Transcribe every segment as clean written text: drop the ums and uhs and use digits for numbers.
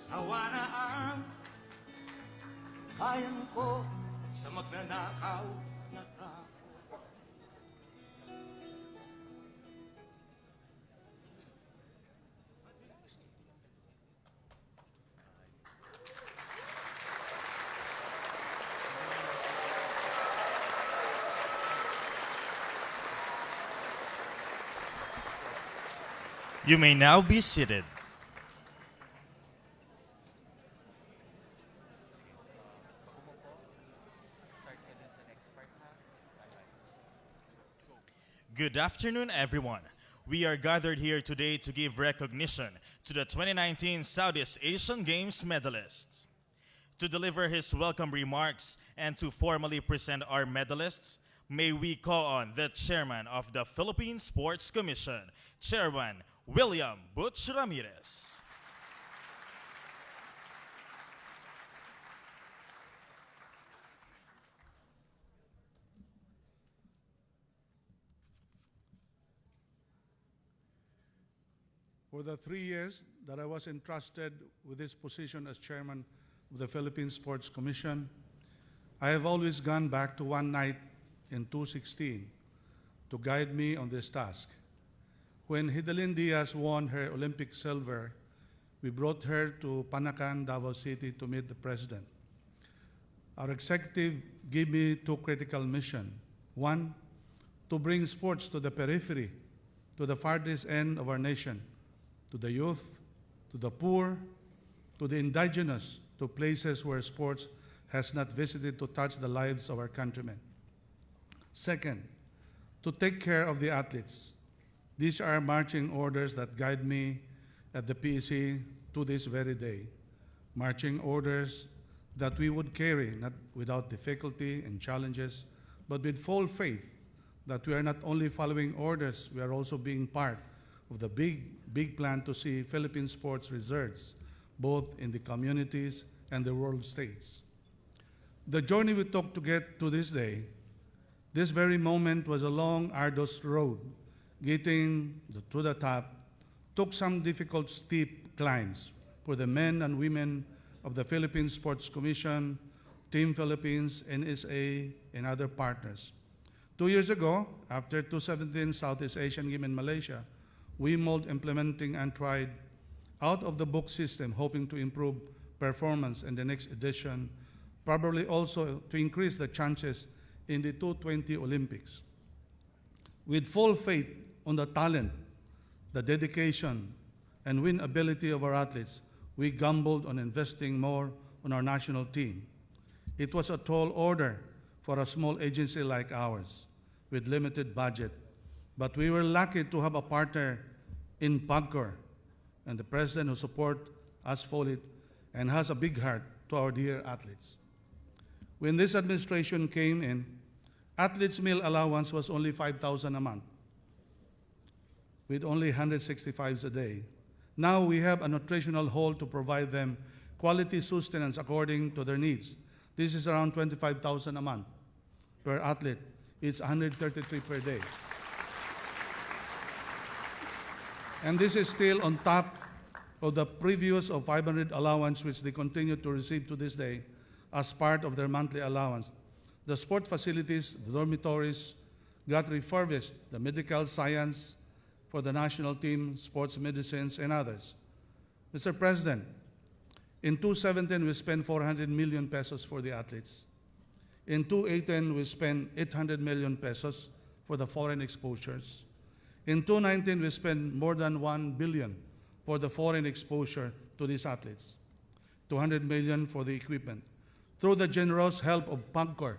Sawa na ang bayan ko sa magnanakaw na tao. You may now be seated. Good afternoon, everyone. We are gathered here today to give recognition to the 2019 Southeast Asian Games medalists. To deliver his welcome remarks and to formally present our medalists, may we call on the chairman of the Philippine Sports Commission, Chairman William Butch Ramirez. For the 3 years that I was entrusted with this position as chairman of the Philippine Sports Commission, I have always gone back to one night in 2016 to guide me on this task. When Hidalyn Diaz won her Olympic silver, we brought her to Panacan, Davao City to meet the president. Our executive gave me two critical missions. One, to bring sports to the periphery, to the farthest end of our nation, to the youth, to the poor, to the indigenous, to places where sports has not visited to touch the lives of our countrymen. Second, to take care of the athletes. These are marching orders that guide me at the PEC to this very day. Marching orders that we would carry not without difficulty and challenges, but with full faith that we are not only following orders, we are also being part of the big plan to see Philippine sports resurge, both in the communities and the world states. The journey we took to get to this day, this very moment was a long, arduous road. Getting to the top took some difficult, steep climbs for the men and women of the Philippine Sports Commission, Team Philippines, NSA, and other partners. 2 years ago, after 2017 Southeast Asian Games in Malaysia, we molded implementing and tried out-of-the-book system, hoping to improve performance in the next edition, probably also to increase the chances in the 2020 Olympics. With full faith on the talent, the dedication, and win ability of our athletes, we gambled on investing more on our national team. It was a tall order for a small agency like ours with limited budget, but we were lucky to have a partner in PAGCOR and the president who supports us fully and has a big heart to our dear athletes. When this administration came in, athletes' meal allowance was only 5,000 a month, with only 165 a day. Now we have a nutritional hall to provide them quality sustenance according to their needs. This is around 25,000 a month per athlete. It's 133 per day. And this is still on top of the previous of 500 allowance which they continue to receive to this day as part of their monthly allowance. The sport facilities, the dormitories got refurbished, the medical science for the national team, sports medicines, and others. Mr. President, in 2017, we spent 400 million pesos for the athletes. In 2018, we spent 800 million pesos for the foreign exposures. In 2019, we spent more than 1 billion for the foreign exposure to these athletes, 200 million for the equipment. Through the generous help of PAGCOR,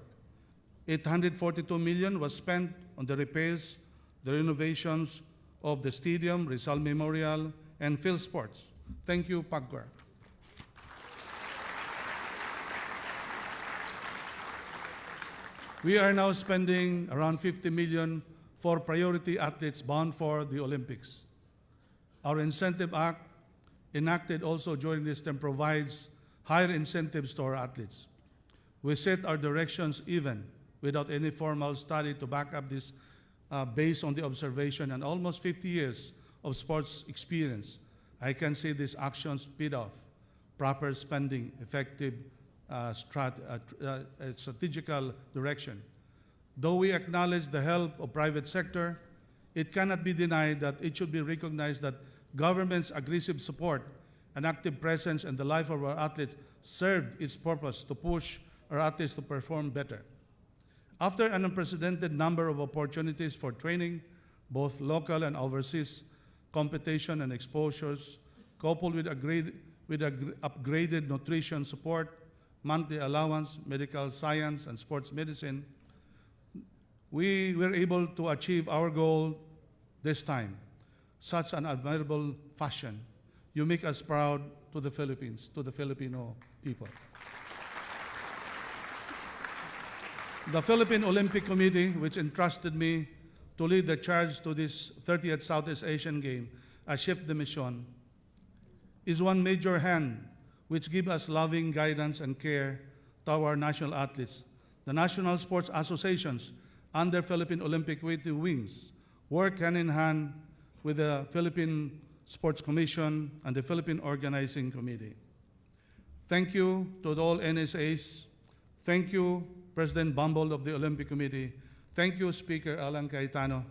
842 million was spent on the repairs, the renovations of the stadium, Rizal Memorial, and field sports. Thank you, PAGCOR. We are now spending around 50 million for priority athletes bound for the Olympics. Our Incentive Act, enacted also during this term, provides higher incentives to our athletes. We set our directions even without any formal study to back up this based on the observation and almost 50 years of sports experience. I can see these actions paid off. proper spending, effective strategical direction. Though we acknowledge the help of private sector, it cannot be denied that it should be recognized that government's aggressive support and active presence in the life of our athletes served its purpose to push our athletes to perform better. After an unprecedented number of opportunities for training, both local and overseas competition and exposures, coupled with upgraded nutrition support, monthly allowance, medical science, and sports medicine, we were able to achieve our goal this time. Such an admirable fashion. You make us proud to the Philippines, to the Filipino people. The Philippine Olympic Committee, which entrusted me to lead the charge to this 30th Southeast Asian Game as chef de mission, is one major hand which gives us loving guidance and care to our national athletes. The national sports associations under Philippine Olympic Committee wings work hand in hand with the Philippine Sports Commission and the Philippine Organizing Committee. Thank you to all NSAs. Thank you, President Bumble of the Olympic Committee. Thank you, Speaker Alan Cayetano.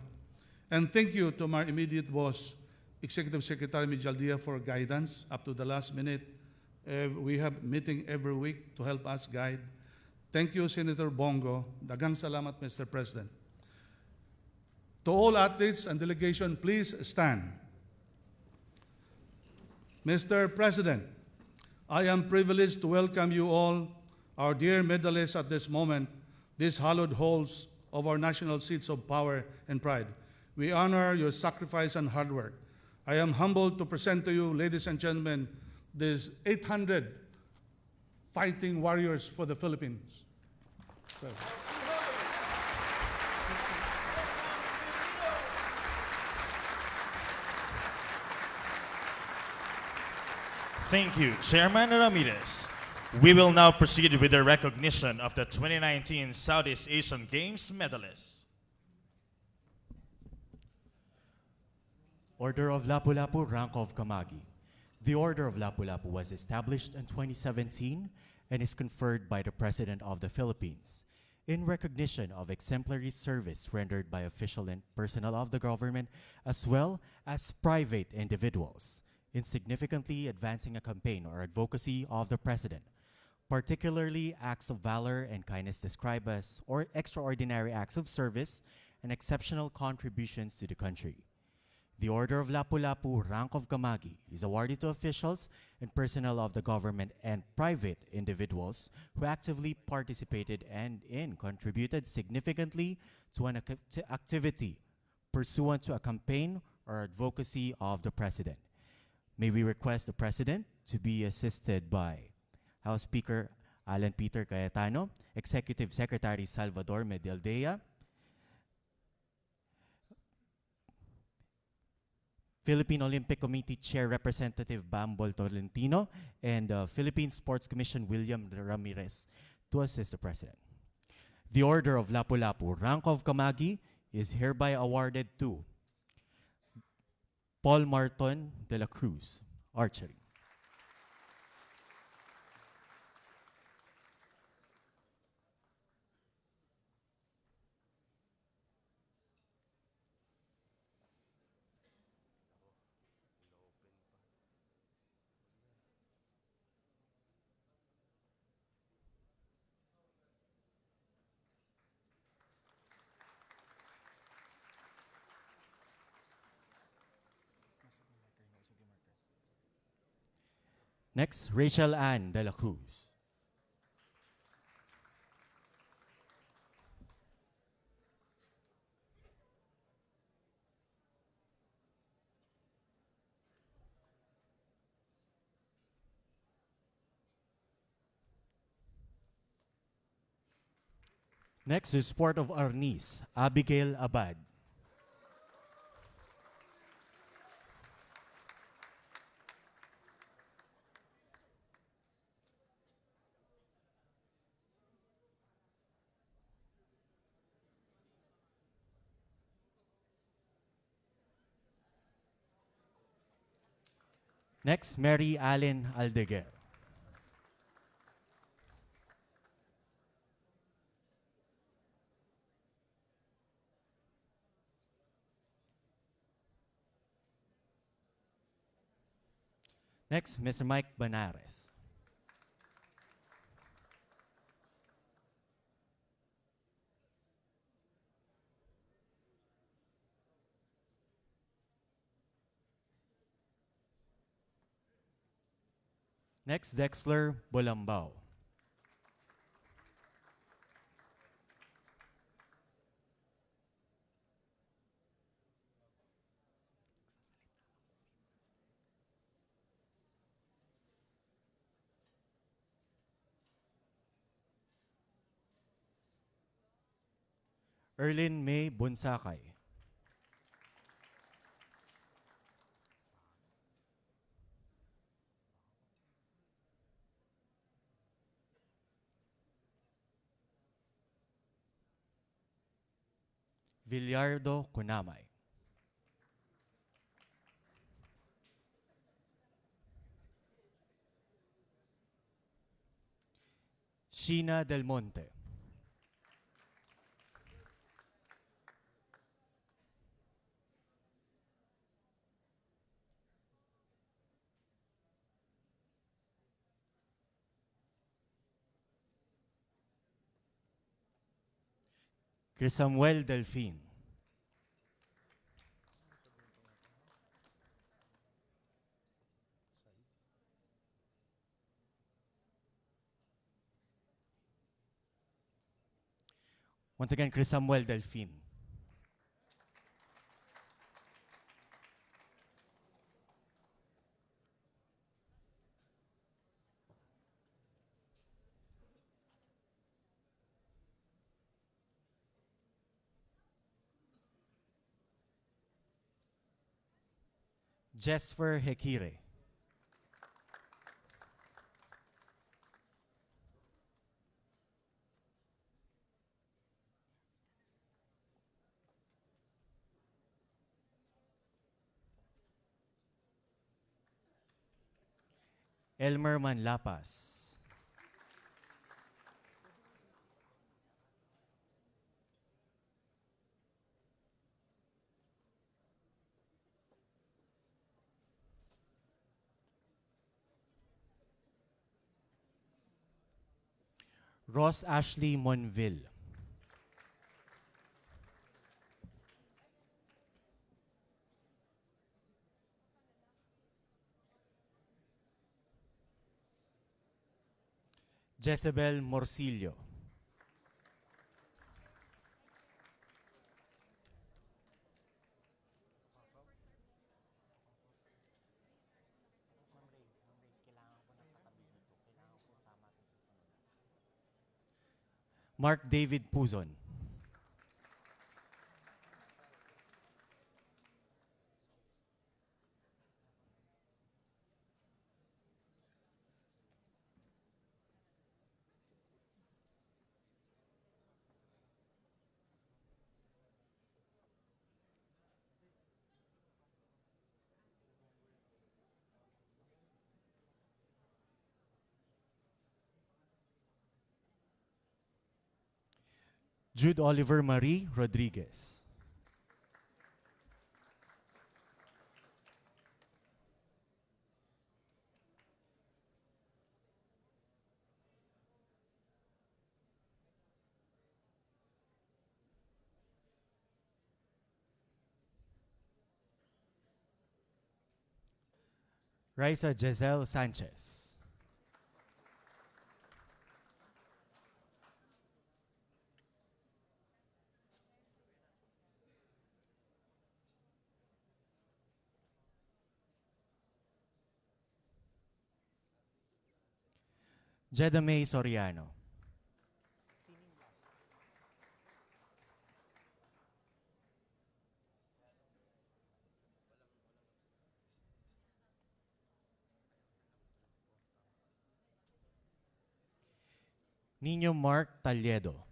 And thank you to my immediate boss, Executive Secretary Mijaldia, for guidance up to the last minute. We have meeting every week to help us guide. Thank you, Senator Bongo. Dagang salamat, Mr. President. To all athletes and delegation, please stand. Mr. President, I am privileged to welcome you all, our dear medalists at this moment, these hallowed halls of our national seats of power and pride. We honor your sacrifice and hard work. I am humbled to present to you, ladies and gentlemen, these 800 fighting warriors for the Philippines. Thank you, Chairman Ramirez. We will now proceed with the recognition of the 2019 Southeast Asian Games medalists. Order of Lapu-Lapu, Rank of Kamagi. The Order of Lapu-Lapu was established in 2017 and is conferred by the President of the Philippines in recognition of exemplary service rendered by official and personnel of the government as well as private individuals in significantly advancing a campaign or advocacy of the President, particularly acts of valor and kindness described as extraordinary acts of service and exceptional contributions to the country. The Order of Lapu-Lapu, Rank of Kamagi, is awarded to officials and personnel of the government and private individuals who actively participated and contributed significantly to an activity pursuant to a campaign or advocacy of the President. May we request the President to be assisted by House Speaker Alan Peter Cayetano, Executive Secretary Salvador Medialdea, Philippine Olympic Committee Chair Representative Bambol Tolentino, and Philippine Sports Commission William Ramirez to assist the President. The Order of Lapu-Lapu, Rank of Kamagi, is hereby awarded to Paul Marton de la Cruz, Archery. Next, Rachel Ann de la Cruz. Next is Sport of Arnis, Abigail Abad. Next, Mary Allen Aldeguer. Next, Mr. Mike Banares. Next, Dexler Bolambao. Erlyn May Bunsakay. Villardo Kunamay. Sheena Del Monte. Crisamuel Delfin. Once again, Crisamuel Delfin. Jesper Hekire. Elmer Manlapas. Ross Ashley Monville. Jezebel Morcillo. Mark David Puzon. Jude Oliver Marie Rodriguez. Raisa Giselle Sanchez. Jeda May Soriano. Nino Mark Talledo.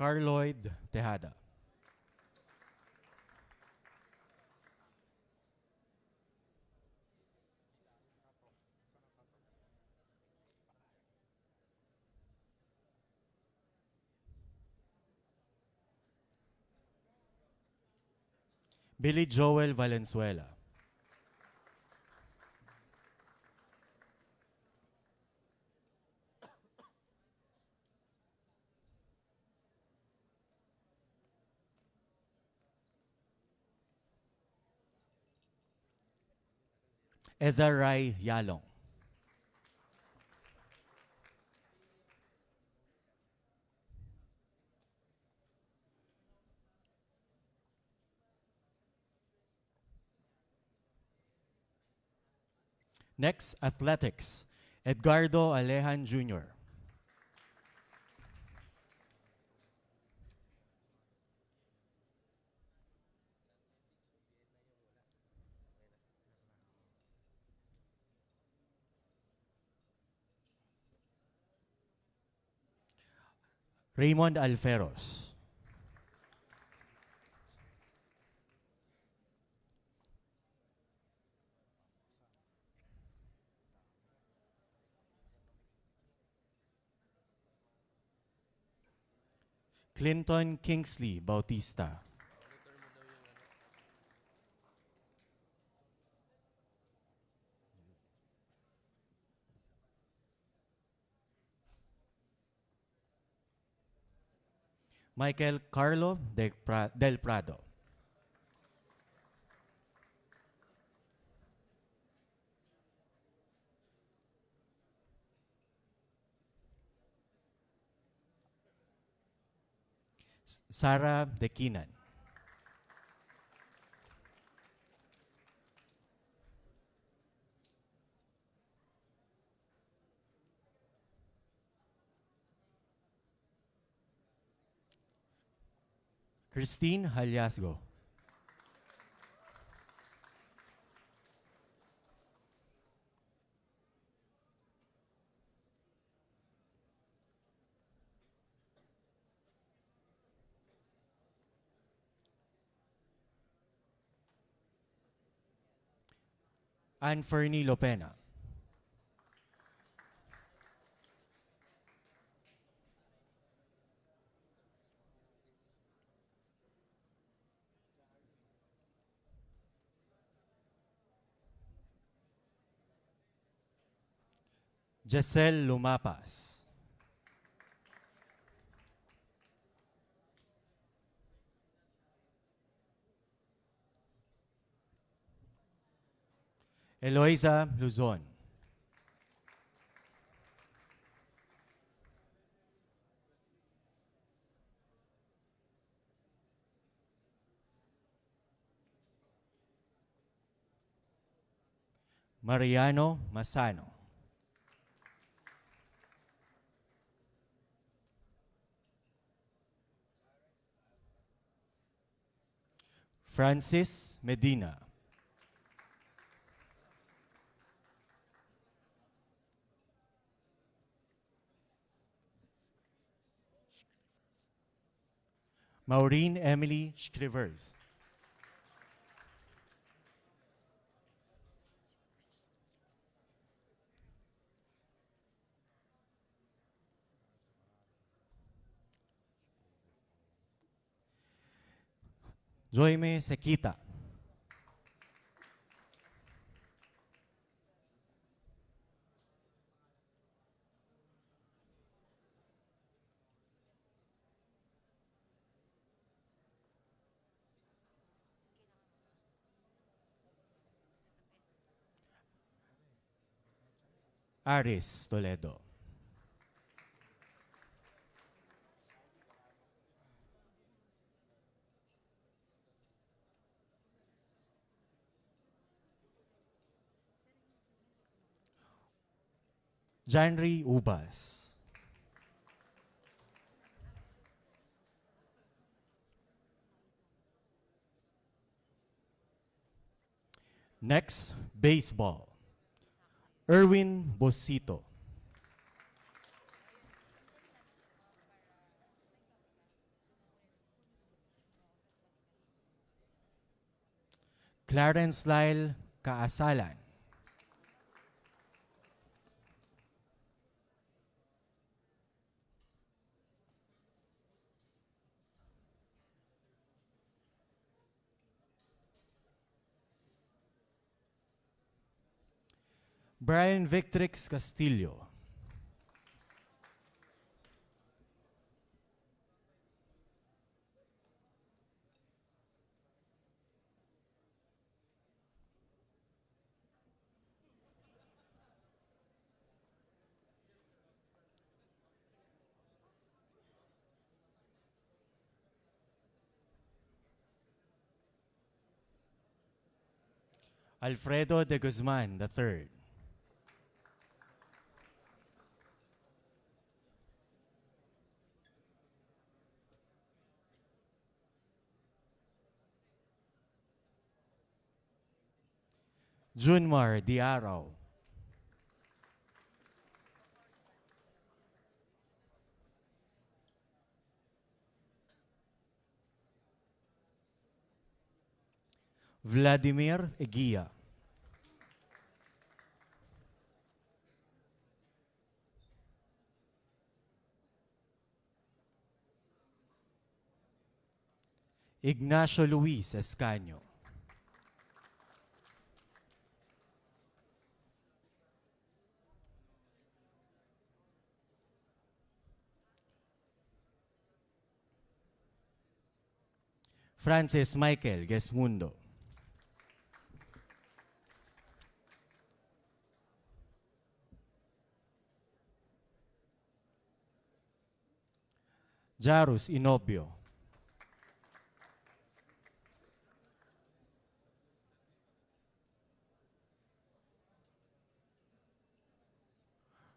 Carloyd Tejada. Billy Joel Valenzuela. Ezaray Yalong. Next, athletics. Edgardo Alejan Jr. Raymond Alferos. Clinton Kingsley Bautista. Michael Carlo Del Prado. Sarah Dequinan. Christine Haliasgo. Ann Fernie Lopena. Giselle Lumapas. Eloisa Luzon. Mariano Masano. Francis Medina. Maureen Emily Scrivers. Joyme Sequita. Aris Toledo. Janry Ubas. Next, baseball. Erwin Bosito. Clarence Lyle Kaasalan. Brian Victrix Castillo. Alfredo de Guzman III. Junmar Diaraw. Vladimir Eguia. Ignacio Luis Escaño. Francis Michael Gesmundo. Jarus Inobio.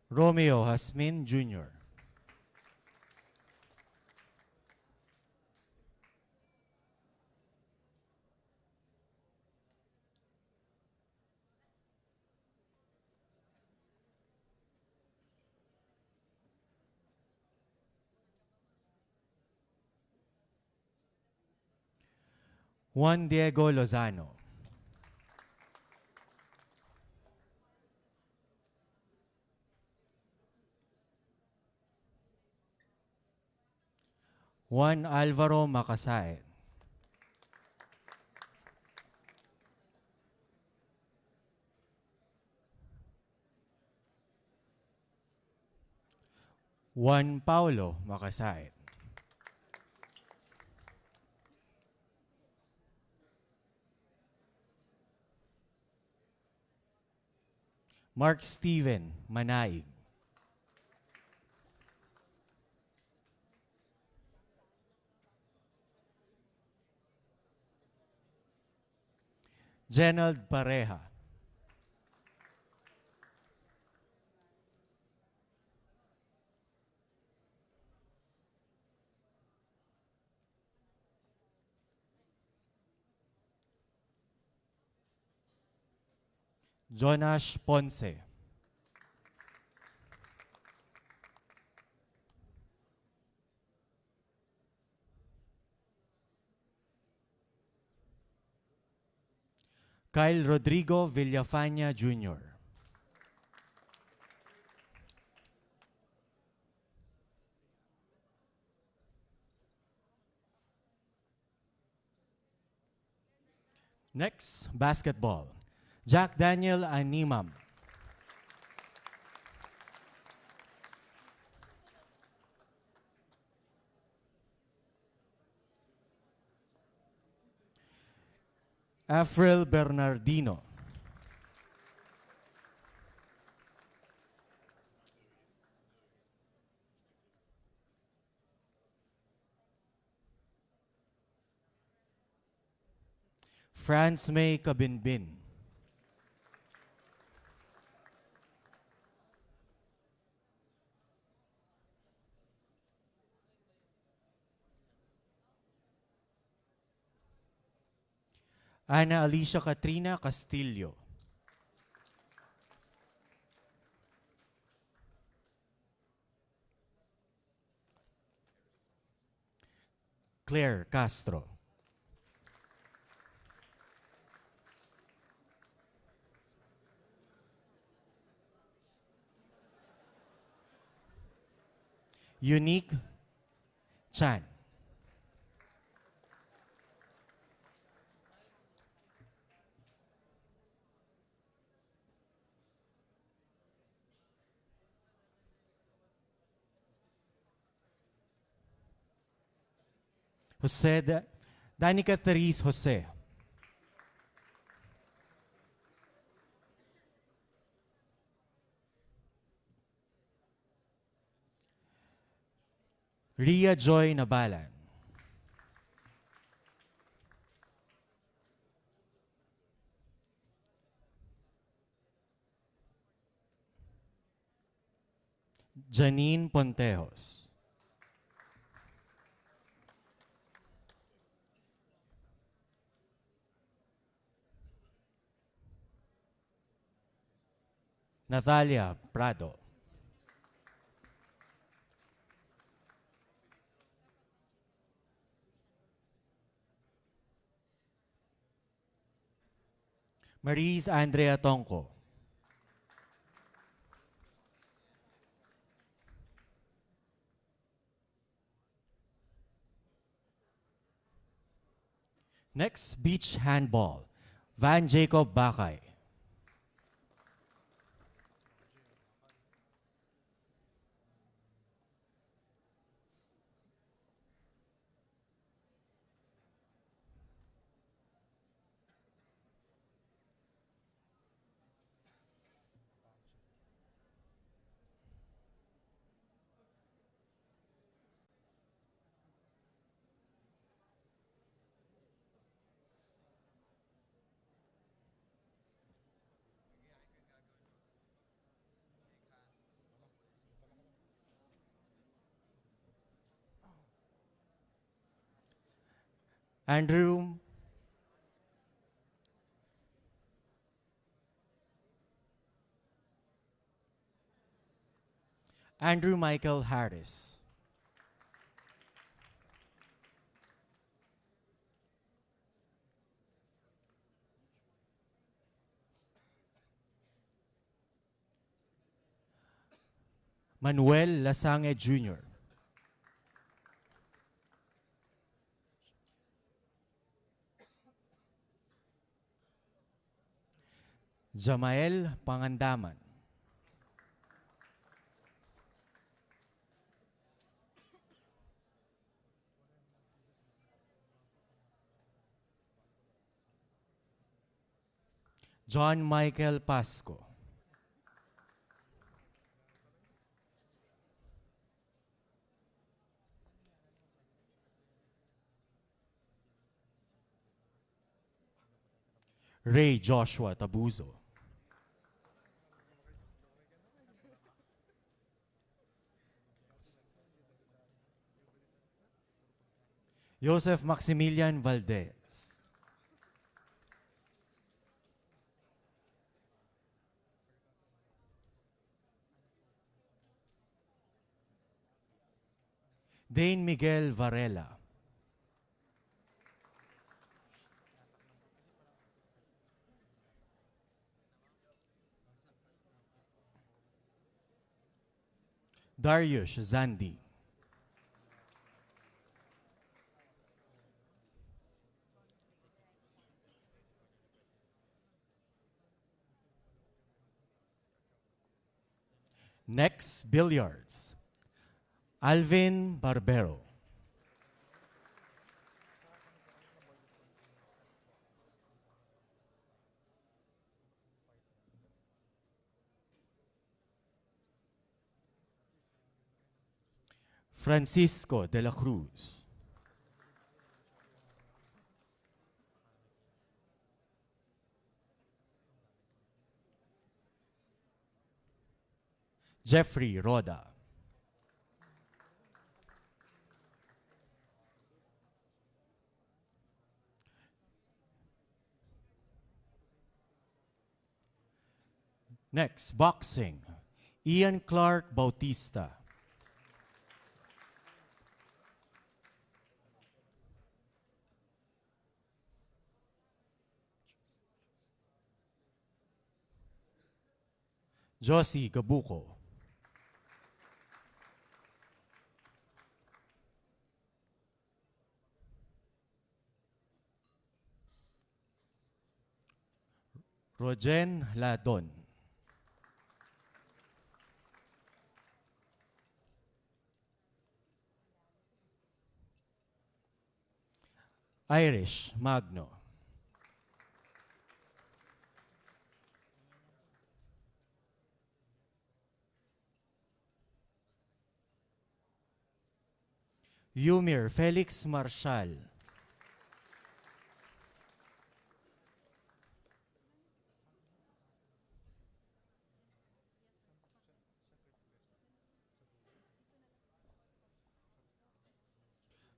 Romeo Hasmin Jr. Juan Diego Lozano. Juan Alvaro Macasae. Juan Paulo Macasae. Mark Steven Manaig. Genald Pareja. Jonash Ponce. Kyle Rodrigo Villafaña Jr. Next, basketball. Jack Daniel Animam. Afril Bernardino. Franz May Kabinbin. Ana Alicia Katrina Castillo. Claire Castro. Unique Chan. Danica Therese Jose. Ria Joy Nabalan. Janine Pontejos. Natalia Prado. Marise Andrea Tonco. Next, beach handball. Van Jacob Bakay. Andrew Michael Harris. Manuel Lasange Jr. Jamael Pangandaman. John Michael Pasco. Ray Joshua Tabuzo. Joseph Maximilian Valdez. Dane Miguel Varela. Darius Zandi. Next, billiards. Alvin Barbero. Francisco de la Cruz. Jeffrey Roda. Next, boxing. Ian Clark Bautista. Josie Gabuco. Rojen Ladon. Irish Magno. Yumir Felix Marshal.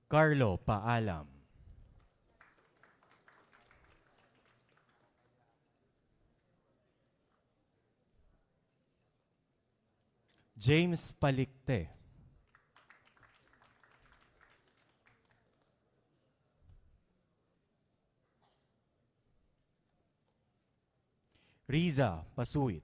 Carlo Paalam. James Palikte. Riza Pasuit.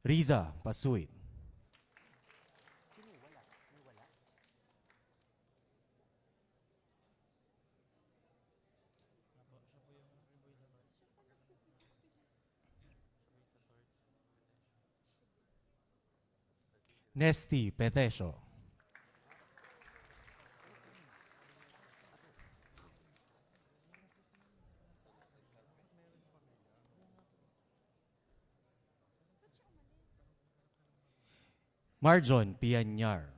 Riza Pasuit. Nesty Petesio. Marjon Pianyar.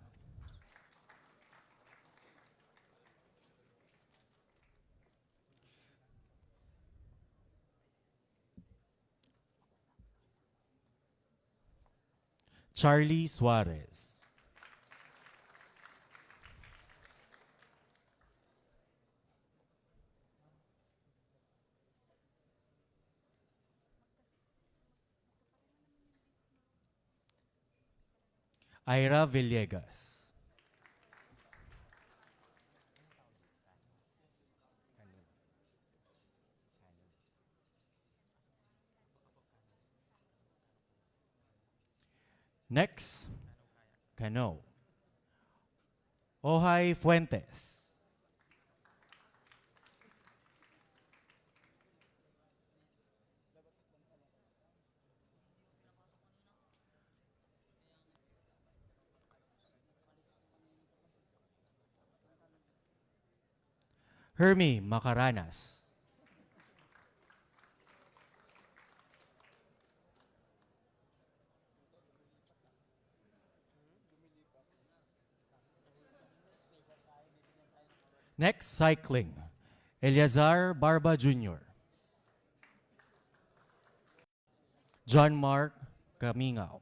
Charlie Suarez. Ira Villegas. Next, Cano. Ojai Fuentes. Hermie Macaranas. Next, cycling. Eleazar Barba Jr. John Mark Camingao.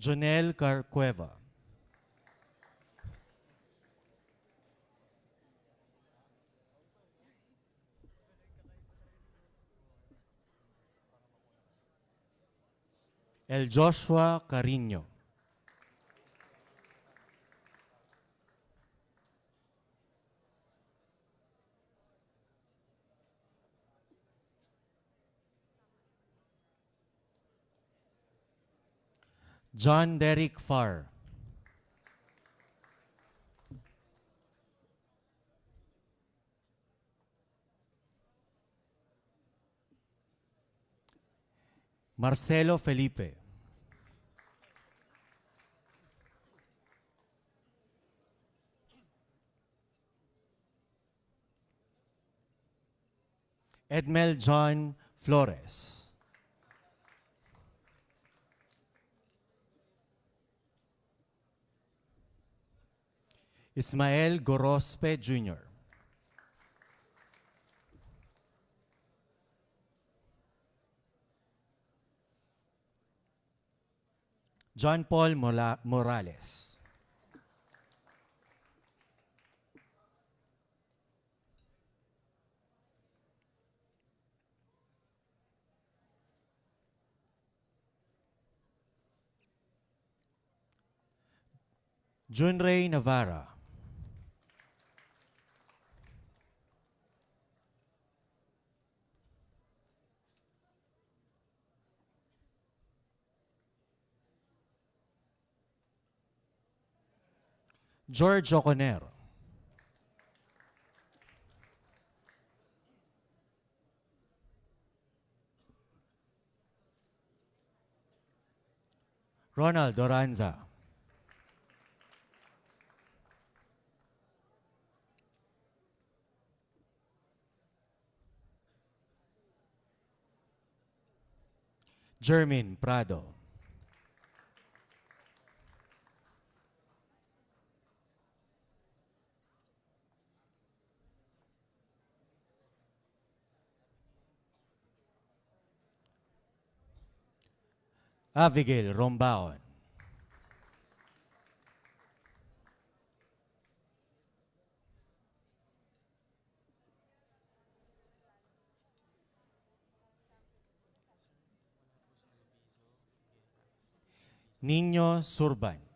Jonel Carcueva. El Joshua Carino. John Derek Farr. Marcelo Felipe. Edmel John Flores. Ismael Gorospe Jr. John Paul Morales. Junrey Navarra. George Oconero. Ronald Doranza. Jermin Prado. Abigail Rombaon. Nino Surban.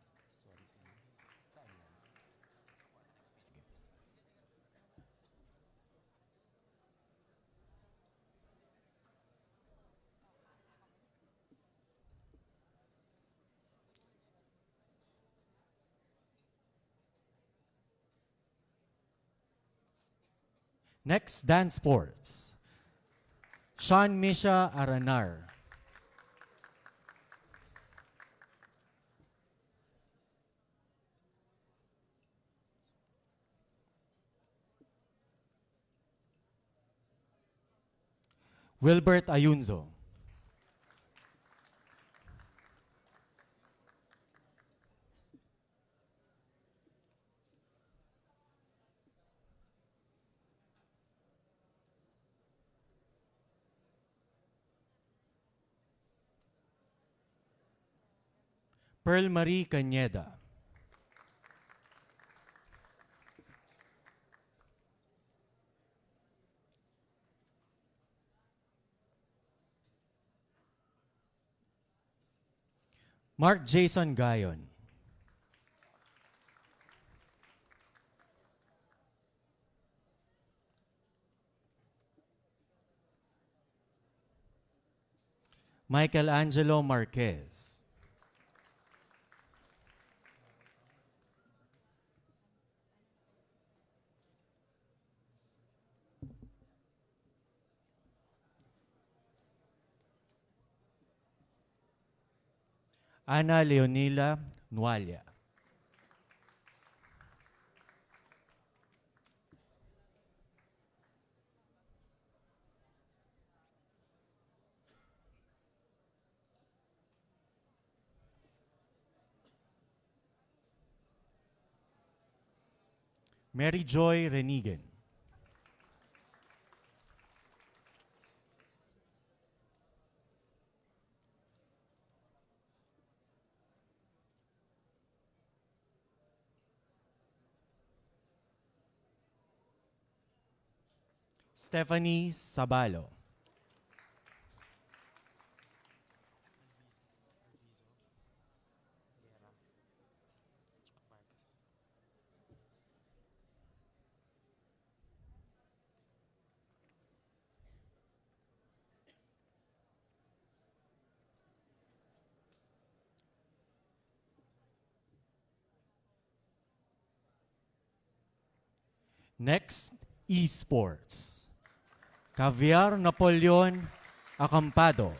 Next, dance sports. Sean Misha Aranar. Wilbert Ayunzo. Pearl Marie Cañeda. Mark Jason Gayon. Michael Angelo Marquez. Ana Leonila Nualia. Mary Joy Renigan. Stephanie Sabalo. Next, esports. Caviar Napoleon Acampado.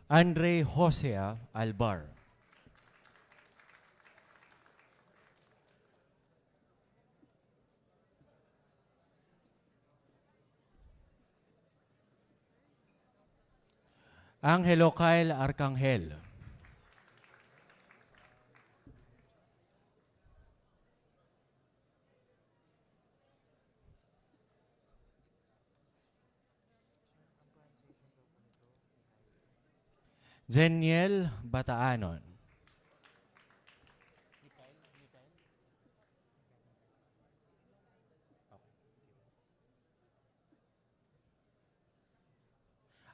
Andre Josea Albar. Angelo Kyle Arcangel. Zeniel Bataanon.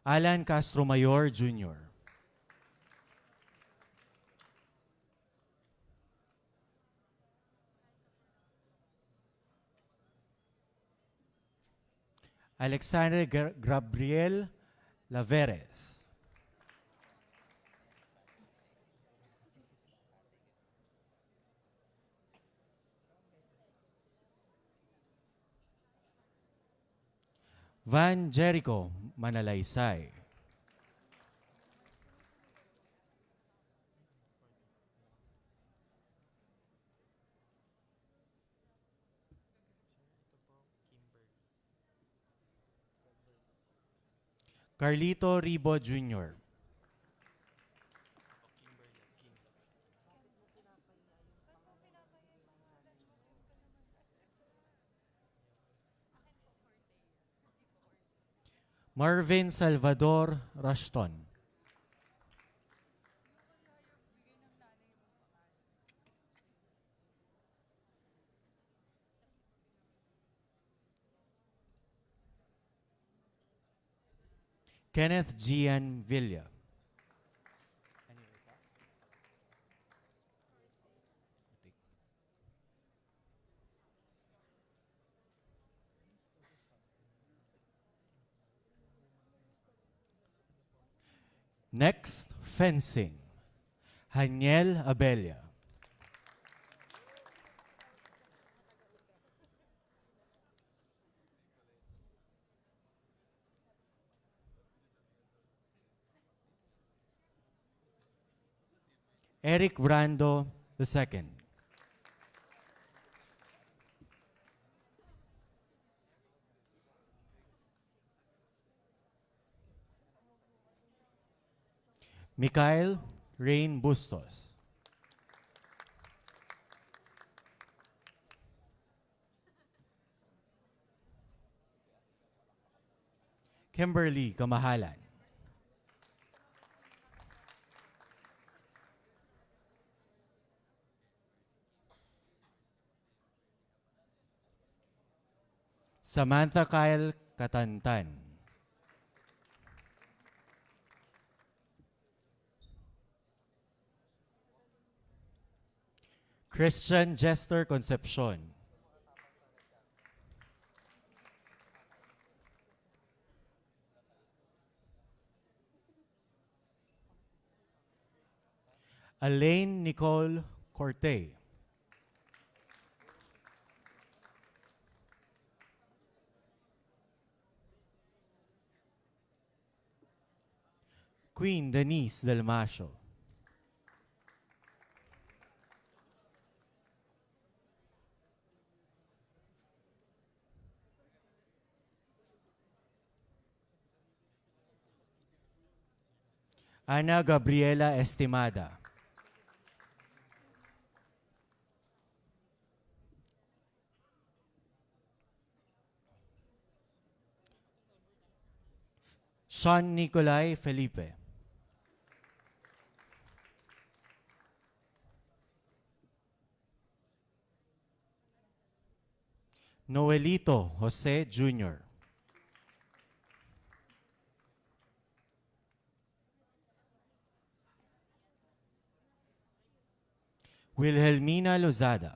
Alan Castro Mayor Jr. Alexander Gabriel Laveres. Van Jericho Manalaysay. Carlito Ribo Jr. Marvin Salvador Rashton. Kenneth Gian Villa. Next, fencing. Haniel Abella. Eric Brando II. Mikhail Rain Bustos. Kimberly Kamahalan. Samantha Kyle Katantan. Christian Jester Concepcion. Elaine Nicole Corte. Queen Denise Del Macho. Ana Gabriela Estimada. Sean Nicolai Felipe. Noelito Jose Jr. Wilhelmina Lozada.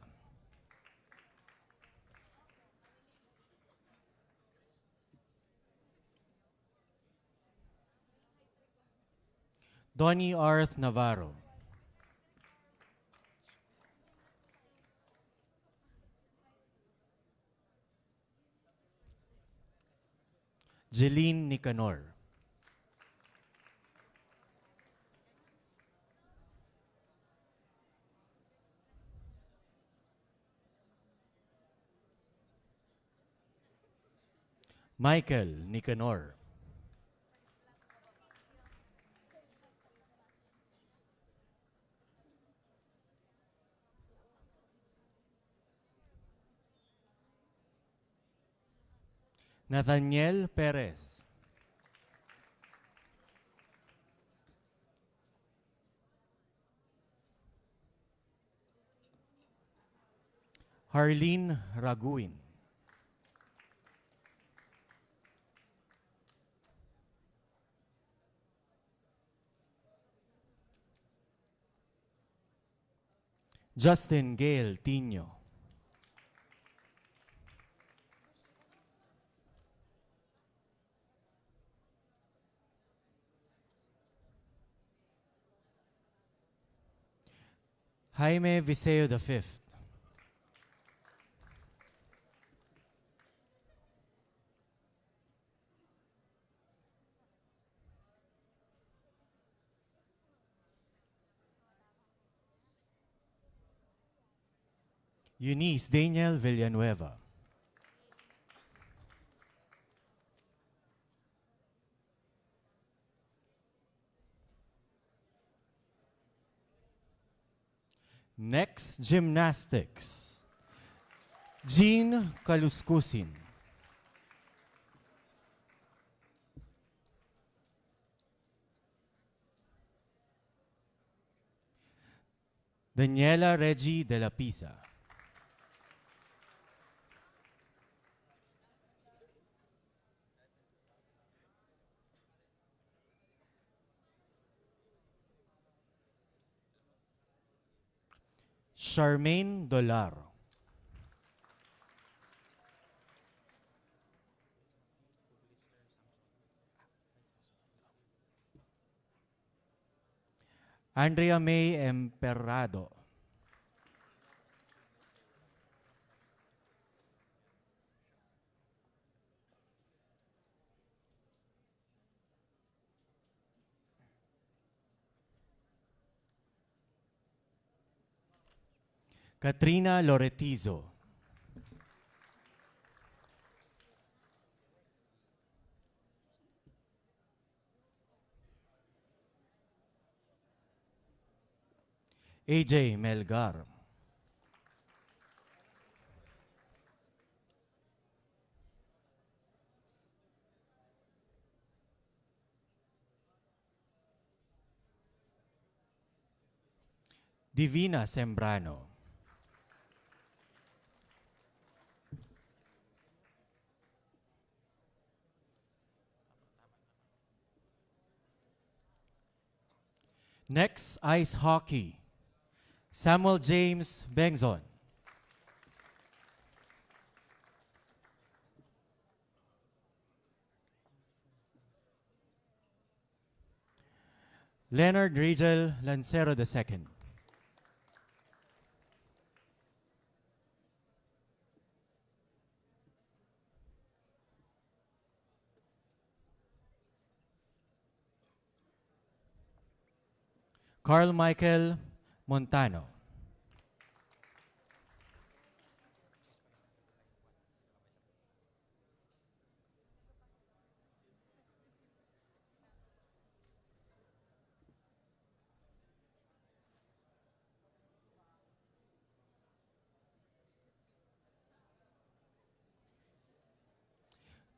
Donnie Arth Navarro. Jeline Nicanor. Michael Nicanor. Nathaniel Perez. Harleen Raguin. Justin Gale Tino. Jaime Viseo V. Eunice Daniel Villanueva. Next, gymnastics. Jean Kaluskusin. Daniela Regi de la Pisa. Charmaine Dolar. Andrea May Emperado. Katrina Loretizo. AJ Melgar. Divina Sembrano. Next, ice hockey. Samuel James Bengzon. Leonard Rizal Lancero II. Carl Michael Montano.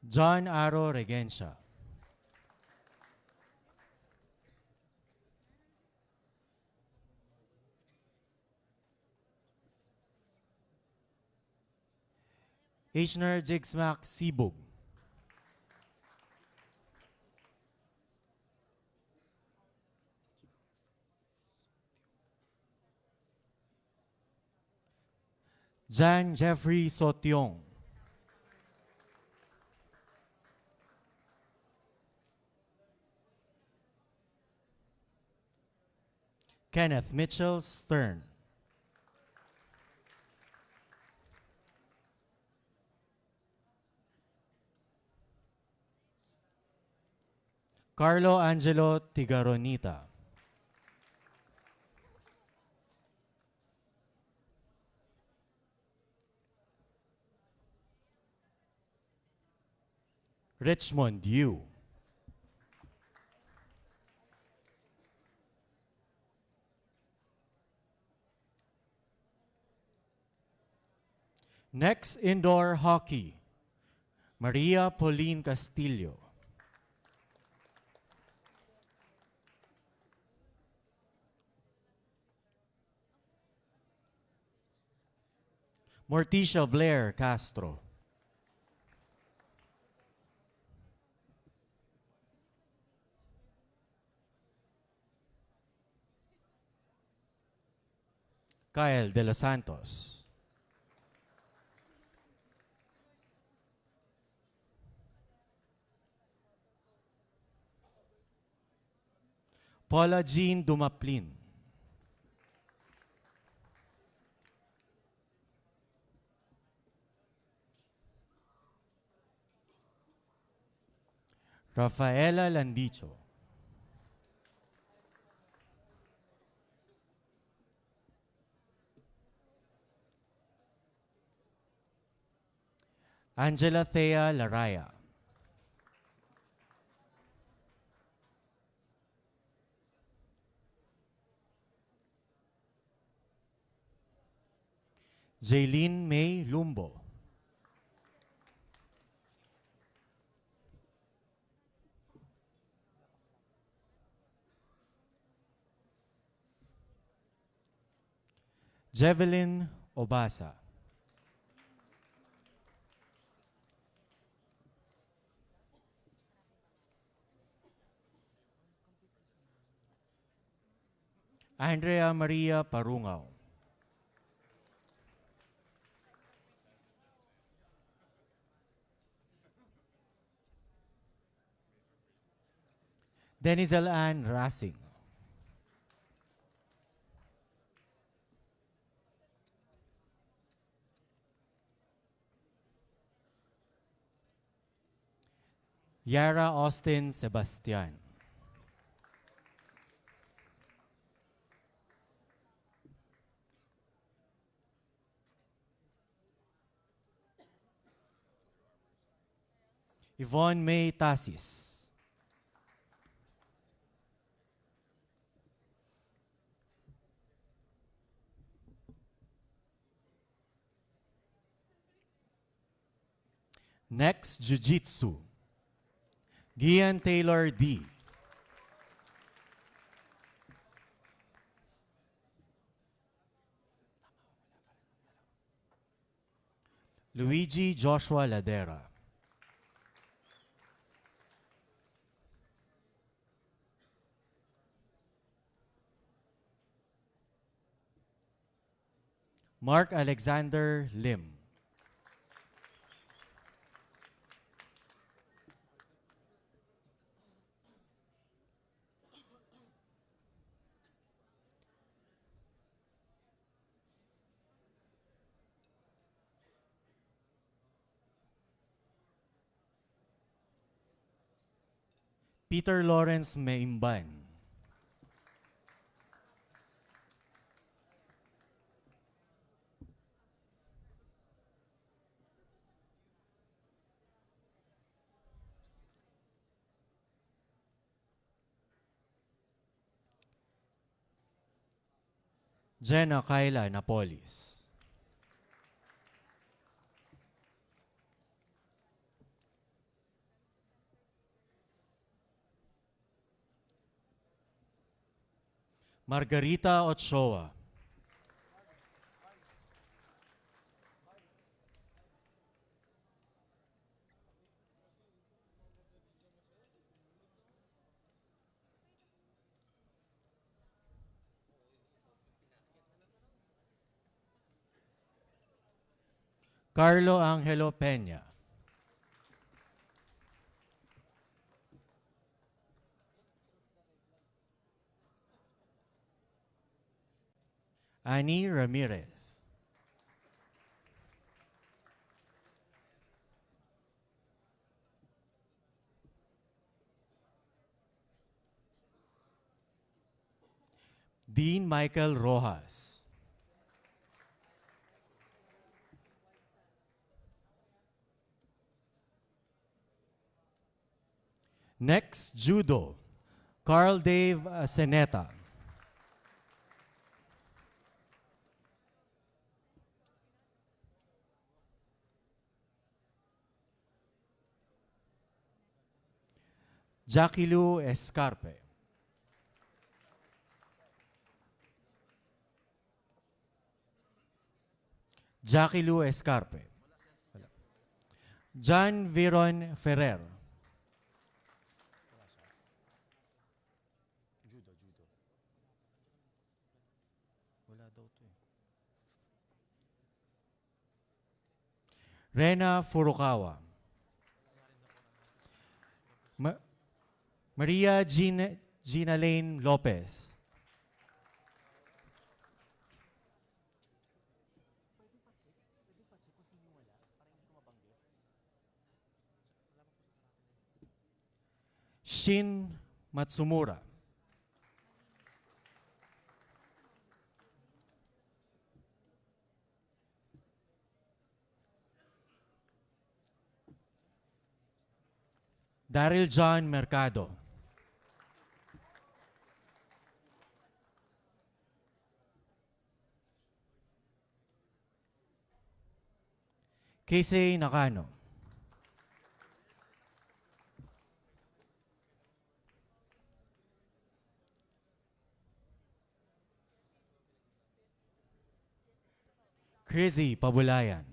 John Aro Regencia. Ishner Jigsmak Sibug. Jan Jeffrey Sotiong. Kenneth Mitchell Stern. Carlo Angelo Tigaronita. Richmond Yu. Next, indoor hockey. Maria Pauline Castillo. Morticia Blair Castro. Kyle De Los Santos. Paula Jean Dumaplin. Rafaela Landicho. Angela Thea Laraya. Jaylene May Lumbo. Jevelyn Obasa. Andrea Maria Parungao. Denizel Ann Rasing. Yara Austin Sebastian. Yvonne May Tasis. Next, Jiu-Jitsu. Gian Taylor D. Luigi Joshua Ladera. Mark Alexander Lim. Peter Lawrence Meimban. Jenna Kyla Napolis. Margarita Ochoa. Carlo Angelo Peña. Annie Ramirez. Dean Michael Rojas. Next, Judo. Carl Dave Seneta. Jackie Lou Escarpe. Jackie Lou Escarpe. John Viron Ferrer. Rena Furukawa. Maria Gina Lane Lopez. Shin Matsumura. Daryl John Mercado. Casey Nakano. Crizzy Pabulayan.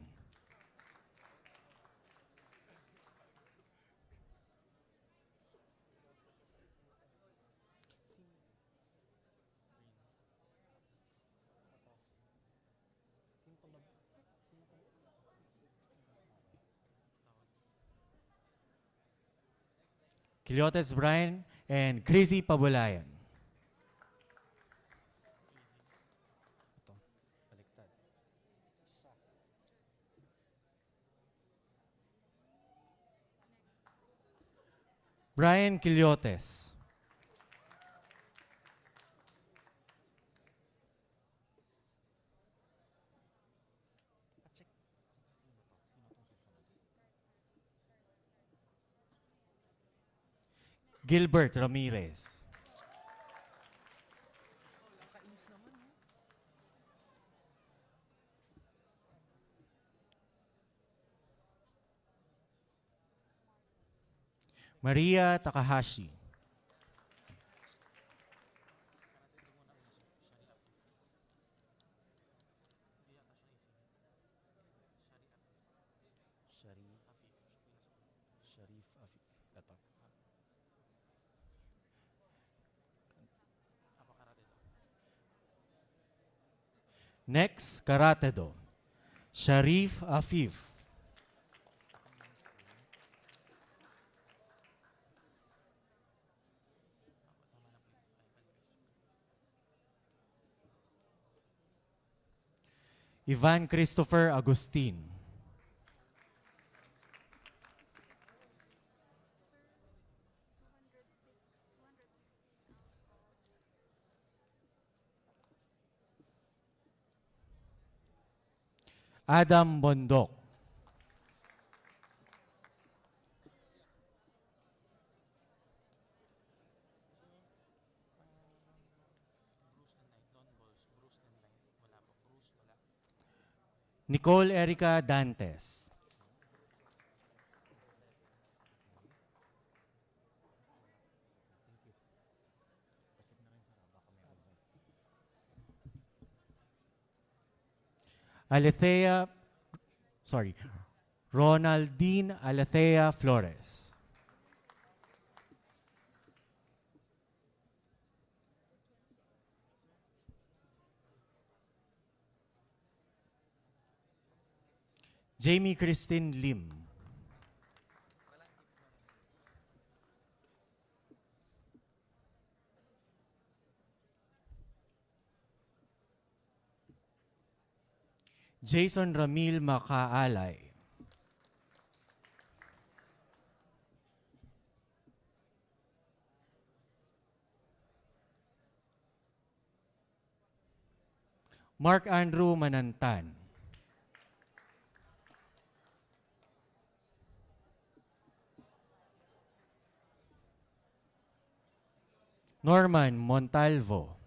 Quiliotes Brian and Crizzy Pabulayan. Brian Quiliotes. Gilbert Ramirez. Maria Takahashi. Next, Karate-do. Sharif Afif. Ivan Christopher Agustin. Adam Bondok. Nicole Erica Dantes. Ronaldine Alethea Flores. Jamie Christine Lim. Jason Ramil Makaalay. Mark Andrew Manantan. Norman Montalvo.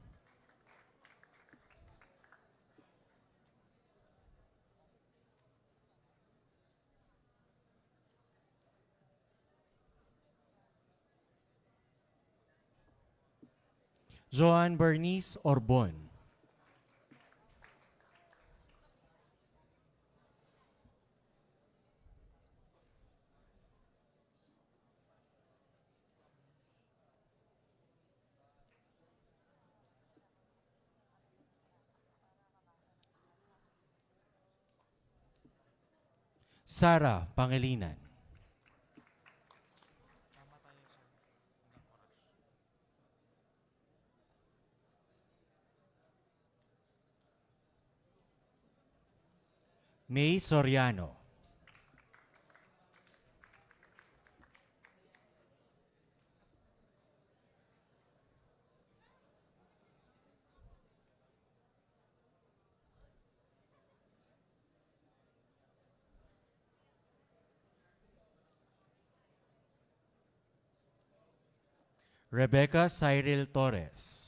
Joan Bernice Orbon. Sara Pangilinan. May Soriano. Rebecca Cyril Torres.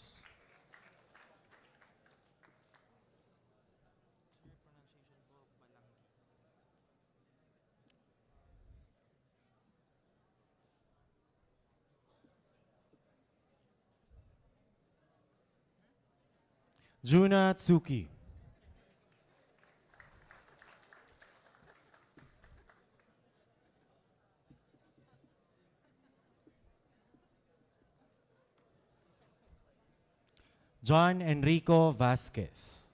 Juna Tsuki. John Enrico Vasquez.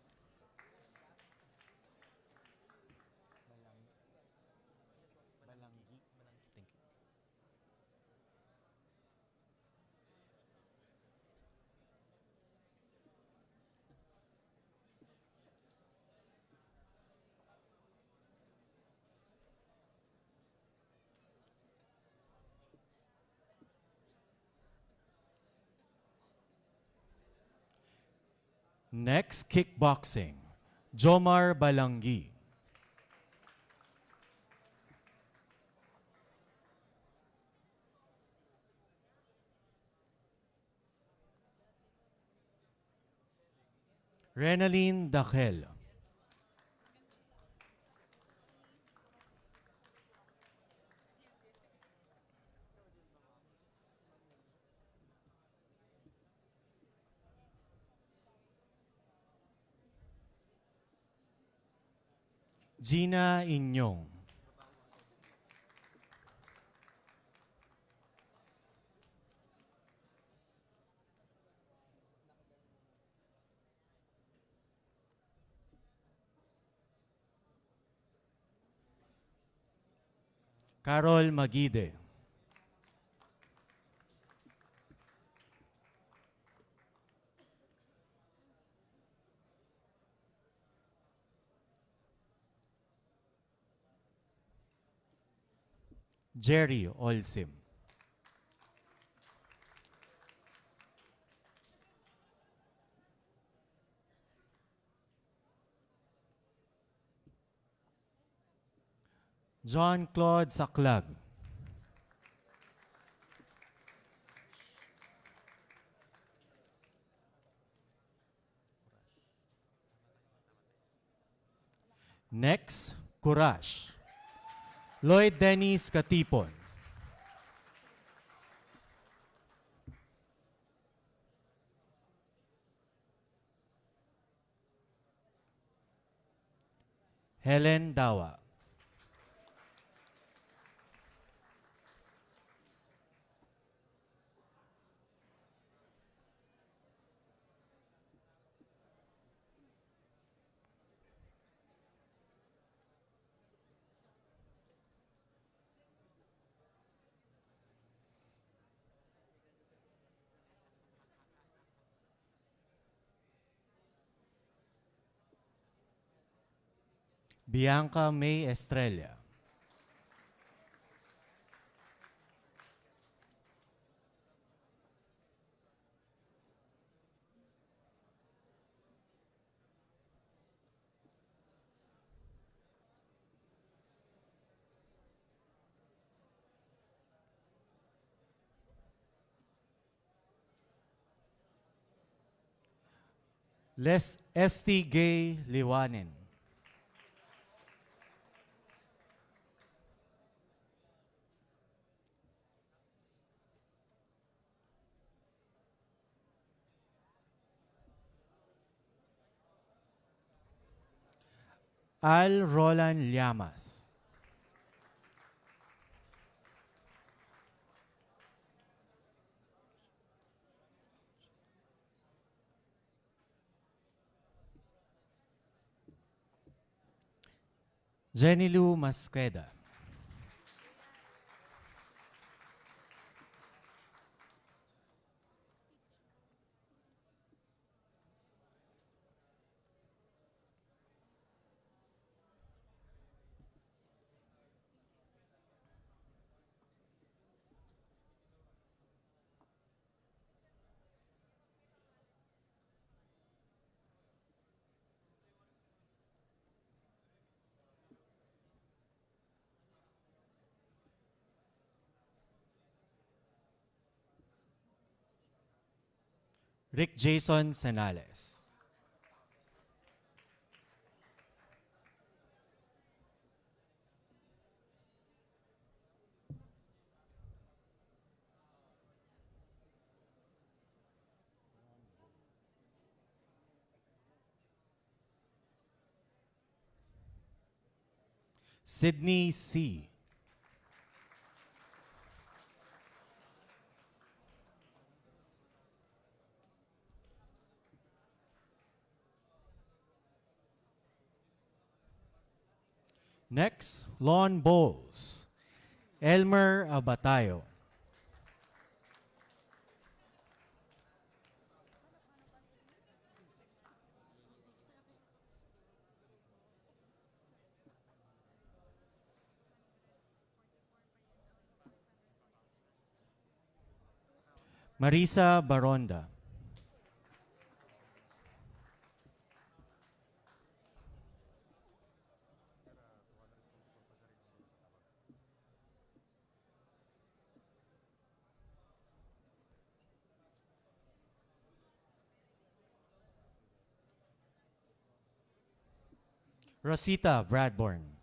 Next, kickboxing. Jomar Balangi. Renaline Daquel. Gina Inyong. Carol Magide. Jerry Olsim. John Claude Saclag. Next, Courage. Lloyd Dennis Katipon. Helen Dawa. Bianca May Estrella. Les Esti Gay Liwanen. Al Roland Llamas. Jenny Lou Masqueda. Rick Jason Senales. Sydney C. Next, lawn bowls. Elmer Abatayo. Marisa Baronda. Rosita Bradburn.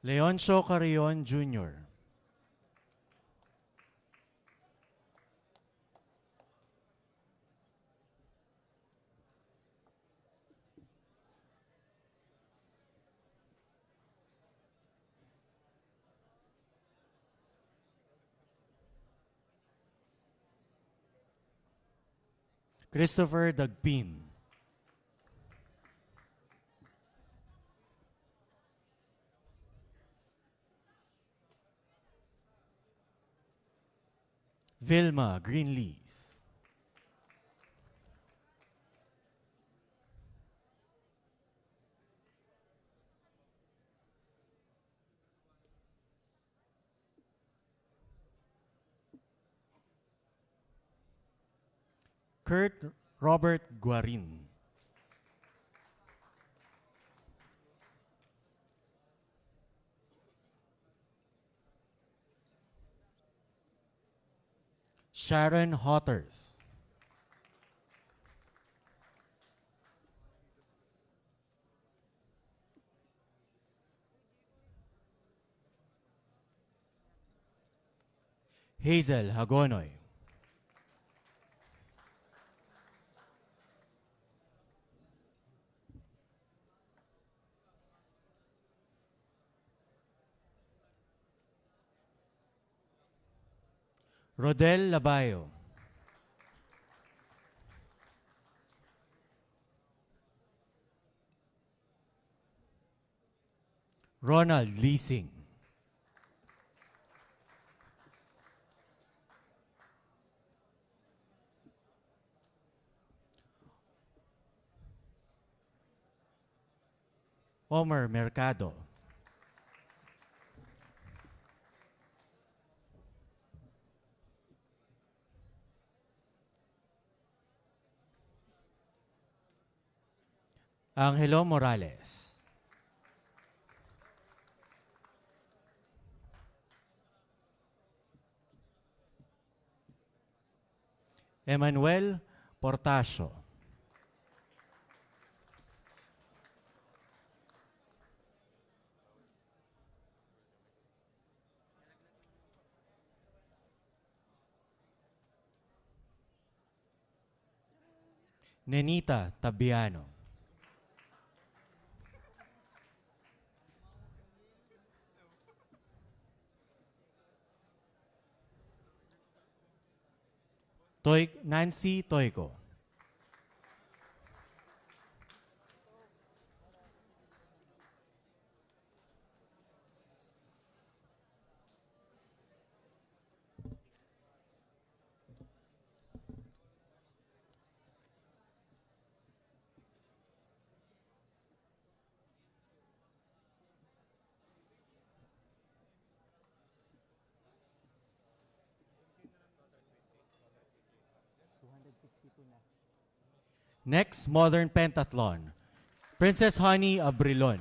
Leoncio Carrion Jr. Christopher Dagpin. Vilma Greenleaf. Kurt Robert Guarin. Sharon Hotters. Hazel Hagonoy. Rodel Labayo. Ronald Leasing. Omer Mercado. Angelo Morales. Emmanuel Portasio. Nenita Tabiano. Nancy Toico. Next, modern pentathlon. Princess Honey Abrilon.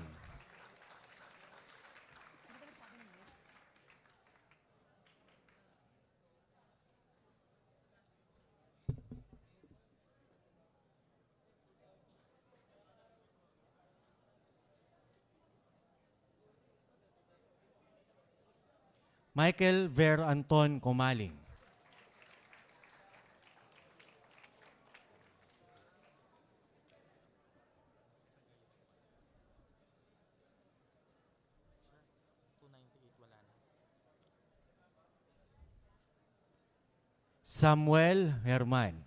Michael Ver Anton Comaling. Samuel Herman.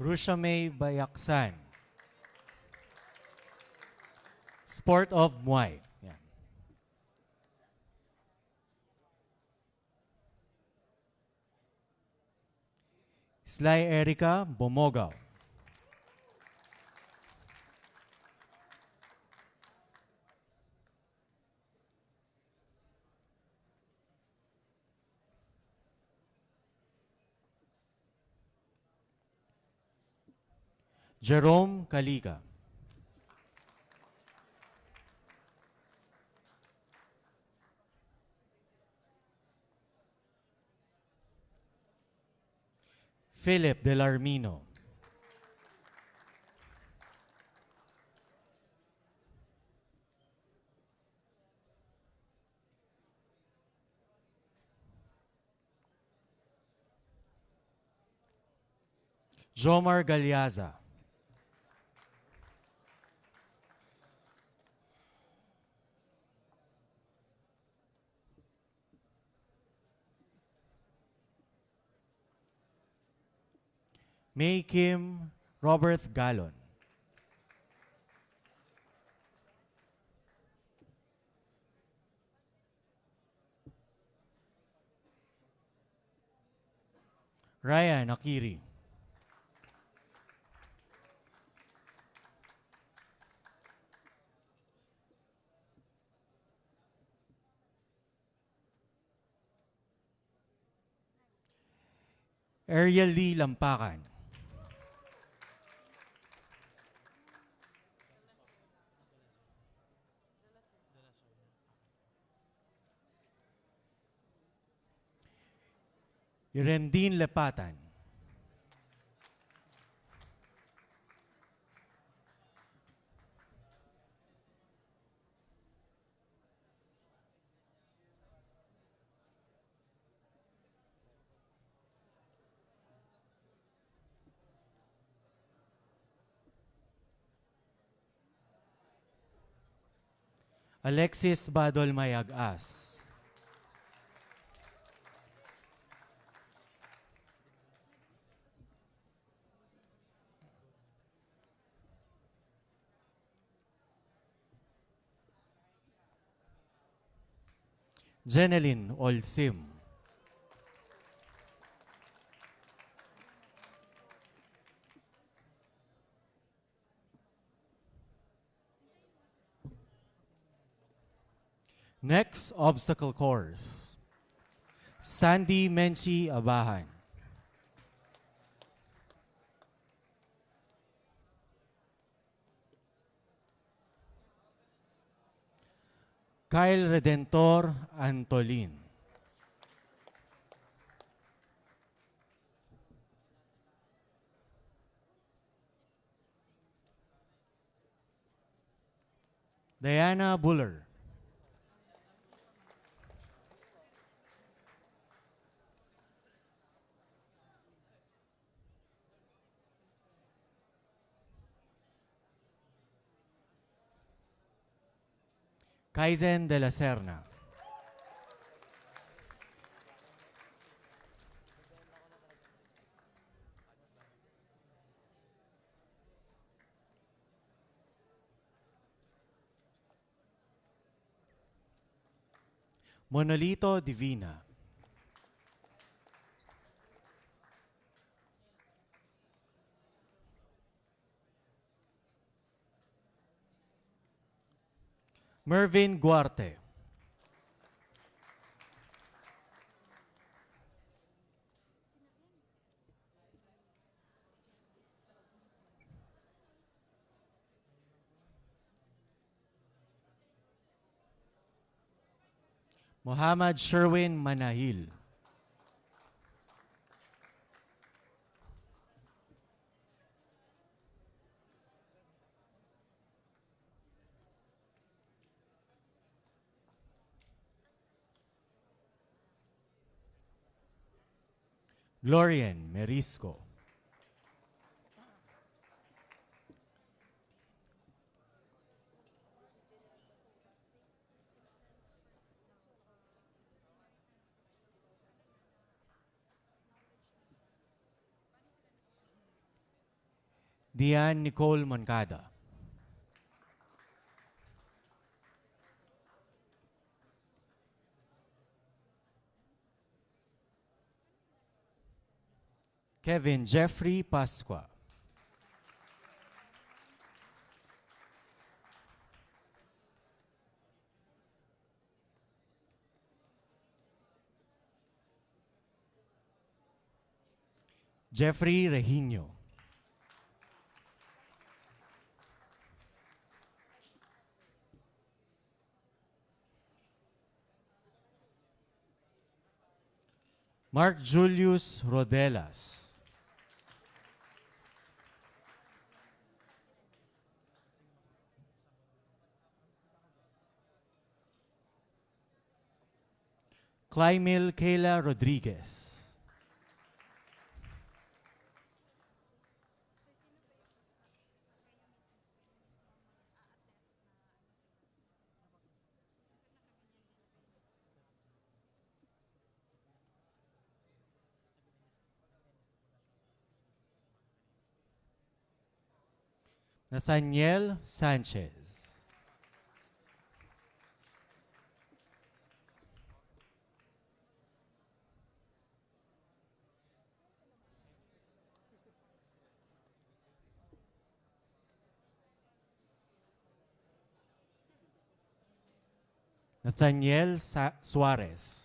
Rusha May Bayaksan. Sport of Muay. Yan. Sly Erica Bomogaw. Jerome Caliga. Philip Delarmino. Jomar Galyaza. May Kim Robert Gallon. Ryan Akiri. Ariel Lee Lampakan. Irendine Lepatan. Alexis Badol Mayag-As. Jeneline Olsim. Next, obstacle course. Sandy Menchi Abahan. Kyle Redentor Antolin. Diana Buller. Kaizen de la Serna. Monolito Divina. Mervin Guarte. Muhammad Sherwin Manahil. Glorian Merisco. Diane Nicole Moncada. Kevin Jeffrey Pasqua. Jeffrey Regino. Mark Julius Rodelas. Clymil Kayla Rodriguez. Nathaniel Sanchez. Nathaniel Suarez.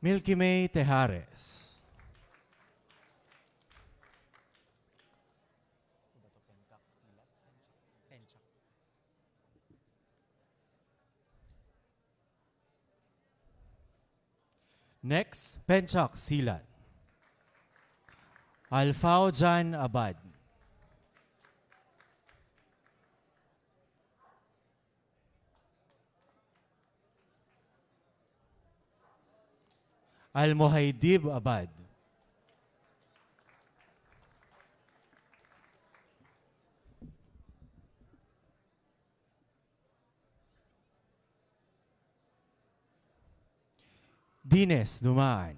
Milky May Tejares. Next, Penchak Silat. Alfao Jan Abad. Almohaidib Abad. Dines Dumaan.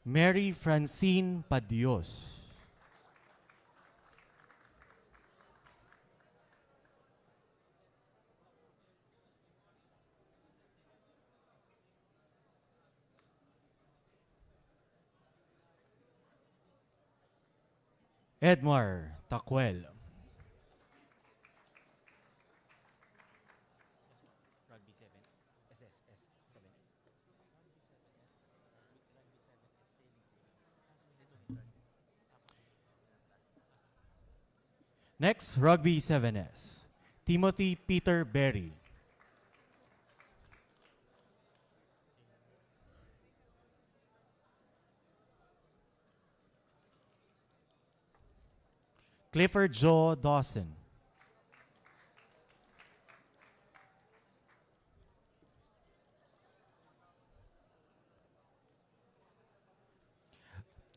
Mary Francine Padios. Edmar Tacuel. Next, Rugby 7S. Timothy Peter Berry. Clifford Joe Dawson.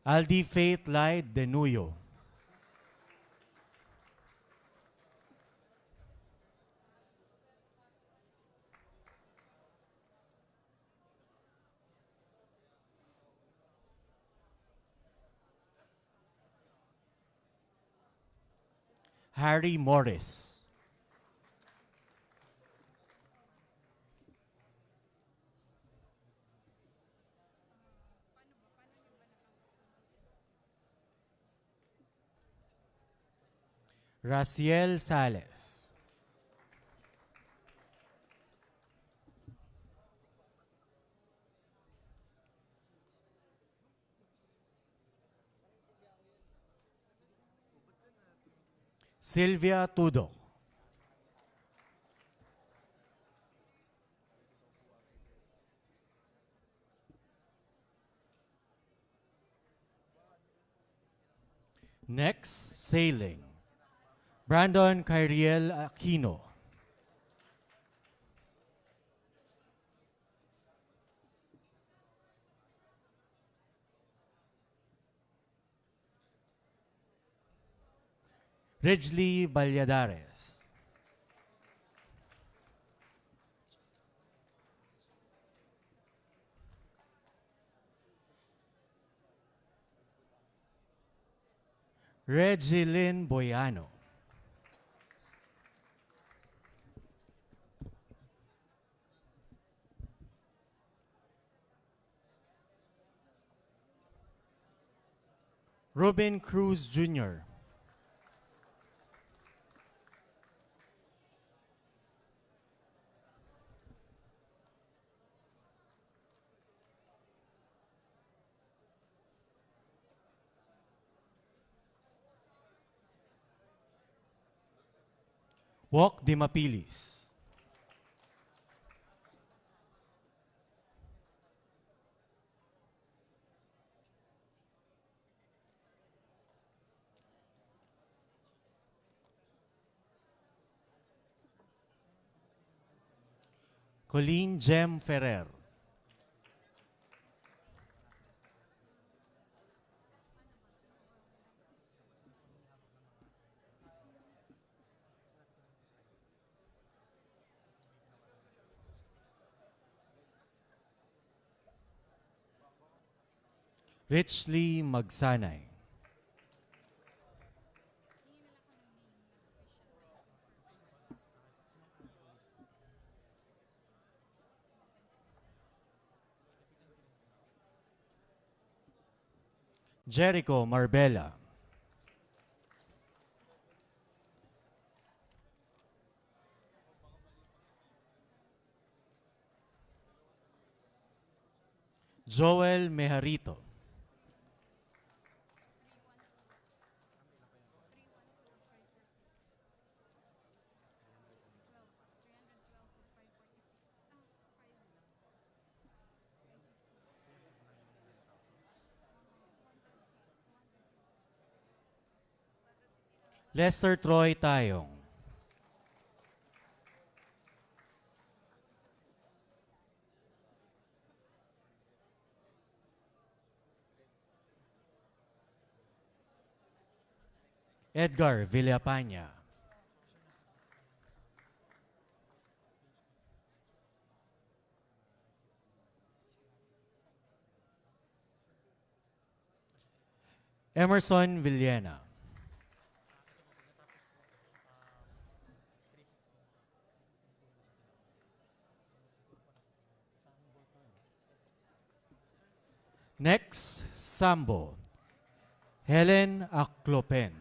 Aldi Faith Lai De Nuyo. Harry Morris. Raciel Sales. Sylvia Tudo. Next, sailing. Brandon Kyriel Aquino. Ridgely Valladares. Regilyn Boyano. Ruben Cruz Jr. Wok Dimapilis. Colleen Jem Ferrer. Richly Magsanay. Jericho Marbella. Joel Mejarito. Lester Troy Tayong. Edgar Villapaña. Emerson Villena. Next, Sambo. Helen Aclopen.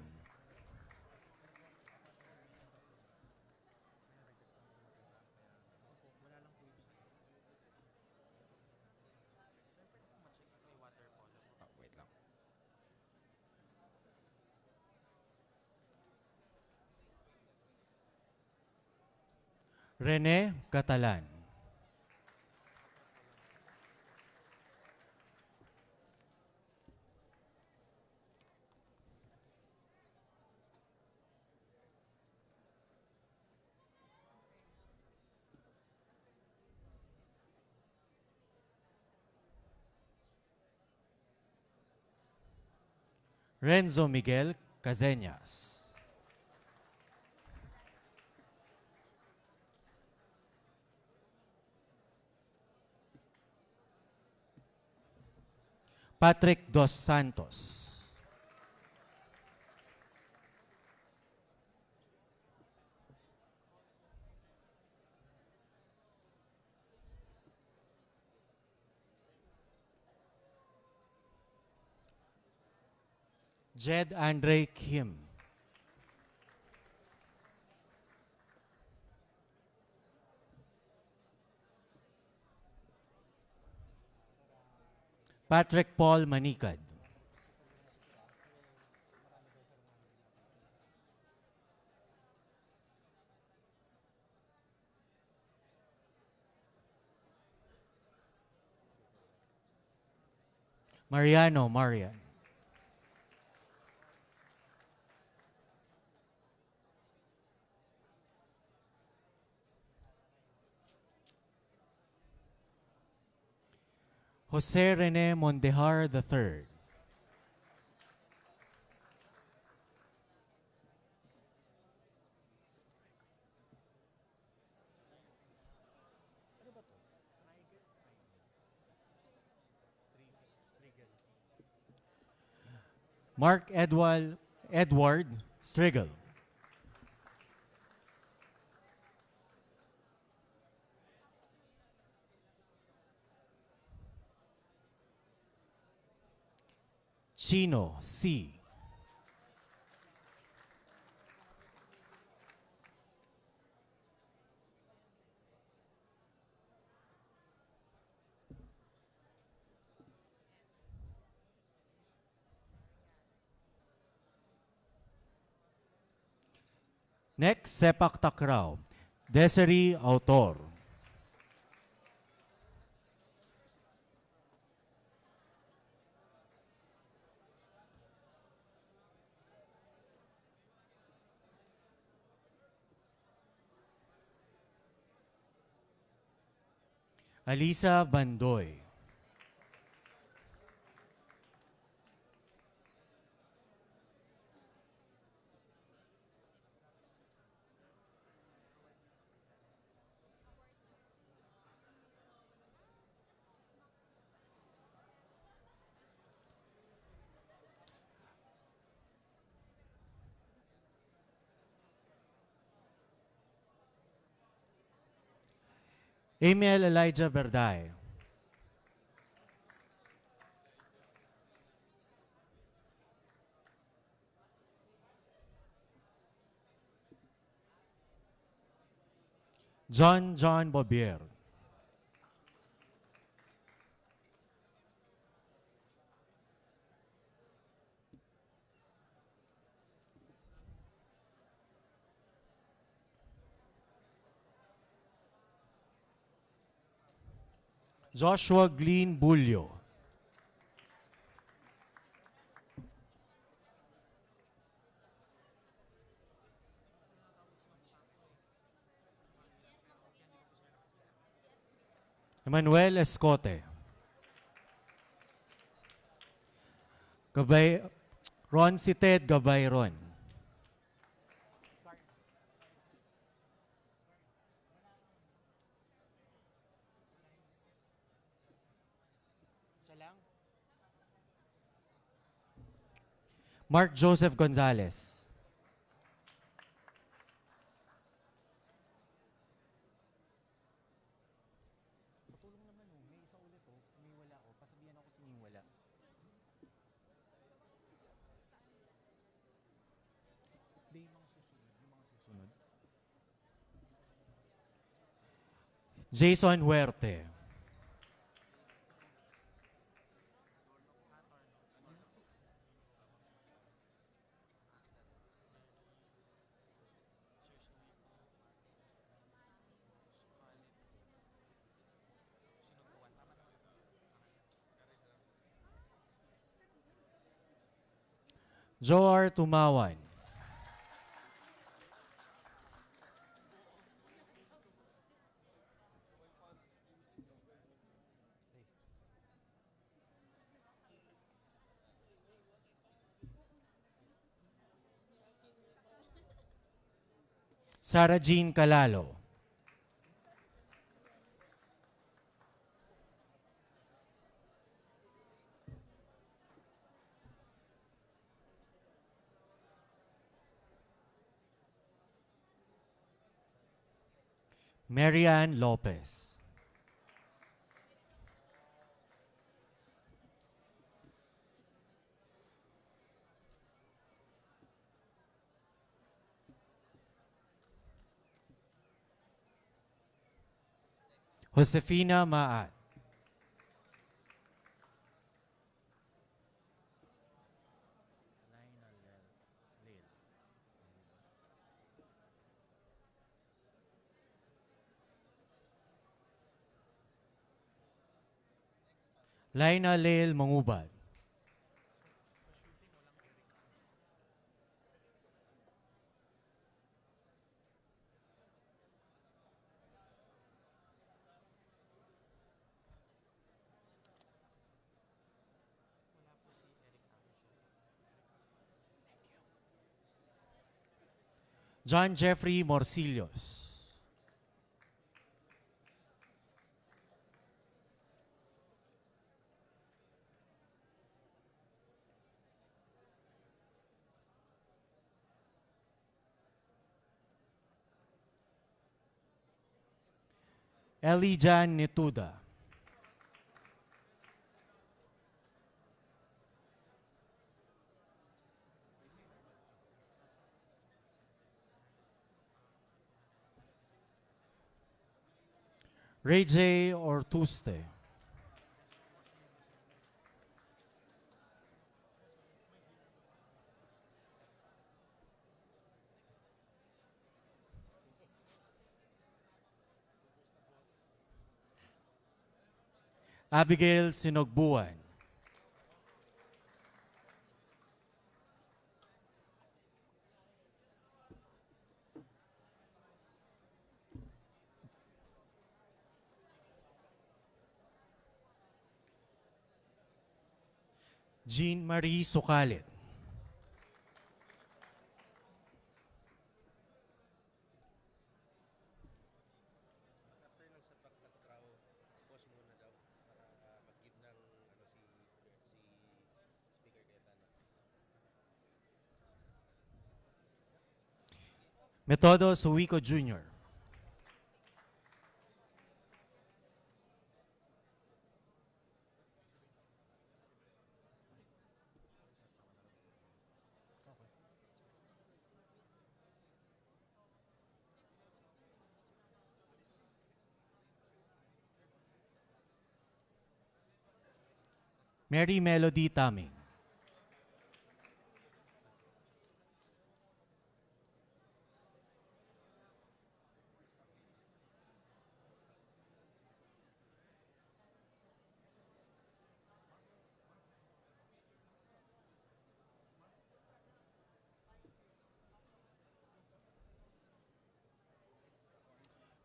Rene Catalan. Renzo Miguel Caseñas. Patrick Dos Santos. Jed Andre Kim. Patrick Paul Manicad. Mariano Marian. Jose Rene Mondejar III. Mark Edward Strigal. Chino C. Next, sepak takraw. Desiree Autor. Alisa Bandoy. Emil Elijah Berday. John Bobier. Joshua Glean Bulyo. Emmanuel Escote. Ron Sited Gabayron. Mark Joseph Gonzalez. Jason Huerte. Joar Tumawan. Sarah Jean Calalo. Marianne Lopez. Josefina Maat. Laina Leil Mangubad. John Jeffrey Morcillos. Elijan Netuda. Ray J. Ortuste. Abigail Sinogbuan. Jean Marie Sukalit. Metodo Suwico Jr. Mary Melody Taming.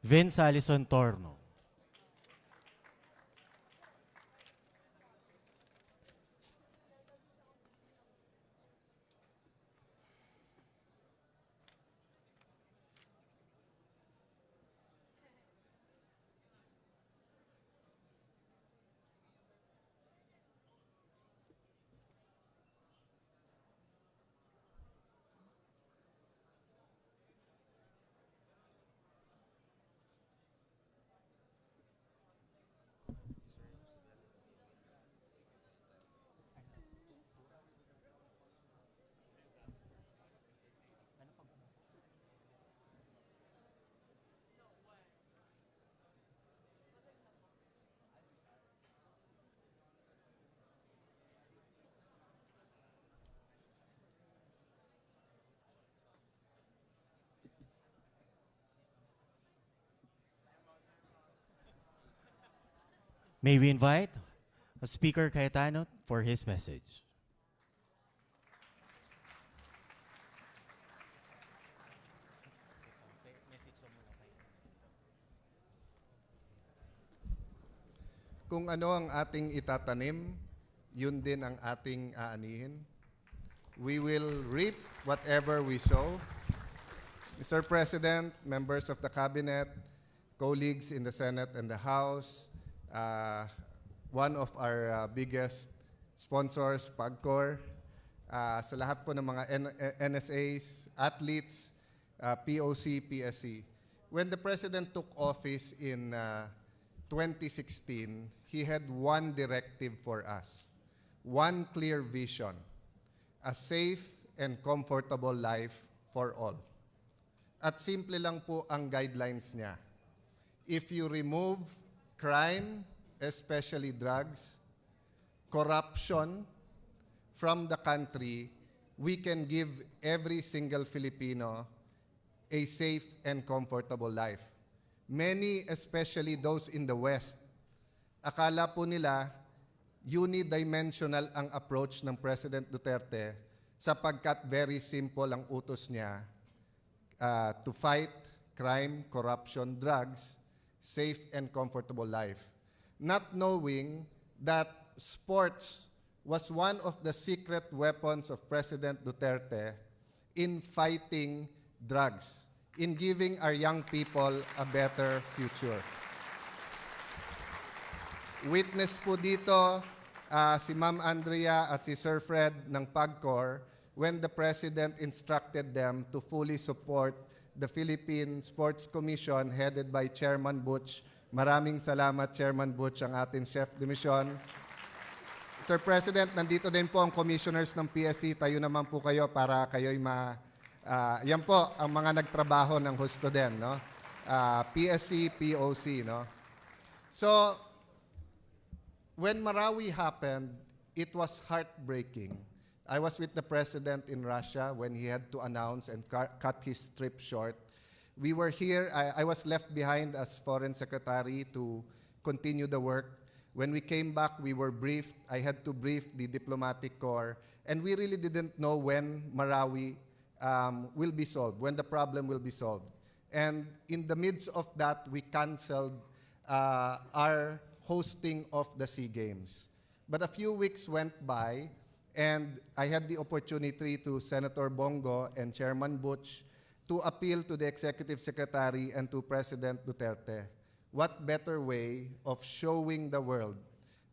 Vince Alison Torno. May we invite Speaker Cayetano for his message. Kung ano ang ating itatanim, yun din ang ating aanihin. We will reap whatever we sow. Mr. President, members of the Cabinet, colleagues in the Senate and the House, one of our biggest sponsors, PAGCOR, sa lahat po ng mga NSAs, athletes, POC, PSC. When the President took office in 2016, he had one directive for us, one clear vision, a safe and comfortable life for all. At simple lang po ang guidelines niya. If you remove crime, especially drugs, corruption from the country, we can give every single Filipino a safe and comfortable life. Many, especially those in the West, akala po nila unidimensional ang approach ng President Duterte sapagkat very simple ang utos niya to fight crime, corruption, drugs, safe and comfortable life. Not knowing that sports was one of the secret weapons of President Duterte in fighting drugs, in giving our young people a better future. Witness po dito si Ma'am Andrea at si Sir Fred ng PAGCOR when the President instructed them to fully support the Philippine Sports Commission headed by Chairman Butch. Maraming salamat, Chairman Butch, ang ating chef de mission. Sir President, nandito din po ang commissioners ng PSC. Tayo naman po kayo para kayo'y yan po ang mga nagtrabaho ng husto din, no? PSC, POC, no? So, when Marawi happened, it was heartbreaking. I was with the President in Russia when he had to announce and cut his trip short. We were here, I was left behind as Foreign Secretary to continue the work. When we came back, we were briefed. I had to brief the diplomatic corps, and we really didn't know when Marawi will be solved, when the problem will be solved. And in the midst of that, we canceled our hosting of the SEA Games. But a few weeks went by, and I had the opportunity to Senator Bongo and Chairman Butch to appeal to the Executive Secretary and to President Duterte. What better way of showing the world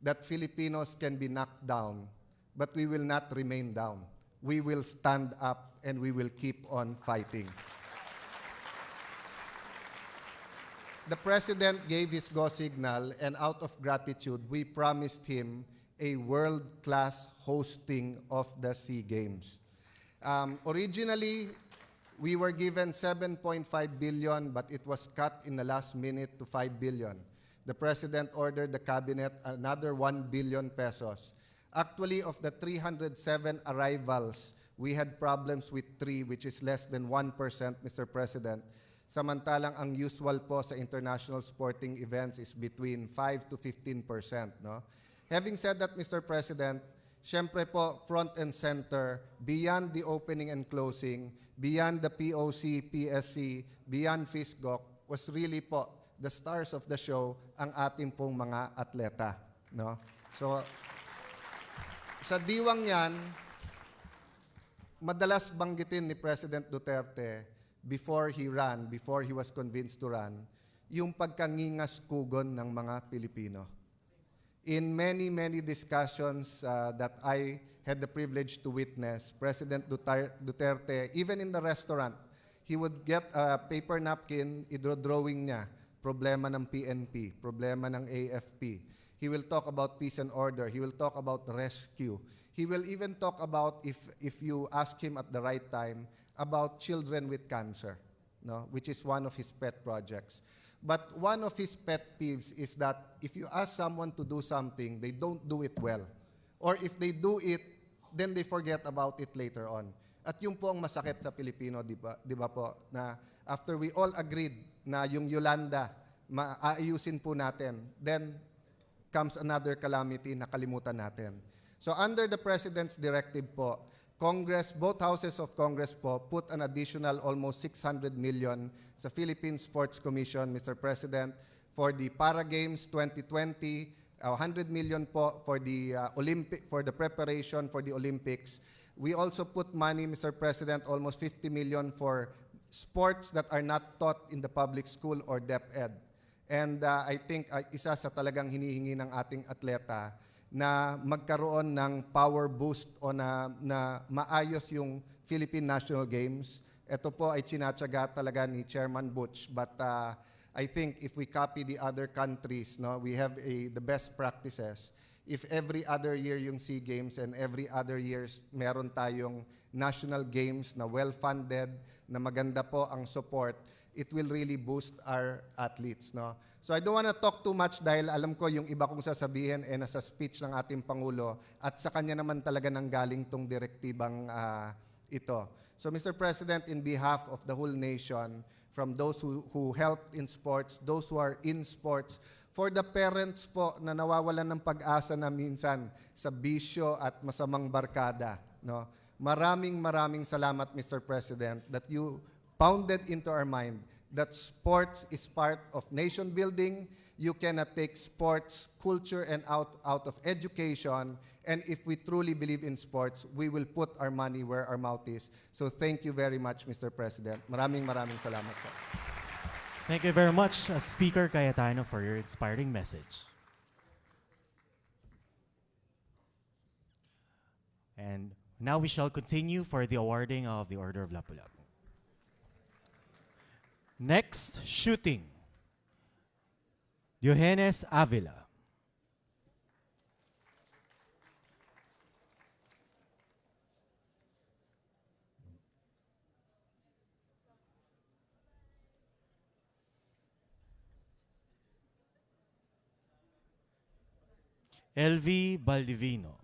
that Filipinos can be knocked down, but we will not remain down. We will stand up and we will keep on fighting. The President gave his go signal, and out of gratitude, we promised him a world-class hosting of the SEA Games. Originally, we were given 7.5 billion, but it was cut in the last minute to 5 billion. The President ordered the Cabinet another 1 billion pesos. Actually, of the 307 arrivals, we had problems with 3, which is less than 1%, Mr. President. Samantalang ang usual po sa international sporting events is between 5 to 15%. No? Having said that, Mr. President, syempre po, front and center, beyond the opening and closing, beyond the POC, PSC, beyond FISGOC, was really po the stars of the show ang ating pong mga atleta. No? So, sa diwang yan, madalas banggitin ni President Duterte before he was convinced to run, yung pagkangingas-kugon ng mga Pilipino. In many, many discussions that I had the privilege to witness, President Duterte, even in the restaurant, he would get a paper napkin, idro-drawing niya, problema ng PNP, problema ng AFP. He will talk about peace and order. He will talk about rescue. He will even talk about, if you ask him at the right time, about children with cancer, no? Which is one of his pet projects. But one of his pet peeves is that if you ask someone to do something, they don't do it well. Or if they do it, then they forget about it later on. At yung po ang masakit sa Pilipino, di ba po, na after we all agreed na yung Yolanda, maayusin po natin, then comes another calamity na kalimutan natin. So under the President's directive po, Congress, both houses of Congress po, put an additional almost 600 million sa Philippine Sports Commission, Mr. President, for the Para Games 2020, 100 million po for the for the preparation for the Olympics. We also put money, Mr. President, almost 50 million for sports that are not taught in the public school or DepEd. And I think isa sa talagang hinihingi ng ating atleta na magkaroon ng power boost o na maayos yung Philippine National Games. Ito po ay tinatyaga talaga ni Chairman Butch. But I think if we copy the other countries, no, we have the best practices. If every other year yung SEA Games and every other years meron tayong national games na well-funded, na maganda po ang support, it will really boost our athletes. No? So I don't want to talk too much dahil alam ko yung iba kong sasabihin nasa speech ng ating Pangulo at sa kanya naman talaga nanggaling tong direktibang ito. So Mr. President, in behalf of the whole nation, from those who helped in sports, those who are in sports, for the parents po na nawawalan ng pag-asa na minsan sa bisyo at masamang barkada, no? Maraming salamat, Mr. President, that you pounded into our mind that sports is part of nation building. You cannot take sports, culture, and out of education. And if we truly believe in sports, we will put our money where our mouth is. So thank you very much, Mr. President. Maraming salamat po. Thank you very much, Speaker Cayetano, for your inspiring message. And now we shall continue for the awarding of the Order of Lapu-Lapu. Next, shooting. Diogenes Avila. Elvi Baldivino.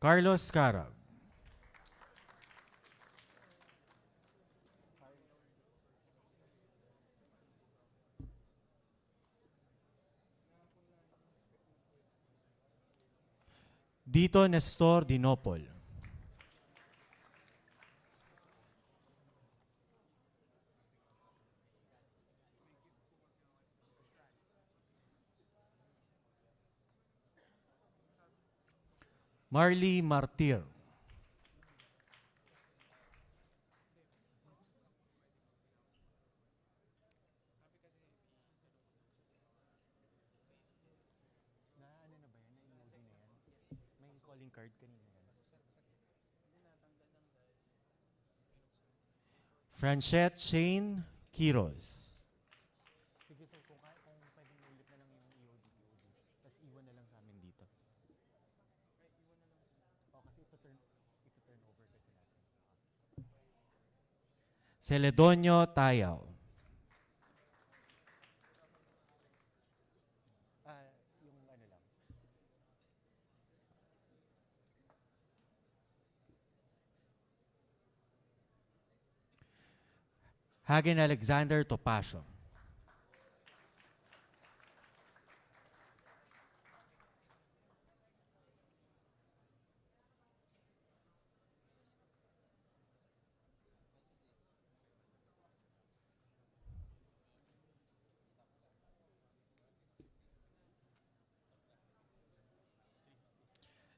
Carlos Carag. Dito Nestor Dinopol. Marley Martir. Franchette Shane Quiroz. Sige sir, kung pwedeng ulit na lang yung EOD. Tapos iwan na lang sa amin dito. Kasi ito turn over kasi natin. Celedonio Tayaw. Yung ano lang. Hagen Alexander Topacio.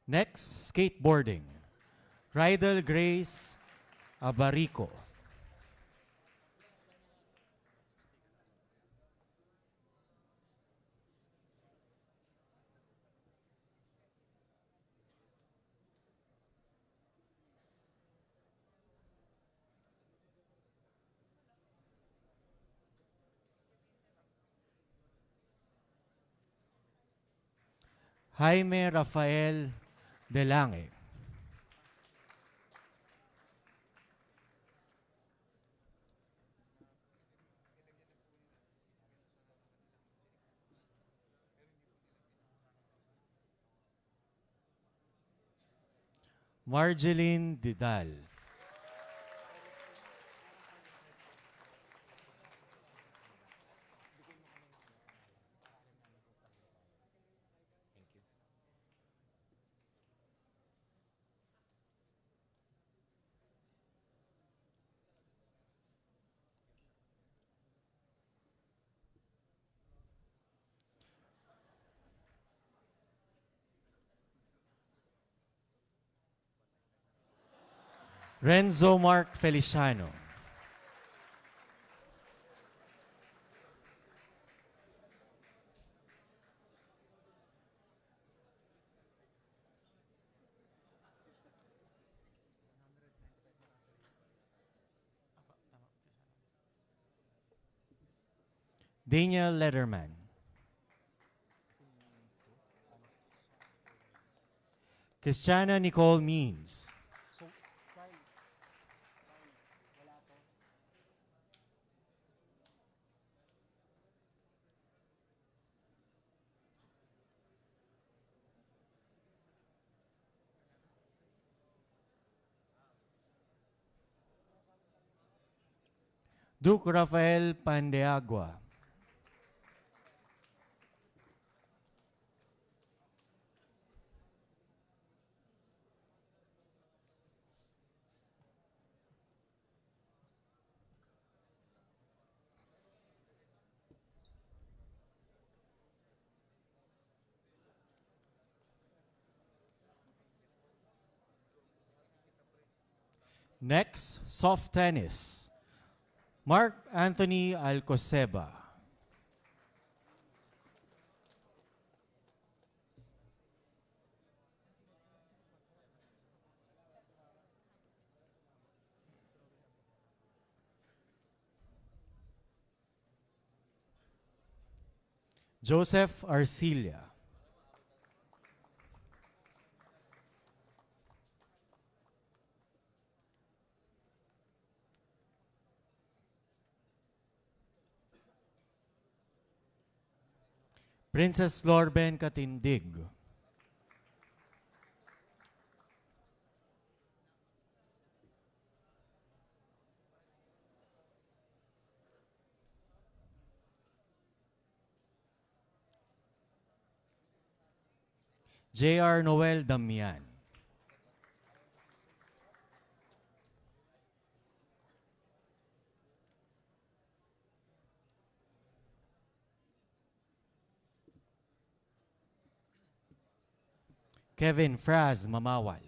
Next, skateboarding. Rydel Grace Abarico. Jaime Rafael Delange. Marjeline Didal. Renzo Mark Feliciano. Daniel Lederman. Christiana Nicole Means. Duke Rafael Pandeagua. Next, soft tennis. Mark Anthony Alcoseba. Joseph Arcilia. Princess Lorben Katindig. J.R. Noel Damian. Kevin Fraz Mamawal.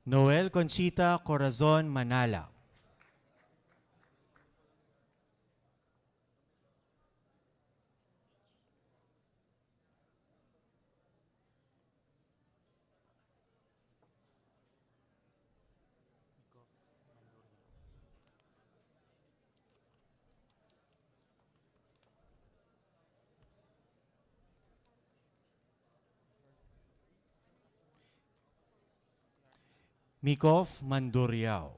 Noel Conchita Corazon Manala. Mikov Manduriao.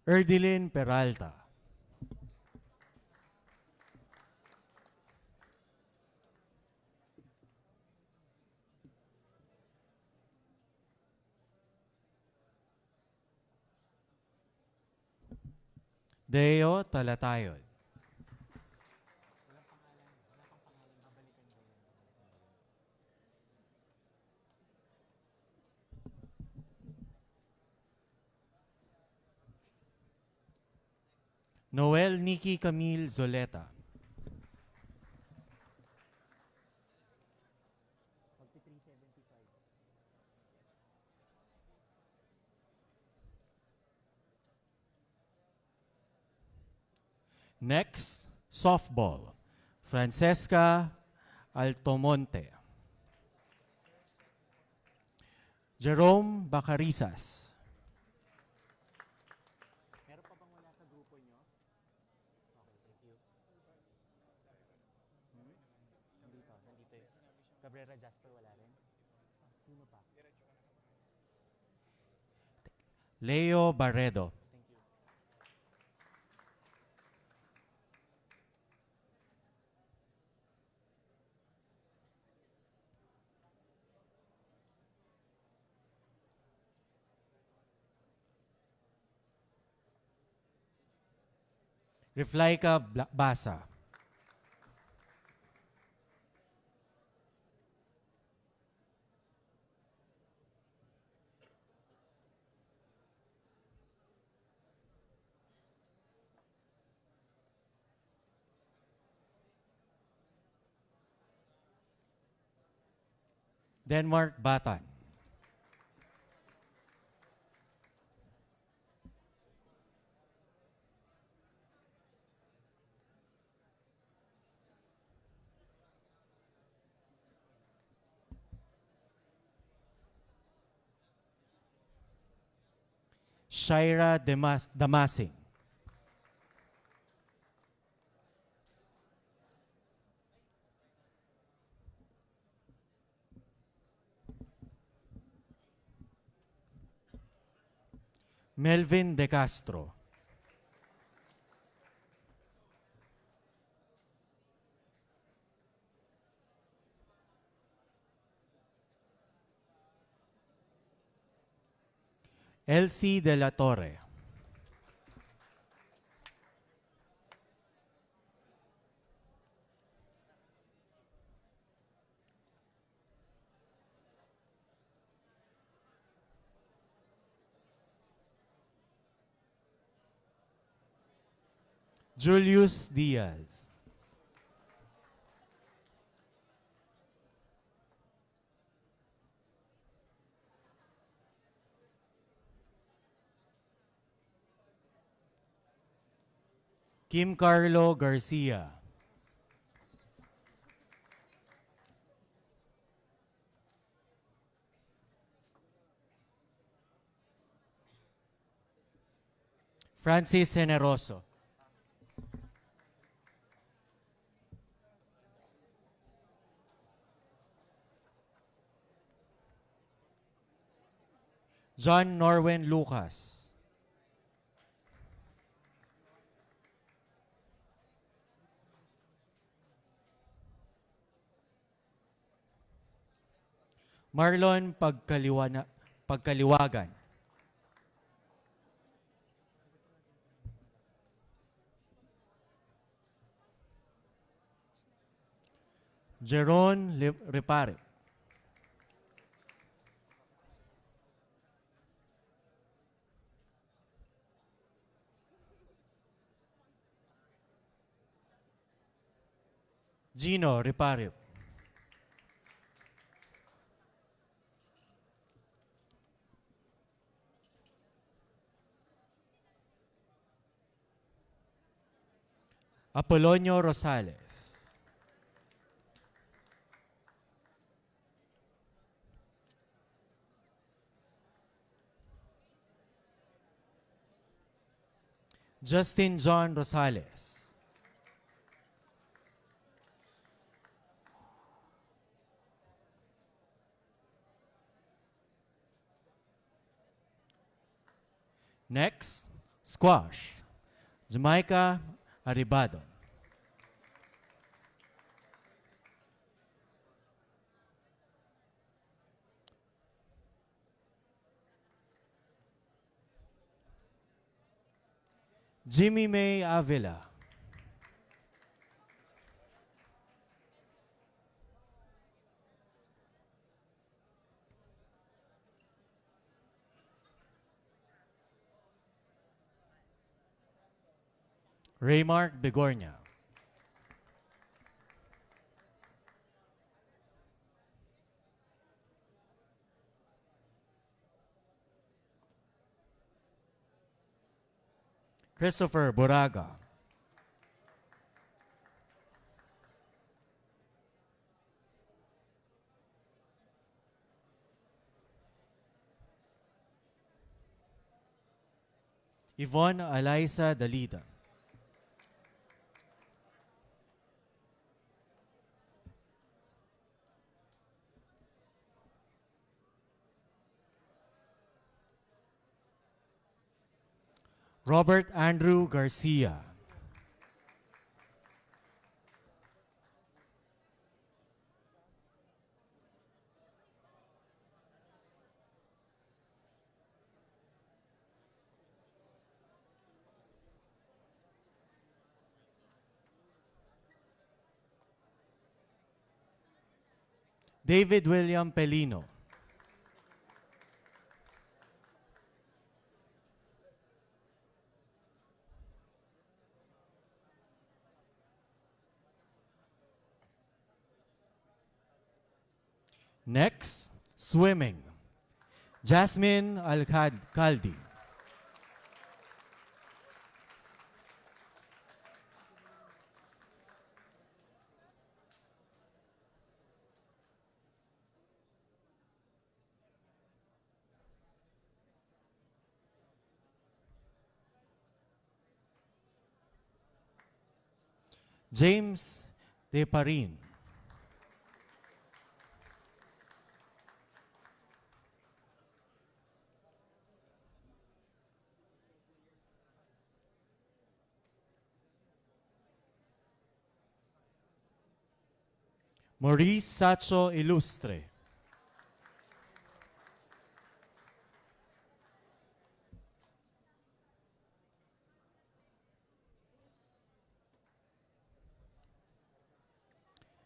Erdilin Peralta. Deo Talatayod. Noel Nikki Camille Zoleta. Next, softball. Francesca Altomonte. Jerome Bacarizas. Cabrera Jasmine. Leo Barredo. Riflaika Basa. Denmark Batan. Shaira Damasing. Melvin De Castro. Elsie De La Torre. Julius Diaz. Kim Carlo Garcia. Francis Generoso. John Norwin Lucas. Marlon Pagkaliwagan. Jeron Repare. Gino Repare. Apolonio Rosales. Justin John Rosales. Next, squash. Jamaica Aribado. Jimmy May Avila. Raymark Begornia. Christopher Buraga. Yvonne Eliza Dalida. Robert Andrew Garcia. David William Pelino. Next, swimming. Jasmine Alcaldi. James Deparin. Maurice Sacho Ilustre.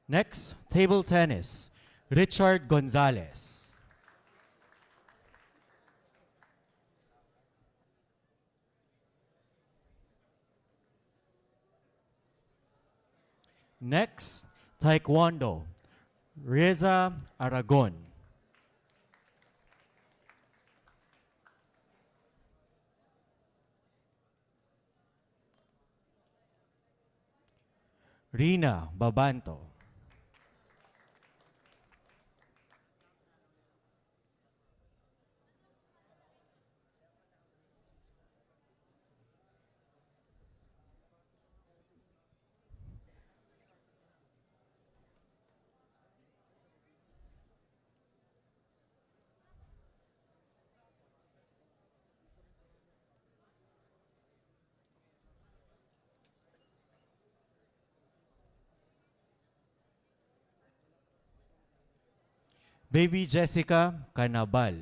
Next, table tennis. Richard Gonzalez. Next, taekwondo. Reza Aragon. Rina Babanto. Baby Jessica Canabal.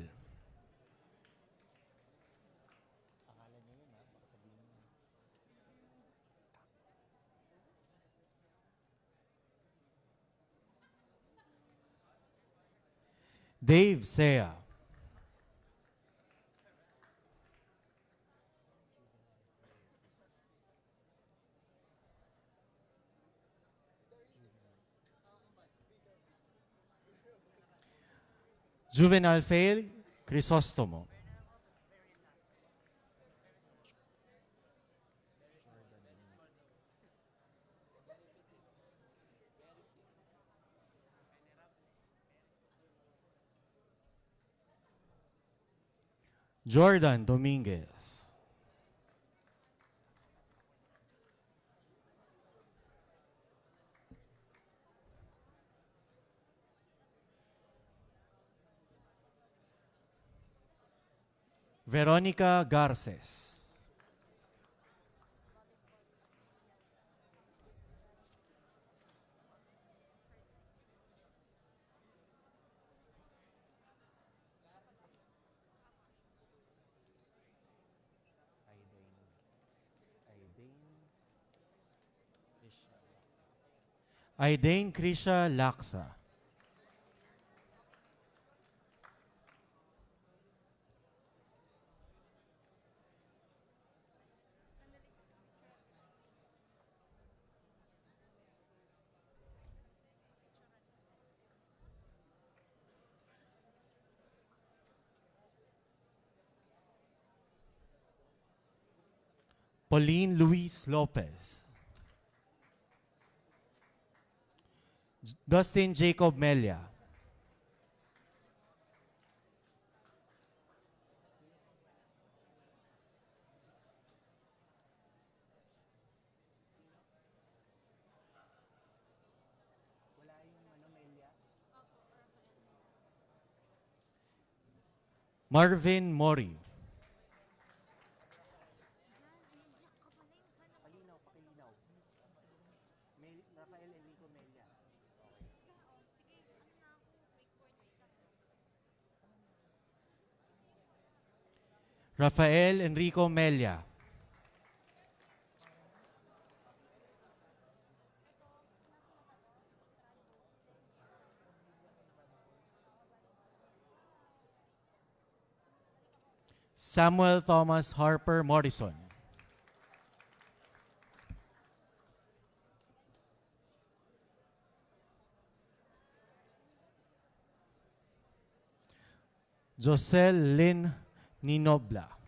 Dave Sea. Juvenal Fail Crisostomo. Jordan Dominguez. Veronica Garces. Aidane Krisha Laksa. Pauline Luis Lopez. Dustin Jacob Melia. Marvin Mori. Rafael Enrico Melia. Samuel Thomas Harper Morrison. Josel Lynn Ninobla.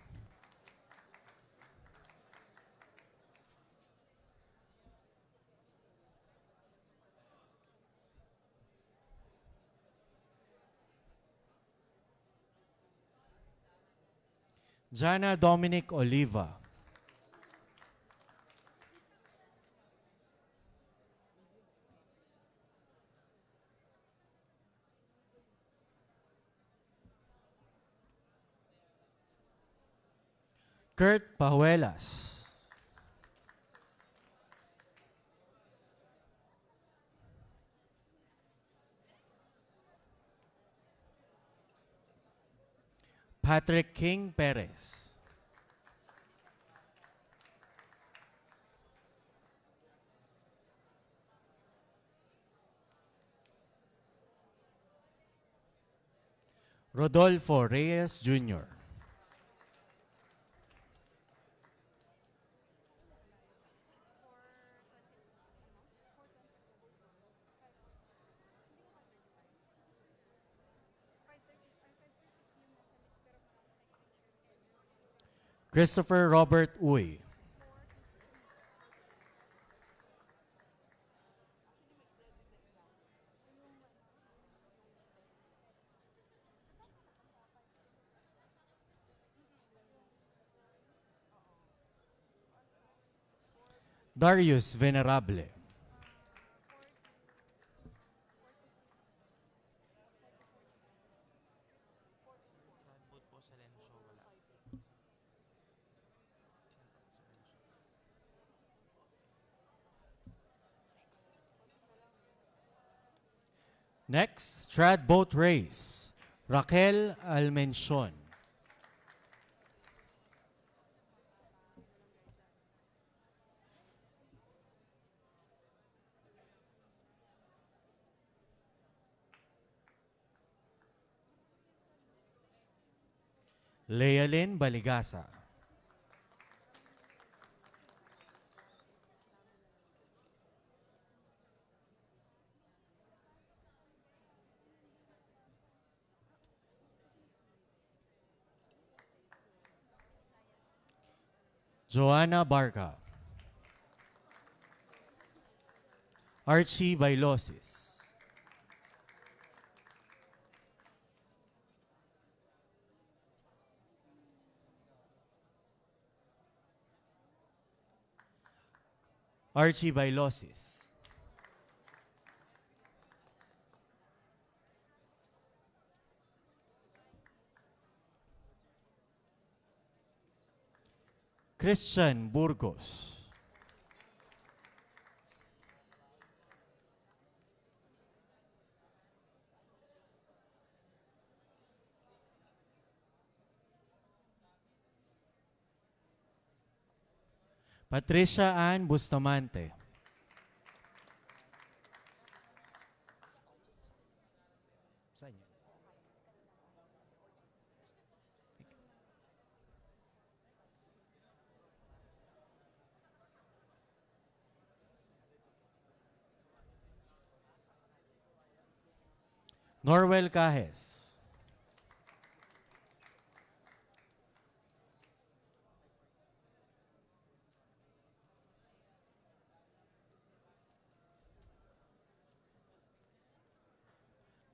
Jana Dominic Oliva. Kurt Pahuelas. Patrick King Perez. Rodolfo Reyes Jr. Christopher Robert Uy. Darius Venerable. Next, trad boat race. Raquel Almencion. Lealyn Baligasa. Joanna Barca. Archie Bailosis. Archie Bailosis. Christian Burgos. Patricia Ann Bustamante. Norwell Cajes.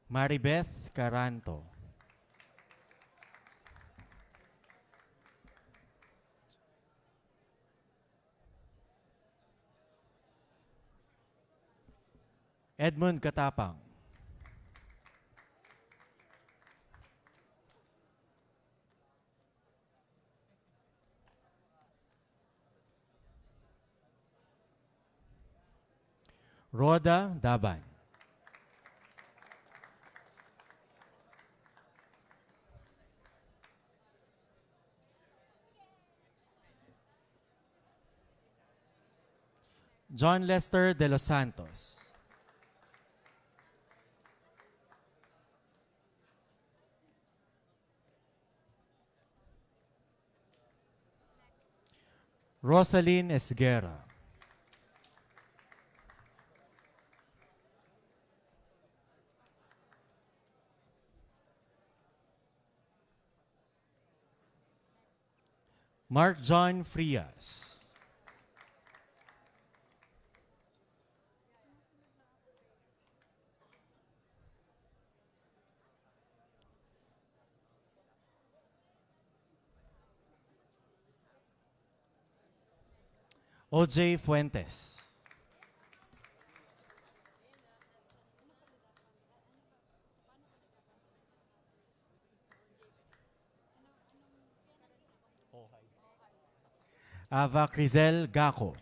Maribeth Caranto. Edmund Katapang. Roda Daban. John Lester de los Santos. Rosalyn Esguerra. Mark John Frias. OJ Fuentes. Ava Crizel Gaco.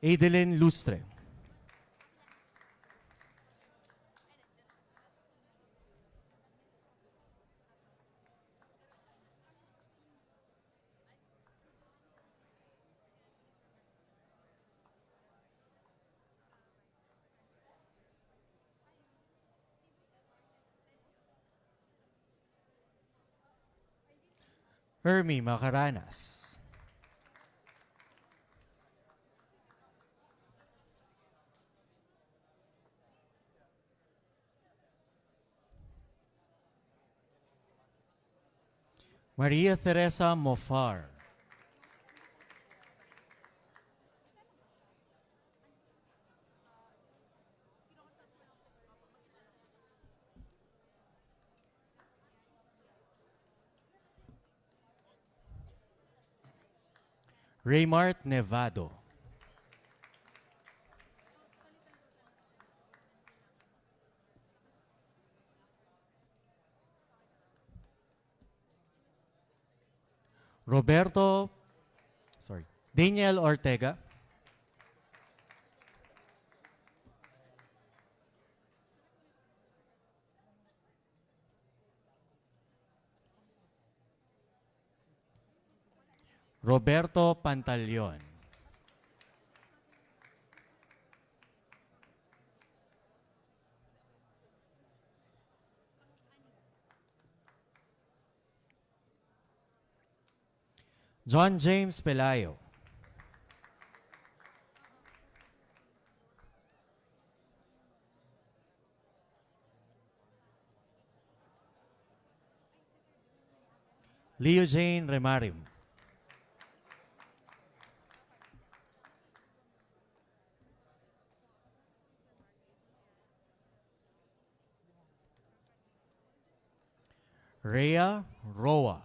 Adeline Lustre. Hermie Macaranas. Maria Teresa Mofar. Raymart Nevado. Daniel Ortega. Roberto Pantaleon. John James Pelayo. Leo Jane Remarim. Rhea Roa.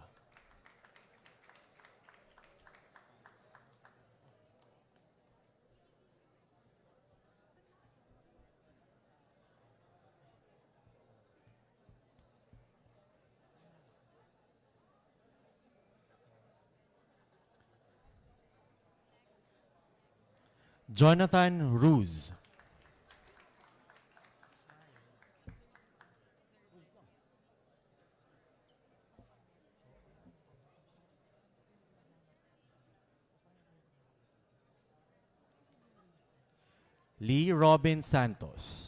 Jonathan Ruz. Lee Robin Santos.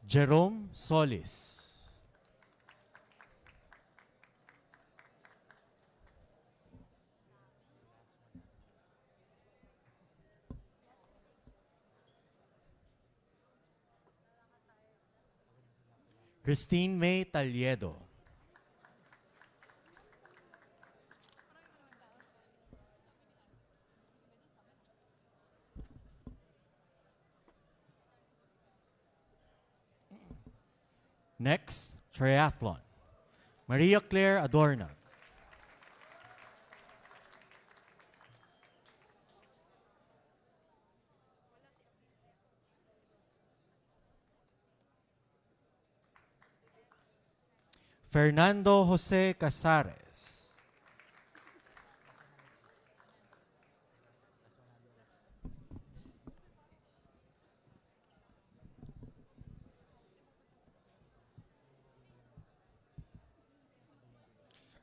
Jerome Solis. Christine May Taliedo. Next, triathlon. Maria Claire Adorna. Fernando Jose Casares.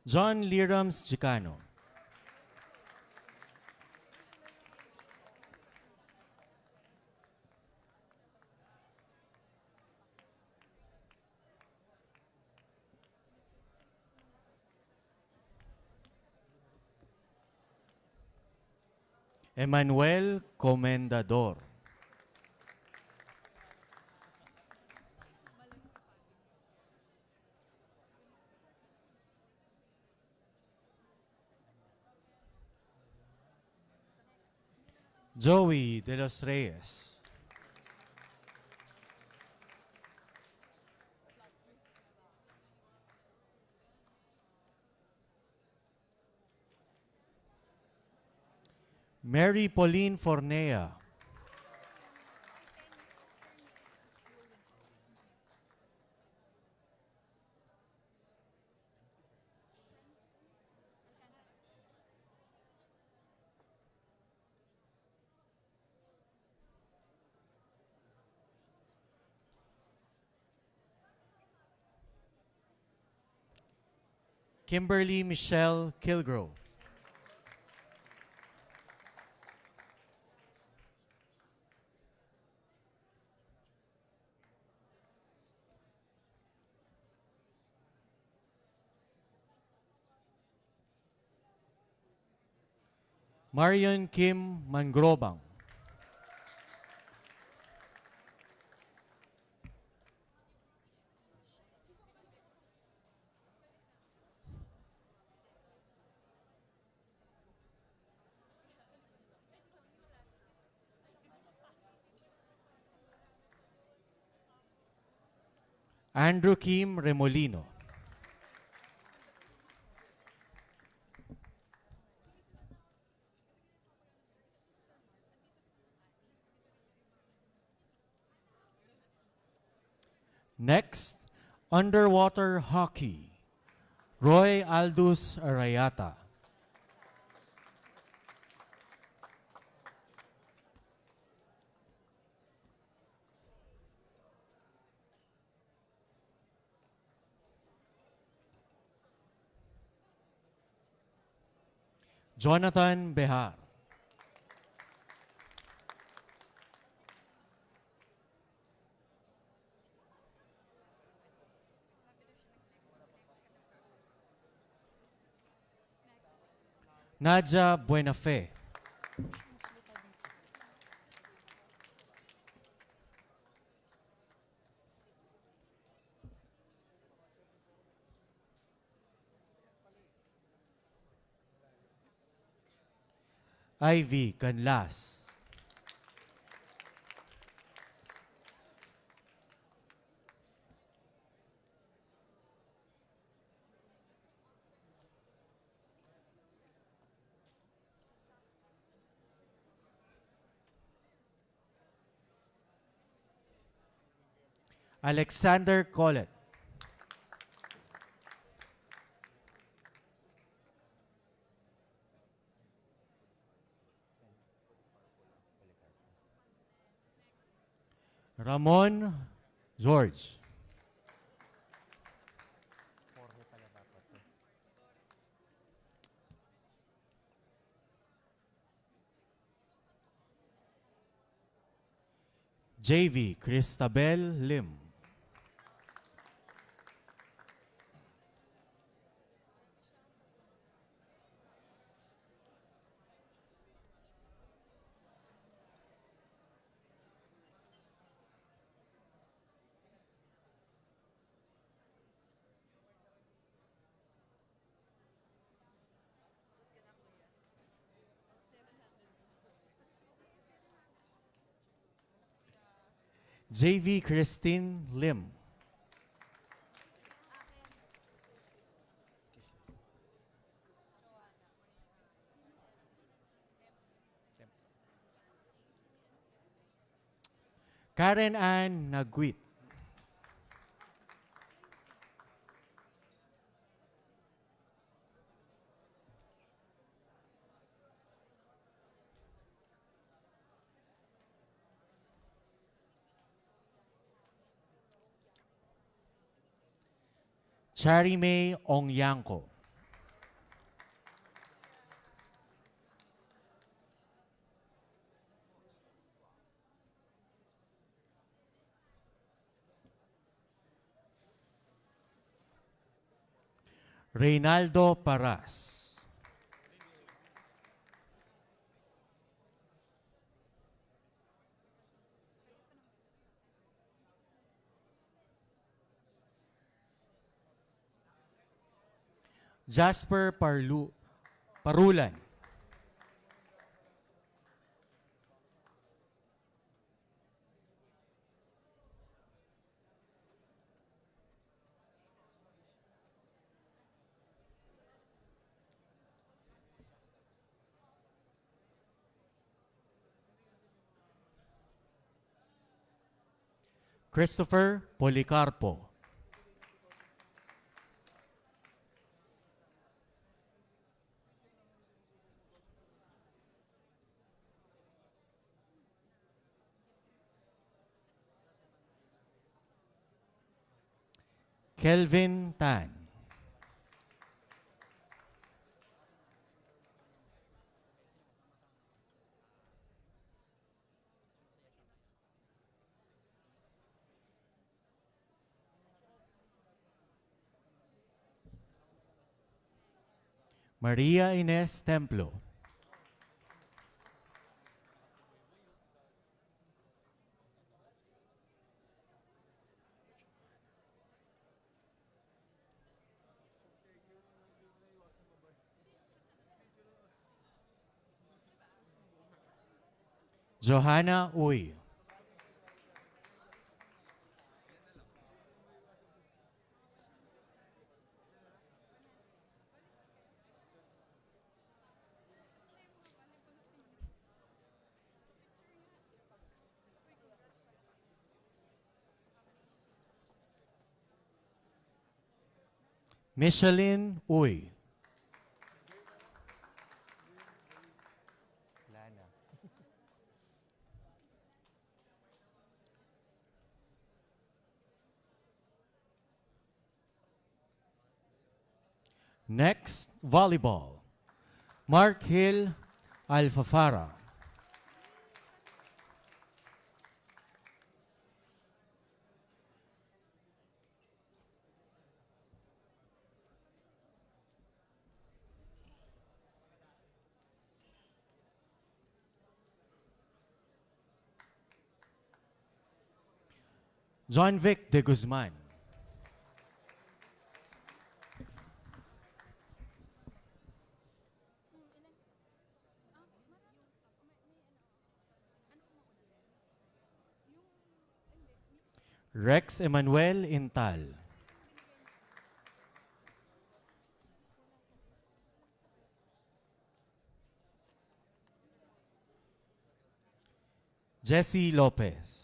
John Lirams Chicano. Emmanuel Comendador. Joey de los Reyes. Mary Pauline Fornea. Kimberly Michelle Kilgrove. Marion Kim Mangrobang. Andrew Kim Remolino. Next, underwater hockey. Roy Aldous Arayata. Jonathan Behar. Nadia Buenafe. Ivy Canlas. Alexander Collett. Ramon George. JV Cristabel Lim. JV Christine Lim. Karen Ann Naguit. Charime Ongyanko. Reynaldo Paras. Jasper Parulan. Christopher Policarpo. Kelvin Tan. Maria Ines Templo. Johanna Uy. Micheline Uy. Next, volleyball. Mark Hill Alfafara. John Vic de Guzman. Rex Emmanuel Intal. Jesse Lopez.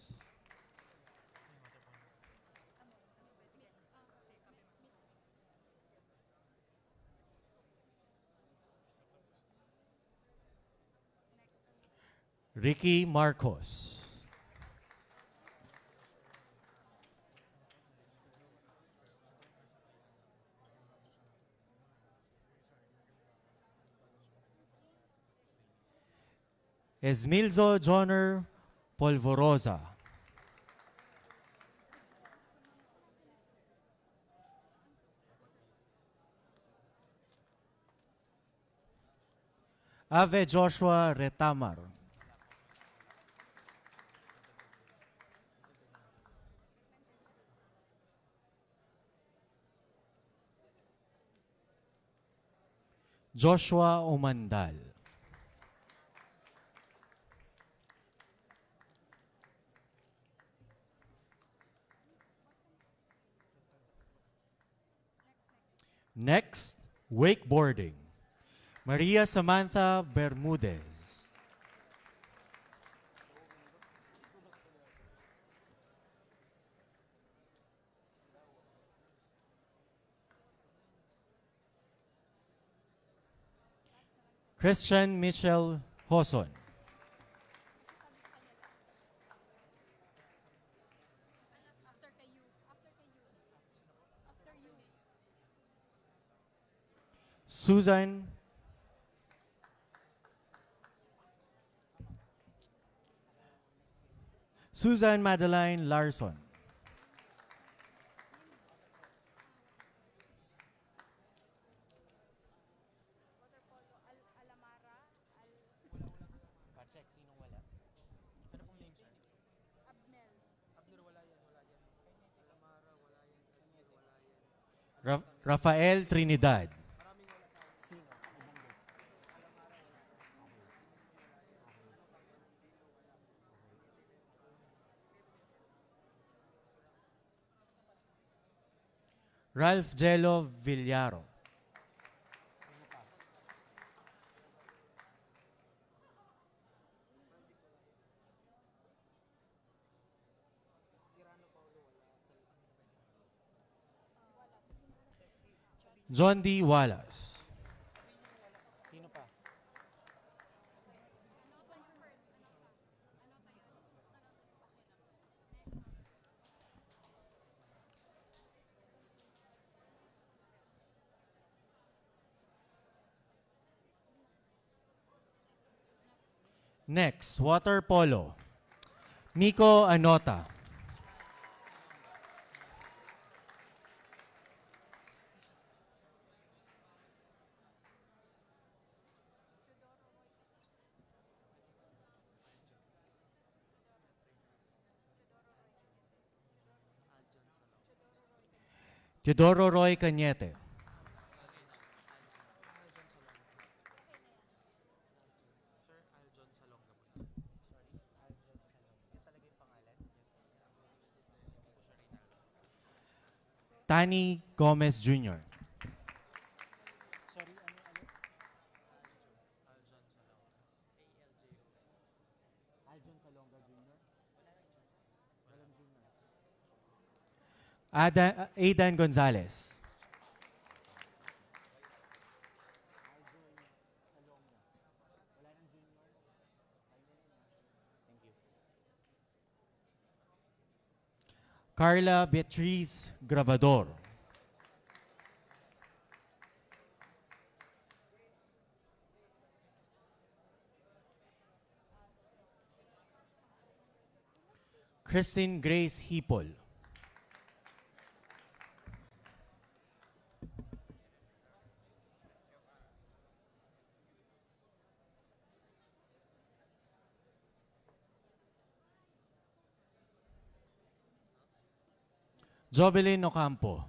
Ricky Marcos. Esmilzo Joner Polvorosa. Ave Joshua Retamar. Joshua Umandal. Next, wakeboarding. Maria Samantha Bermudez. Christian Mitchell Hoson. Susan Madeline Larson. Rafael Trinidad. Ralph Jello Villaro. John D. Wallace. Next, water polo. Miko Anota. Teodoro Roy Cañete. Tani Gomez Jr. Aidan Gonzalez. Carla Beatriz Grabador. Christine Grace Hipol. Jobelyn Ocampo.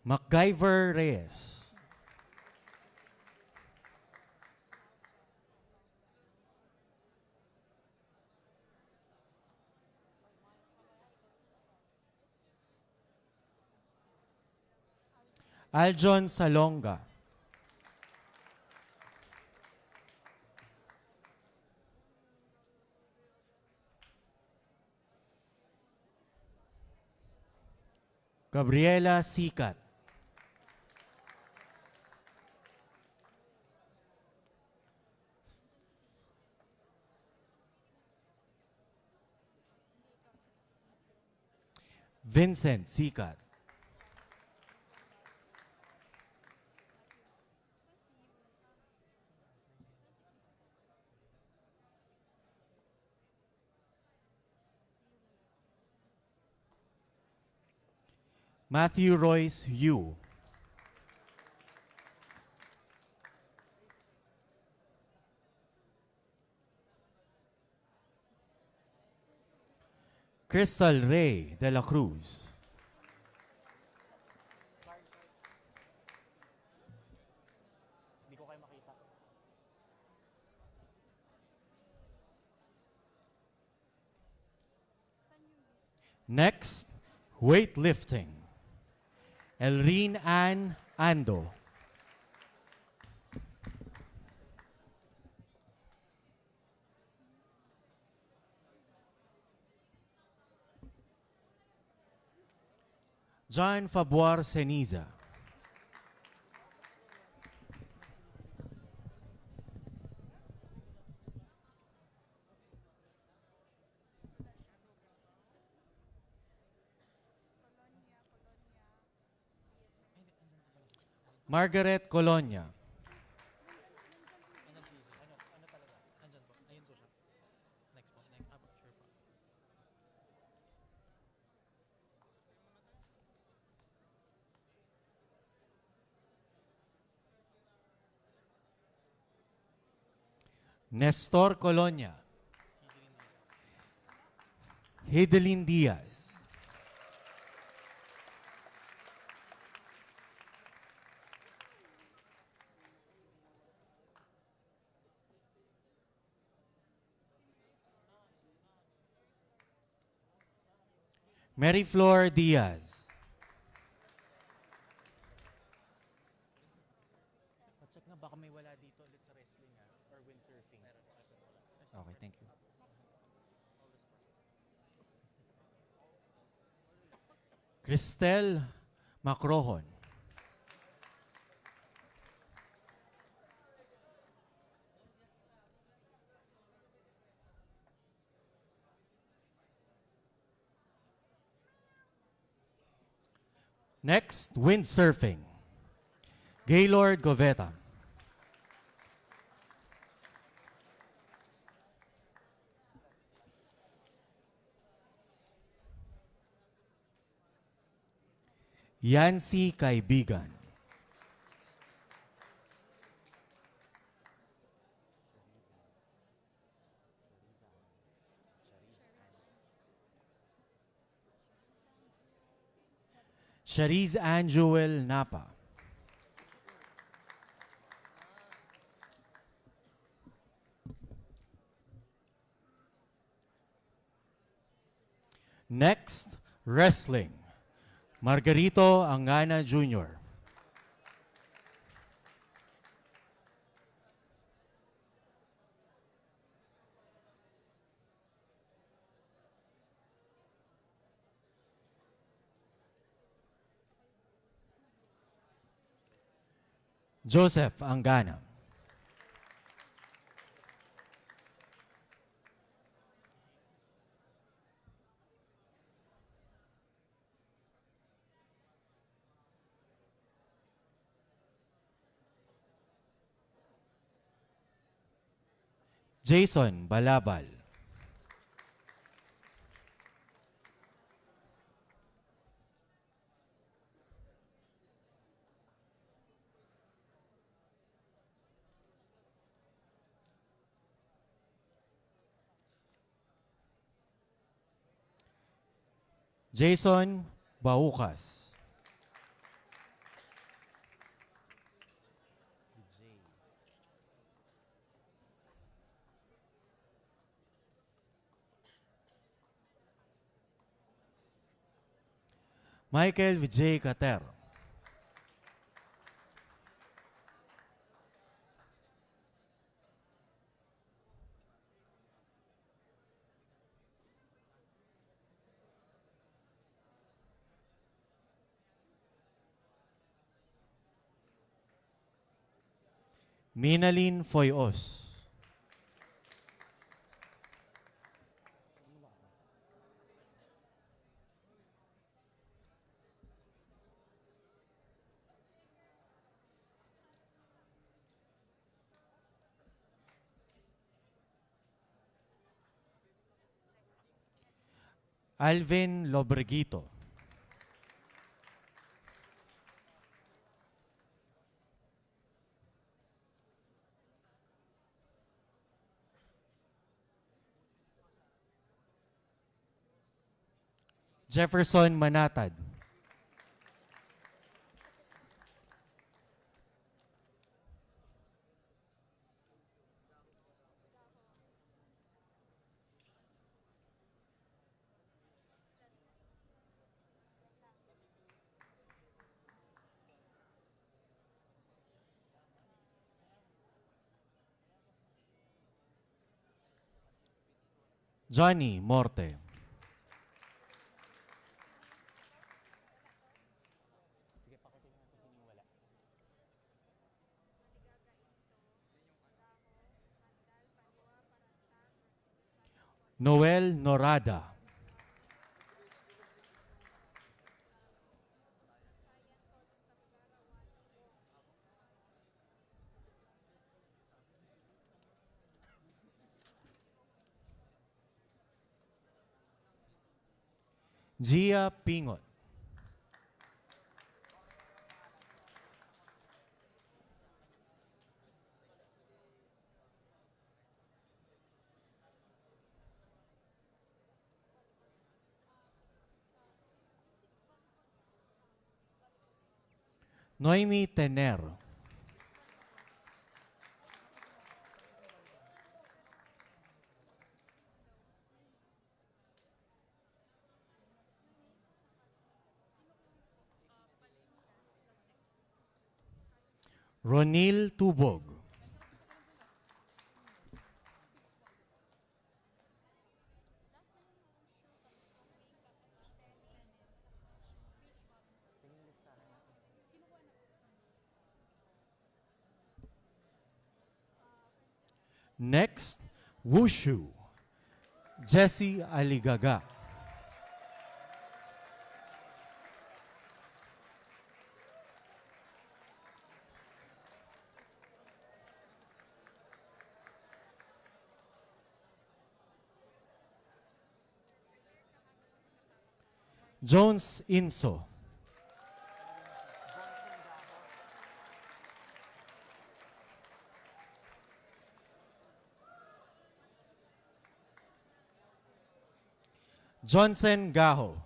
MacGyver Reyes. Aljon Salonga. Gabriela Sikat. Vincent Sikat. Matthew Royce Yu. Crystal Ray de la Cruz. Next, weightlifting. Elrene Ann Ando. John Fabuar Ceniza. Margaret Colonia. Nestor Colonia. Hidelin Diaz. Mary Flor Diaz. Check na baka may wala dito ulit sa wrestling or windsurfing. Okay, thank you. Cristel Macrohon. Next, windsurfing. Gaylord Goveta. Yancy Kaibigan. Shariz Anjuel Napa. Next, wrestling. Margarito Angana Jr. Joseph Angana. Jason Balabal. Jason Baucas. Michael Vijay Cater. Minalyn Foyos. Alvin Lobreguito. Jefferson Manatad. Johnny Morte. Noel Norada. Gia Pingot. Noemi Tenero. Ronil Tubog. Next, Wushu. Jesse Aligaga. Jones Inso. Johnson Gaho.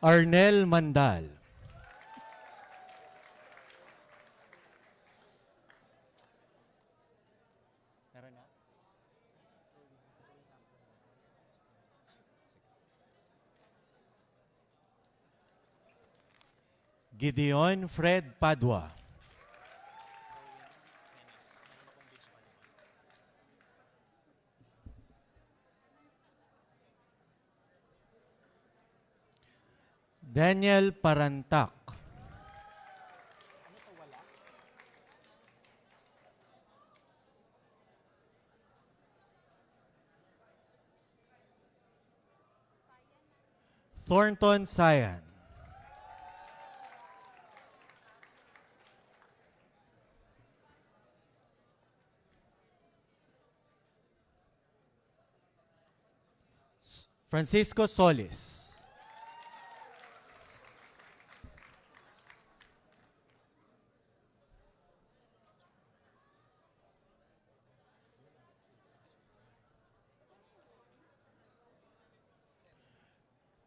Arnel Mandal. Gideon Fred Padua. Daniel Parantak. Thornton Sayan. Francisco Solis.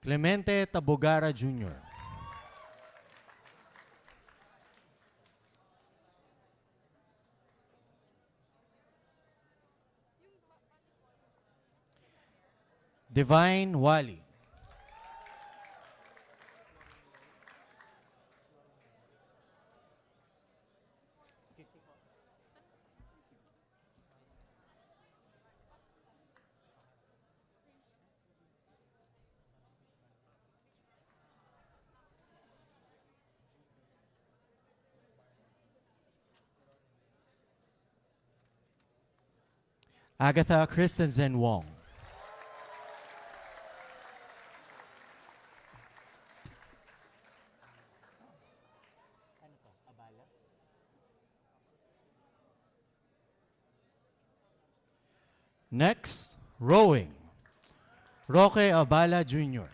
Clemente Tabogara Jr. Divine Wali. Agatha Christensen Wong. Next, rowing. Roque Abala Jr.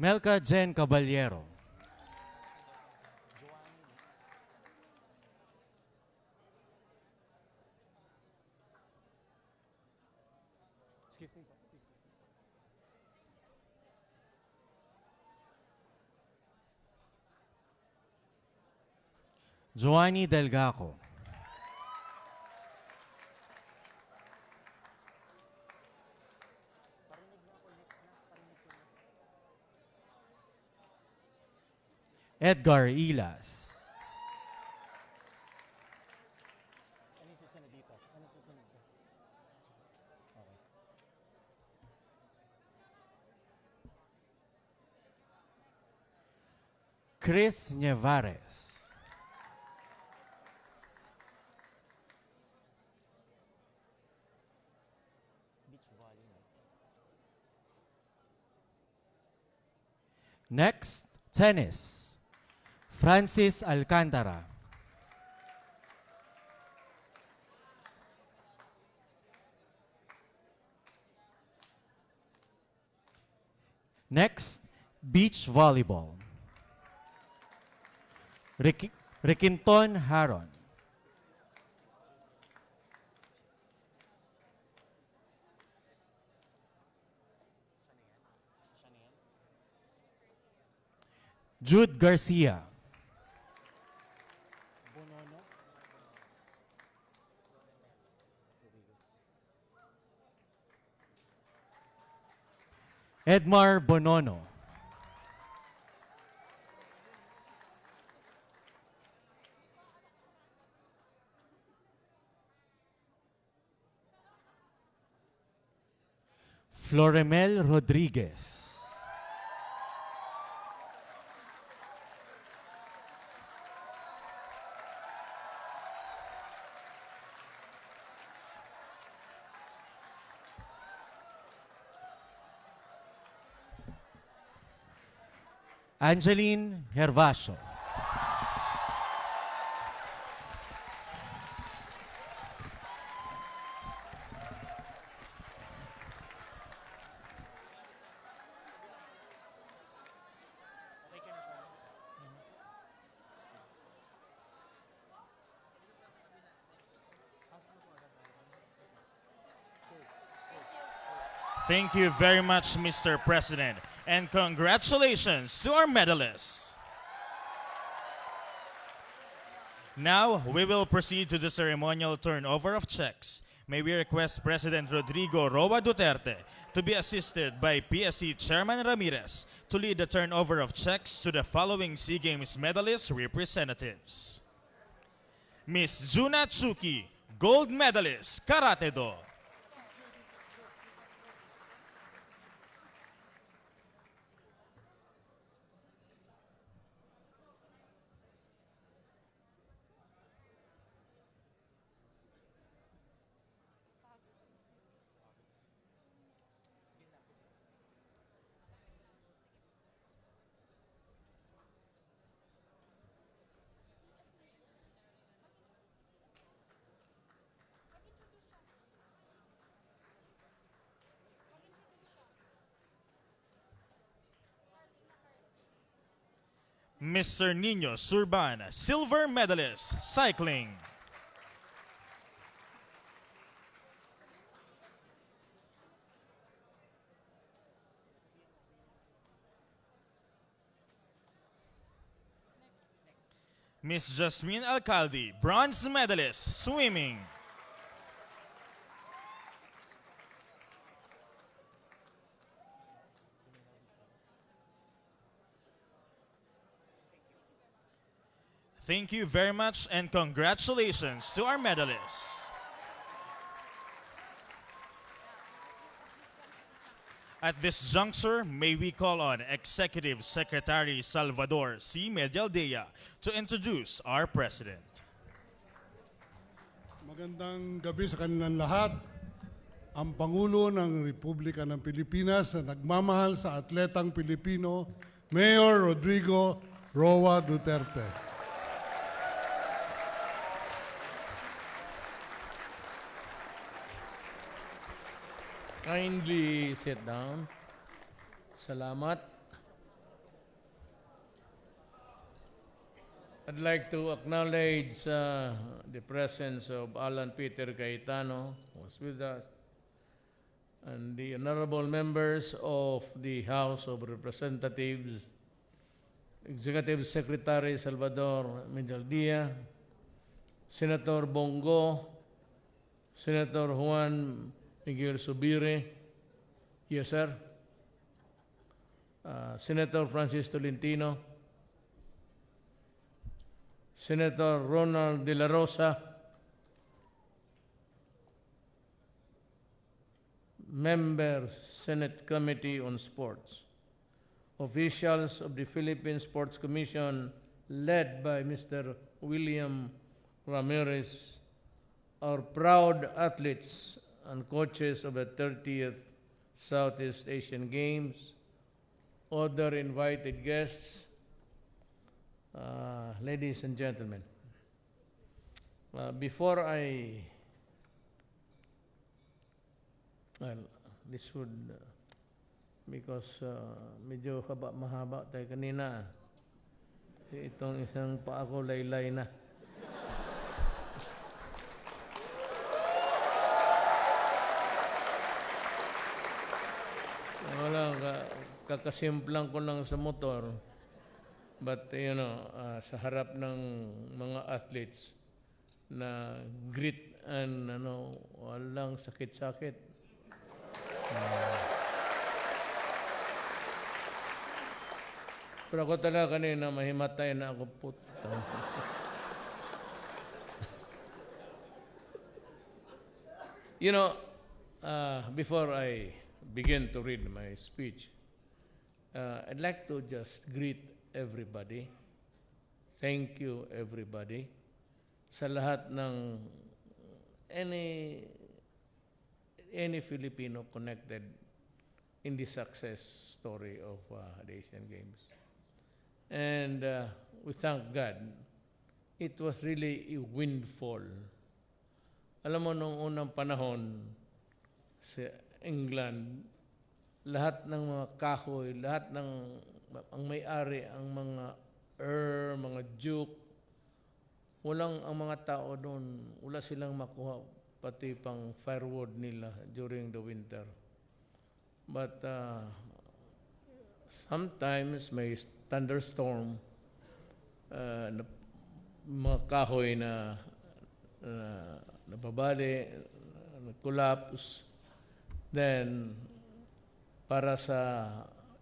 Melka Jen Caballero. Joanny Delgaco. Edgar Ilas. Chris Nevares. Next, tennis. Francis Alcantara. Next, beach volleyball. Riquinton Haron. Jude Garcia. Edmar Bonono. Floremel Rodriguez. Angeline Hervasio. Thank you very much, Mr. President, and congratulations to our medalists. Now, we will proceed to the ceremonial turnover of checks. May we request President Rodrigo Roa Duterte to be assisted by PSC Chairman Ramirez to lead the turnover of checks to the following Sea Games medalist representatives. Miss Juna Chuki, gold medalist, Karate Do. Mr. Nino Surban, silver medalist, cycling. Miss Jasmine Alcalde, bronze medalist, swimming. Thank you very much and congratulations to our medalists. At this juncture, may we call on Executive Secretary Salvador C. Medialdea to introduce our President. Magandang gabi sa kanilang lahat. Ang Pangulo ng Republika ng Pilipinas na nagmamahal sa atletang Pilipino, Mayor Rodrigo Roa Duterte. Kindly sit down. Salamat. I'd like to acknowledge the presence of Alan Peter Cayetano, who was with us, and the honorable members of the House of Representatives, Executive Secretary Salvador Medialdea, Senator Bongo, Senator Juan Miguel Subire, yes sir, Senator Francis Tolentino, Senator Ronald De La Rosa, members Senate Committee on Sports, officials of the Philippine Sports Commission, led by Mr. William Ramirez, our proud athletes and coaches of the 30th Southeast Asian Games, other invited guests, ladies and gentlemen. Before I, well, this would, because medyo mahaba tayo kanina. Itong isang paa ko laylay na. Wala, kakasimplang ko lang sa motor. But, sa harap ng mga athletes na grit and, walang sakit-sakit. Pero ako talaga kanina, mahimatay na ako, puta. Before I begin to read my speech, I'd like to just greet everybody. Thank you, everybody. Sa lahat ng any Filipino connected in the success story of the Asian Games. And we thank God. It was really a windfall. Alam mo, nung unang panahon sa England, lahat ng mga kahoy, lahat ng ang may-ari, ang mga mga duke, ang mga tao doon, wala silang makuha pati pang firewood nila during the winter. But sometimes may thunderstorm, mga kahoy na nababali, collapse. Then,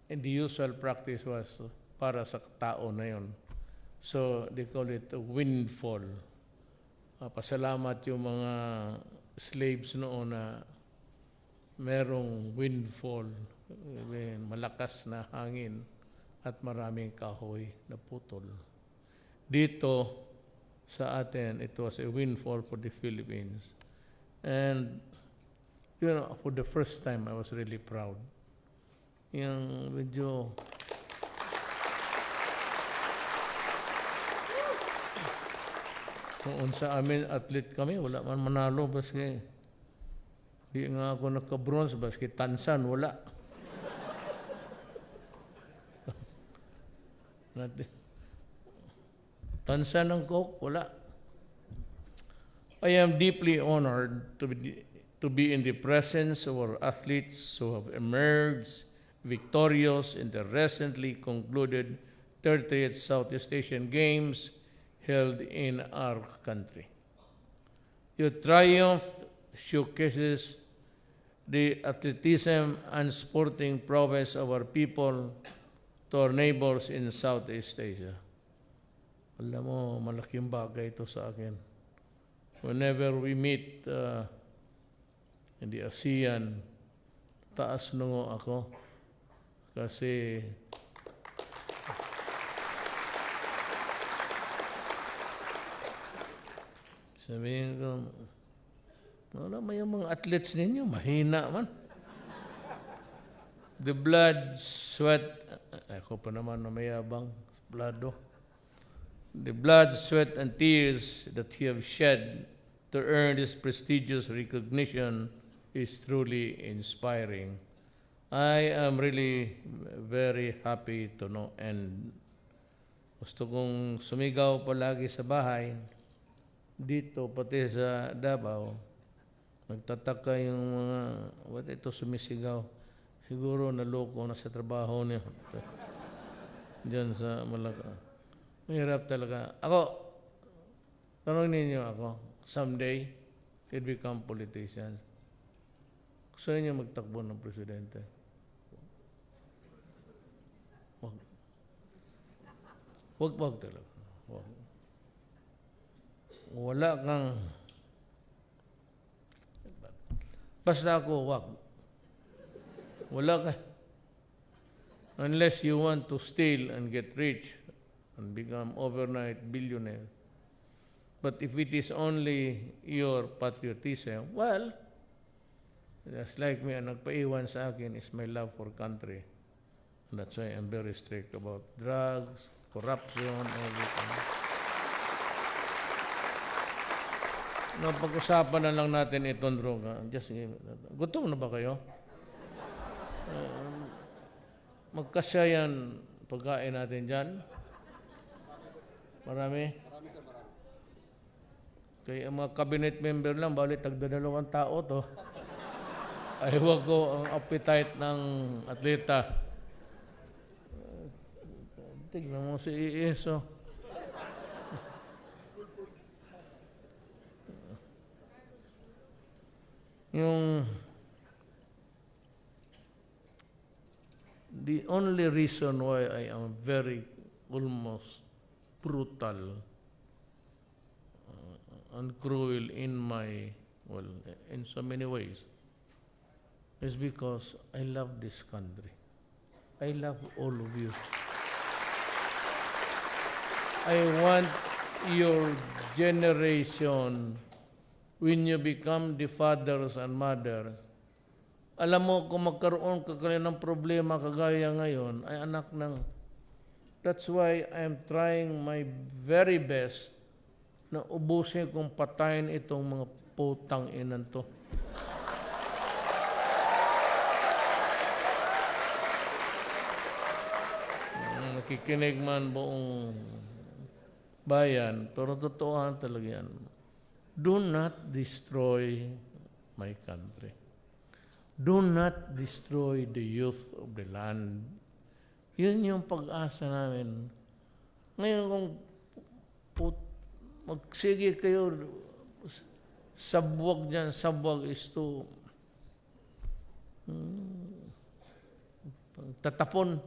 and the usual practice was para sa tao na yun. So, they call it a windfall. Pasalamat yung mga slaves noon na merong windfall, malakas na hangin at maraming kahoy na putol. Dito sa atin, it was a windfall for the Philippines. And, for the first time, I was really proud. Yung medyo kung sa amin athlete kami, wala man manalo, baski di nga ako nagka-bronze, baski tansan, wala. Tansan ng coke, wala. I am deeply honored to be in the presence of our athletes who have emerged victorious in the recently concluded 30th Southeast Asian Games held in our country. Your triumph showcases the athleticism and sporting prowess of our people to our neighbors in Southeast Asia. Alam mo, malaking bagay ito sa akin. Whenever we meet in the ASEAN, taas nungo ako. Kasi sabihin ko, wala mo yung mga athletes ninyo, mahina man. The blood, sweat, ako pa naman na mayabang, blado. The blood, sweat, and tears that you have shed to earn this prestigious recognition is truly inspiring. I am really very happy to know, and gusto kong sumigaw palagi sa bahay, dito pati sa Davao, nagtataka yung mga, what ito sumisigaw? Siguro naloko na sa trabaho niya. Diyan sa Malacañan. Mahirap talaga. Ako, tanongin ninyo ako, someday, you'll become politicians. Gusto niyo magtakbo ng presidente? Wag talaga. Wag. Wala kang... Basta ako, wag. Wala ka. unless you want to steal and get rich and become overnight billionaire. But if it is only your patriotism, well, just like me, ang nagpaiwan sa akin is my love for country. And that's why I'm very strict about drugs, corruption, everything. Napag-usapan na lang natin itong droga. Just, gutom na ba kayo? Magkasya yan pagkain natin dyan? Marami? Kaya ang mga cabinet member lang, balik tagdadalawang tao to. Ayaw ko ang appetite ng atleta. Tignan mo si Iis, oh. The only reason why I am very almost brutal and cruel in my, well, in so many ways, is because I love this country. I love all of you. I want your generation, when you become the fathers and mothers, alam mo kung magkaroon ka kayo ng problema kagaya ngayon, ay anak ng... That's why I'm trying my very best na ubusin kong patayin itong mga putang inan to. Nakikinig man buong bayan, pero totoo talaga yan. Do not destroy my country. Do not destroy the youth of the land. Yun yung pag-asa namin. Ngayon kung magsige kayo, sabwag dyan, sabwag is to tatapon.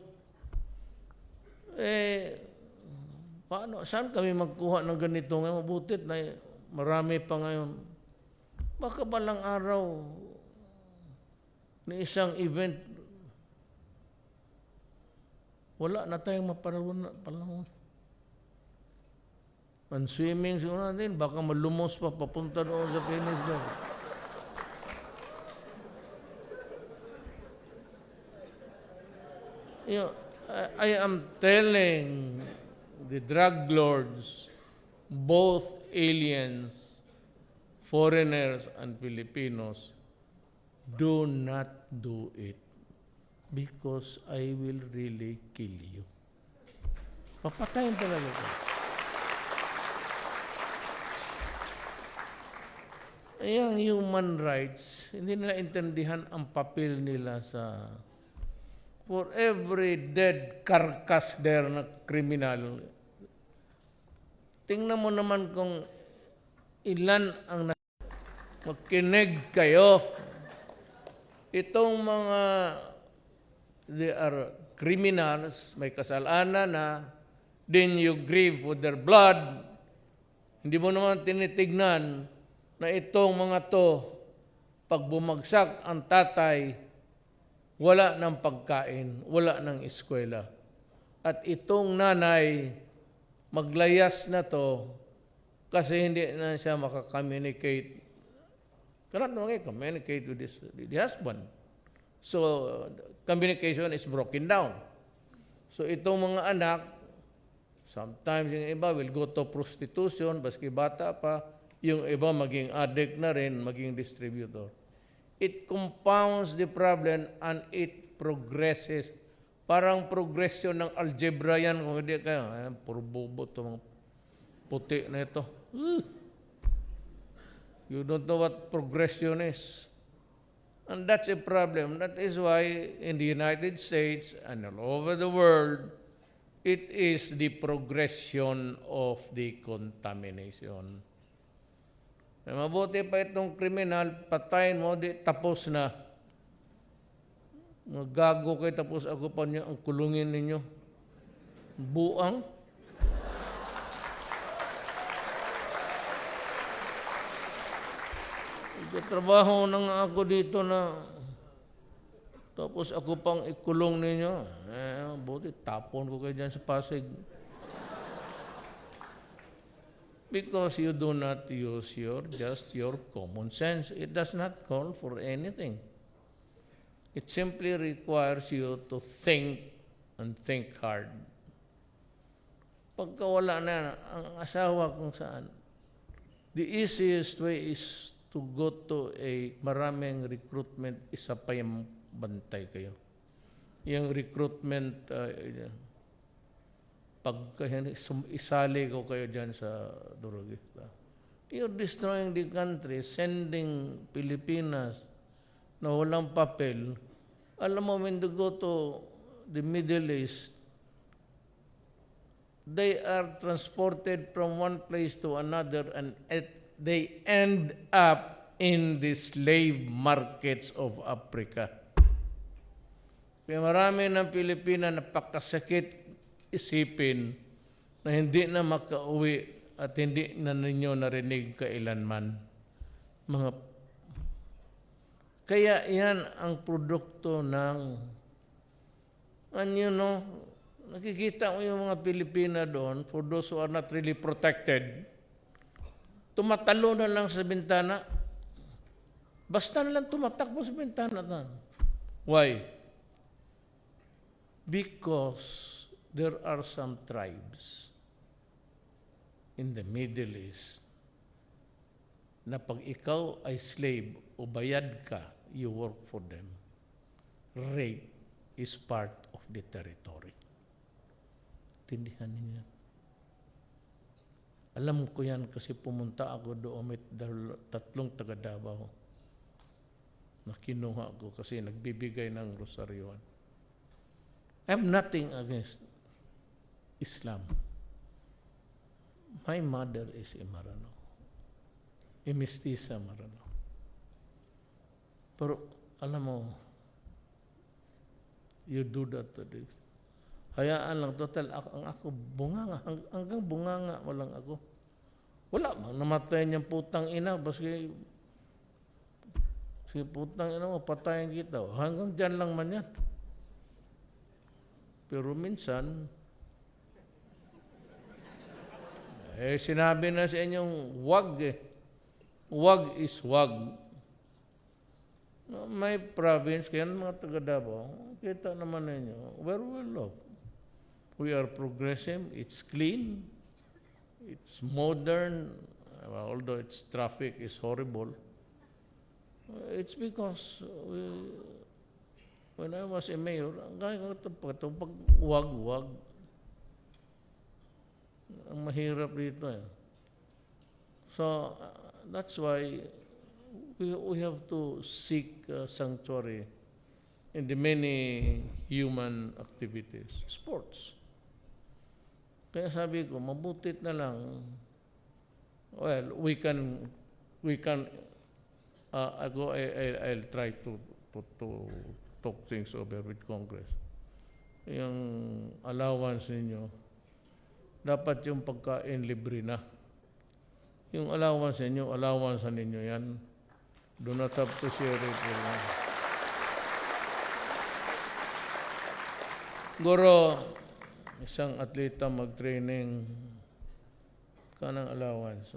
Paano? Saan kami magkuha ng ganito? Ngayon, mabutit na marami pa ngayon. Baka balang araw na isang event, wala na tayong mapanahon. Ang swimming siguro natin, baka malumos pa papunta doon sa finish line. I am telling the drug lords, both aliens, foreigners, and Filipinos, do not do it because I will really kill you. Papatayin talaga ko. Yung human rights, hindi nila intindihan ang papel nila sa... For every dead carcass there na kriminal, tingnan mo naman kung ilan ang makinig kayo. Itong mga, they are criminals, may kasalanan na, then you grieve with their blood. Hindi mo naman tinitignan na itong mga to, pag bumagsak ang tatay, wala ng pagkain, wala ng eskwela. At itong nanay, maglayas na to kasi hindi na siya makakommunicate. Cannot communicate with the husband. So, communication is broken down. So, itong mga anak, sometimes yung iba will go to prostitution, baski bata pa, yung iba maging addict na rin, maging distributor. It compounds the problem and it progresses. Parang progression ng algebra yan. Kung hindi kayo, puro bobo ito, mga puti na ito. You don't know what progression is. And that's a problem. That is why in the United States and all over the world, it is the progression of the contamination. Mabuti pa itong kriminal, patayin mo, di tapos na. Gago kayo, tapos ako pa niyo ang kulungin ninyo. Buang. Trabaho na nga ako dito na Tapos ako pang ikulong ninyo. Buti tapon ko kayo dyan sa Pasig. Because you do not use just your common sense. It does not call for anything. It simply requires you to think and think hard. Pagka wala na ang asawa kung saan, the easiest way is to go to a maraming recruitment, isa pa yung bantay kayo. Yung recruitment, pagka isali ko kayo dyan sa Durugista. You're destroying the country, sending Pilipinas na walang papel. Alam mo, when you go to the Middle East, they are transported from one place to another and they end up in the slave markets of Africa. Kaya marami ng Pilipina napakasakit isipin na hindi na makauwi at hindi na ninyo narinig kailanman. Kaya yan ang produkto ng nakikita mo yung mga Pilipina doon, for those who are not really protected, tumatalo na lang sa bintana. Basta na lang tumatakbo sa bintana. Why? Because there are some tribes in the Middle East na pag ikaw ay slave o bayad ka, you work for them. Rape is part of the territory. Tindihan niya. Alam ko yan kasi pumunta ako doon, may 3 taga Davao na kinuha ko kasi nagbibigay ng rosaryoan. I have nothing against Islam. My mother is a Marano. A mestiza Marano. Pero alam mo, you do that to this. Hayaan lang, total, ang ako, bunganga, hanggang bunganga mo lang ako. Wala bang namatay niyang putang ina, baski si putang ina mo, patayin kita. Hanggang dyan lang man yan. Pero minsan, sinabi na sa inyong wag Wag is wag. May province, kaya mga taga Davao, kita naman ninyo, we're well off. We are progressive, it's clean, it's modern, although its traffic is horrible. It's because when I was a mayor, pag wag, ang mahirap dito eh. So, that's why we have to seek sanctuary in the many human activities. Sports. Kaya sabi ko, mabutit na lang. Well, I'll try to talk things over with Congress. Yung allowance ninyo, dapat yung pagkain libre na. Yung allowance ninyo yan. Do not have to share it with them. Guro, isang atleta mag-training kanang allowance.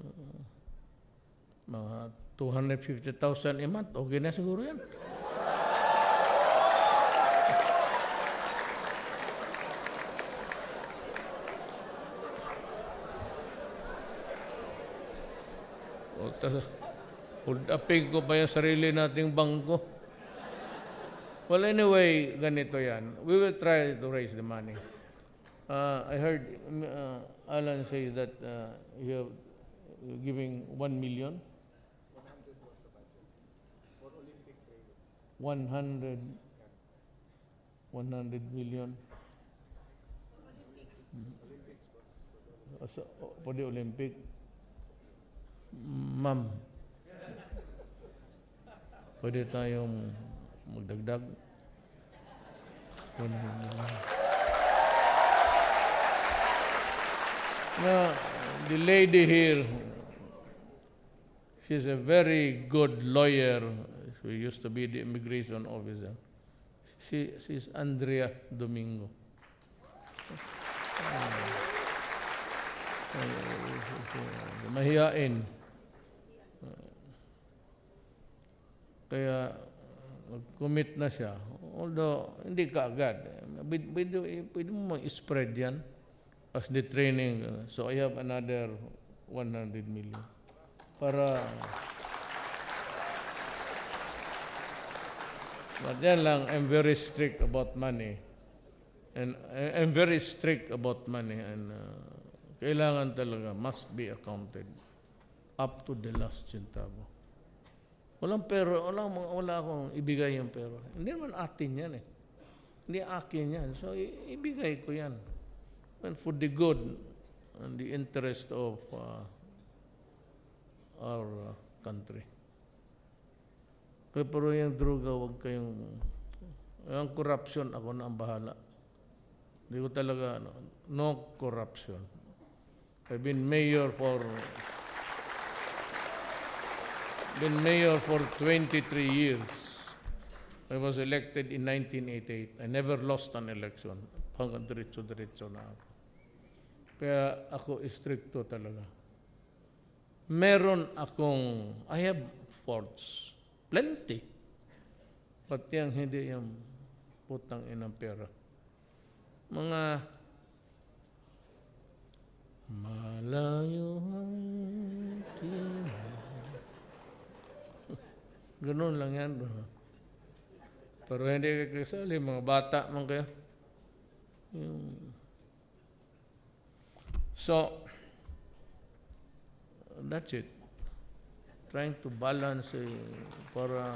Mga 250,000 a month. Okay na siguro yan. Hold upin ko pa yung sarili nating bangko. Well, anyway, ganito yan. We will try to raise the money. I heard Alan say that you're giving 1 million. 100 million. For the Olympic. Ma'am, pwede tayong magdagdag. Now, the lady here, she's a very good lawyer. She used to be the immigration officer. She's Andrea Domingo. Mahiyain. Kaya mag-commit na siya. Although, hindi ka agad. Pwede mo mag-spread yan as the training. So, I have another 100 million. Para... But yan lang, I'm very strict about money. And I'm very strict about money. And kailangan talaga, must be accounted up to the last centavo. Walang pera, wala akong ibigay yung pera. Hindi naman atin yan eh. Hindi akin yan. So, ibigay ko yan. And for the good and the interest of our country. Pero yung droga, huwag kayong... Yung corruption, ako na ang bahala. Hindi ko talaga, no corruption. I've been mayor for 23 years. I was elected in 1988. I never lost an election. Hanggang diretso-diretso na ako. Kaya ako stricto talaga. Meron akong... I have forts. Plenty. But yung hindi yung putang inang pera. Mga malayo ang tingin. Ganun lang yan. Pero hindi kayo kasali. Mga bata man kayo. So, that's it. Trying to balance para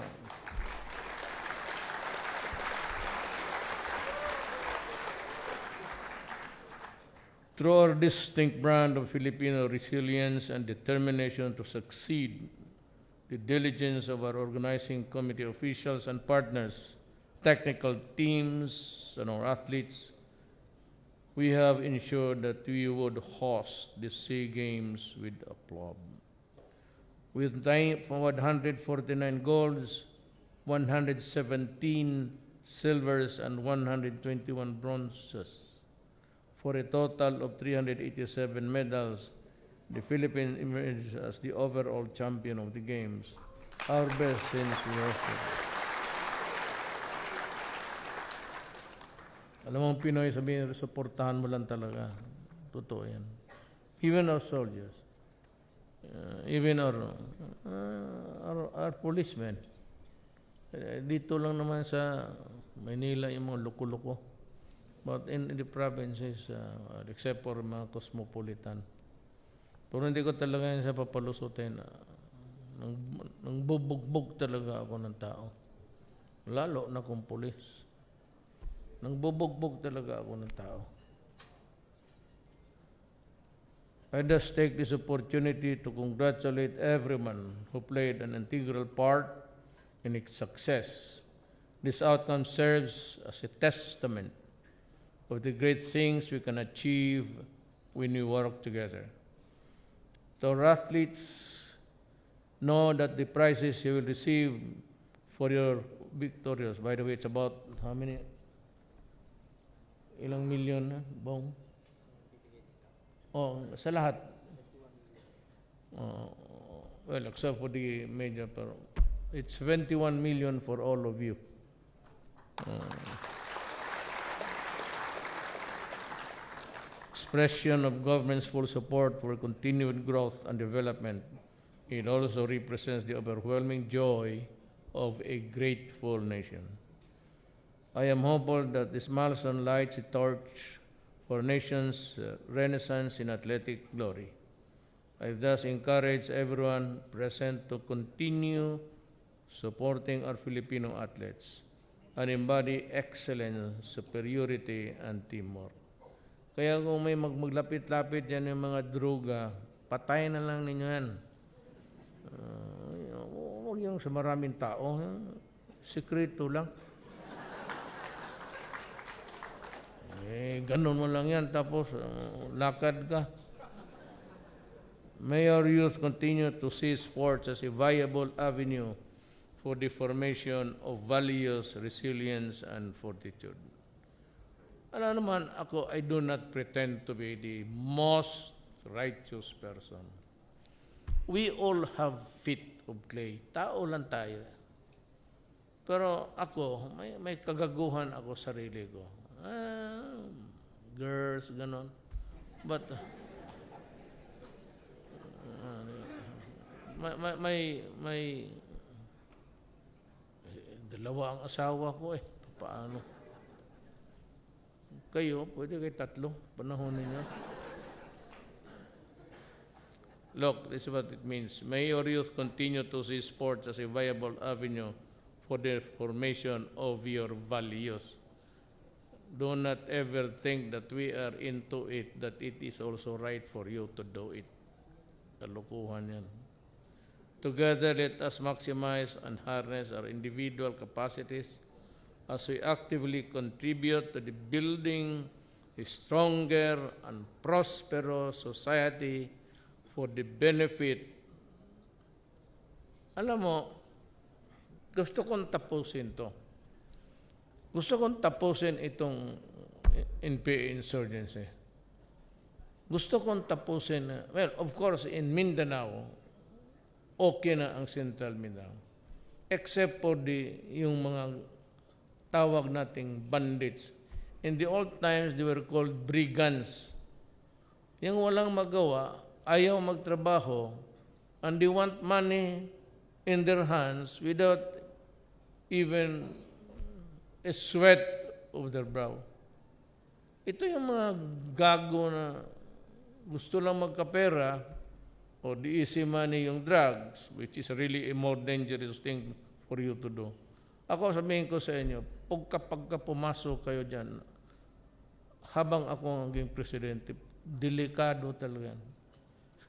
through our distinct brand of Filipino resilience and determination to succeed, the diligence of our organizing committee officials and partners, technical teams, and our athletes, we have ensured that we would host the SEA Games with aplomb. With 149 golds, 117 silvers, and 121 bronzes, for a total of 387 medals, the Philippines emerged as the overall champion of the Games, our best since we hosted. Alam mo, Pinoy, sabihin, suportahan mo lang talaga. Totoo yan. Even our soldiers. Even our policemen. Dito lang naman sa Manila yung mga loko-loko. But in the provinces, except for mga cosmopolitan. Pero hindi ko talaga yan sa papalusutin. Nang bubugbog talaga ako ng tao. Lalo na kung pulis. Nang bubugbog talaga ako ng tao. I just take this opportunity to congratulate everyone who played an integral part in its success. This outcome serves as a testament of the great things we can achieve when we work together. So our athletes know that the prizes you will receive for your victorious, by the way, it's about how many? Ilang milyon na, Bong? Oh, sa lahat. Well, except for the major, pero it's 21 million for all of you. Expression of government's full support for continued growth and development. It also represents the overwhelming joy of a grateful nation. I am hopeful that this milestone lights a torch for nation's renaissance in athletic glory. I thus encourage everyone present to continue supporting our Filipino athletes and embody excellence, superiority, and teamwork. Kaya kung may maglapit-lapit yan yung mga droga, patay na lang ninyo yan. Huwag yung sa maraming tao. Sekreto lang. Ganun mo lang yan, tapos lakad ka. May our youth continue to see sports as a viable avenue for the formation of values, resilience, and fortitude. Alam naman, ako, I do not pretend to be the most righteous person. We all have feet of clay. Tao lang tayo. Pero ako, may kagaguhan ako sarili ko. Girls, ganon. But, may dalawa ang asawa ko eh. Paano? Kayo, pwede kayo tatlo. Panahon ninyo. Look, this is what it means. May your youth continue to see sports as a viable avenue for the formation of your values. Do not ever think that we are into it, that it is also right for you to do it. Kalukuhan yan. Together, let us maximize and harness our individual capacities as we actively contribute to the building a stronger and prosperous society for the benefit. Alam mo, gusto kong tapusin to. Gusto kong tapusin itong NPA insurgency. Gusto kong tapusin, well, of course, in Mindanao, okay na ang Central Mindanao. Except for yung mga tawag nating bandits. In the old times, they were called brigands. Yung walang magawa, ayaw magtrabaho, and they want money in their hands without even a sweat of their brow. Ito yung mga gago na gusto lang magkapera o the easy money yung drugs, which is really a more dangerous thing for you to do. Ako sabihin ko sa inyo, pagka pumasok kayo dyan, habang ako naging presidente, delikado talaga.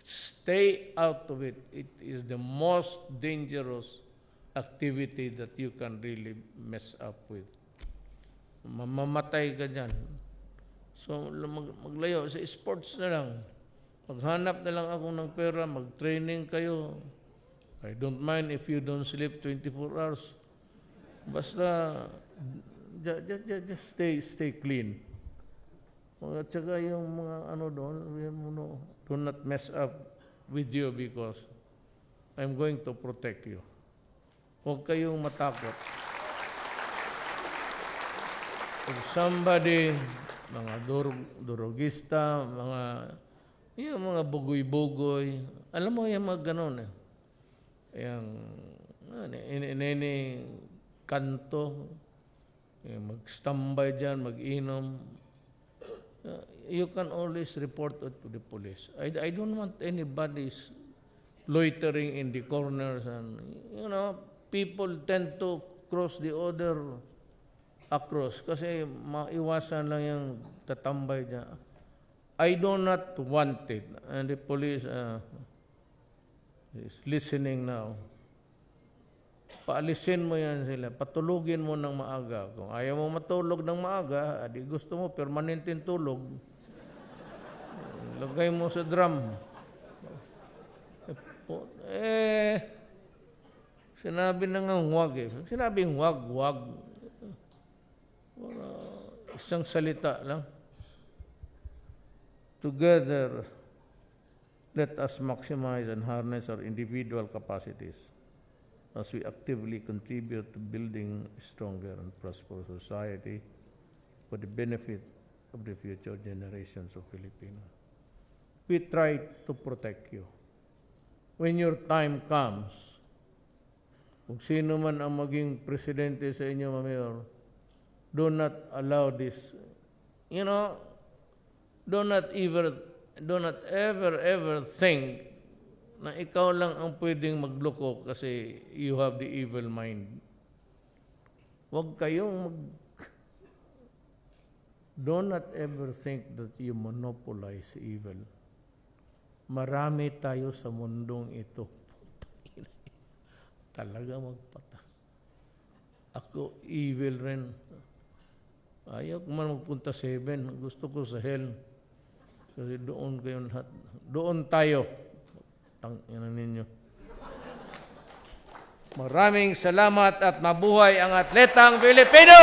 Stay out of it. It is the most dangerous activity that you can really mess up with. Mamamatay ka dyan. So, maglayo. Sa sports na lang. Maghanap na lang ako ng pera, mag-training kayo. I don't mind if you don't sleep 24 hours. Basta, just stay clean. At saka yung mga doon, do not mess up with you because I'm going to protect you. Huwag kayong matakot. If somebody, mga durugista, yung mga bugoy-bugoy, alam mo yung mga ganun eh. In any kanto, mag-standby dyan, mag-inom, you can always report it to the police. I don't want anybody loitering in the corners and, people tend to cross the order across kasi maiwasan lang yung tatambay dyan. I do not want it. And the police is listening now. Paalisin mo yan sila. Patulugin mo ng maaga. Kung ayaw mo matulog ng maaga, adi gusto mo permanenteng tulog, lagay mo sa drum. Sinabi na nga huwag eh. Sinabing huwag. Isang salita lang. Together, let us maximize and harness our individual capacities as we actively contribute to building a stronger and prosperous society for the benefit of the future generations of Filipinos. We try to protect you. When your time comes, kung sino man ang maging presidente sa inyo, Mayor, do not allow this, do not ever think na ikaw lang ang pwedeng magloko kasi you have the evil mind. Huwag kayong do not ever think that you monopolize evil. Marami tayo sa mundong ito. Talaga magpata. Ako, evil rin. Ayaw ko man magpunta sa heaven. Gusto ko sa hell. Kasi doon kayo lahat. Doon tayo. Tangina ninyo. Maraming salamat at mabuhay ang atletang Pilipino!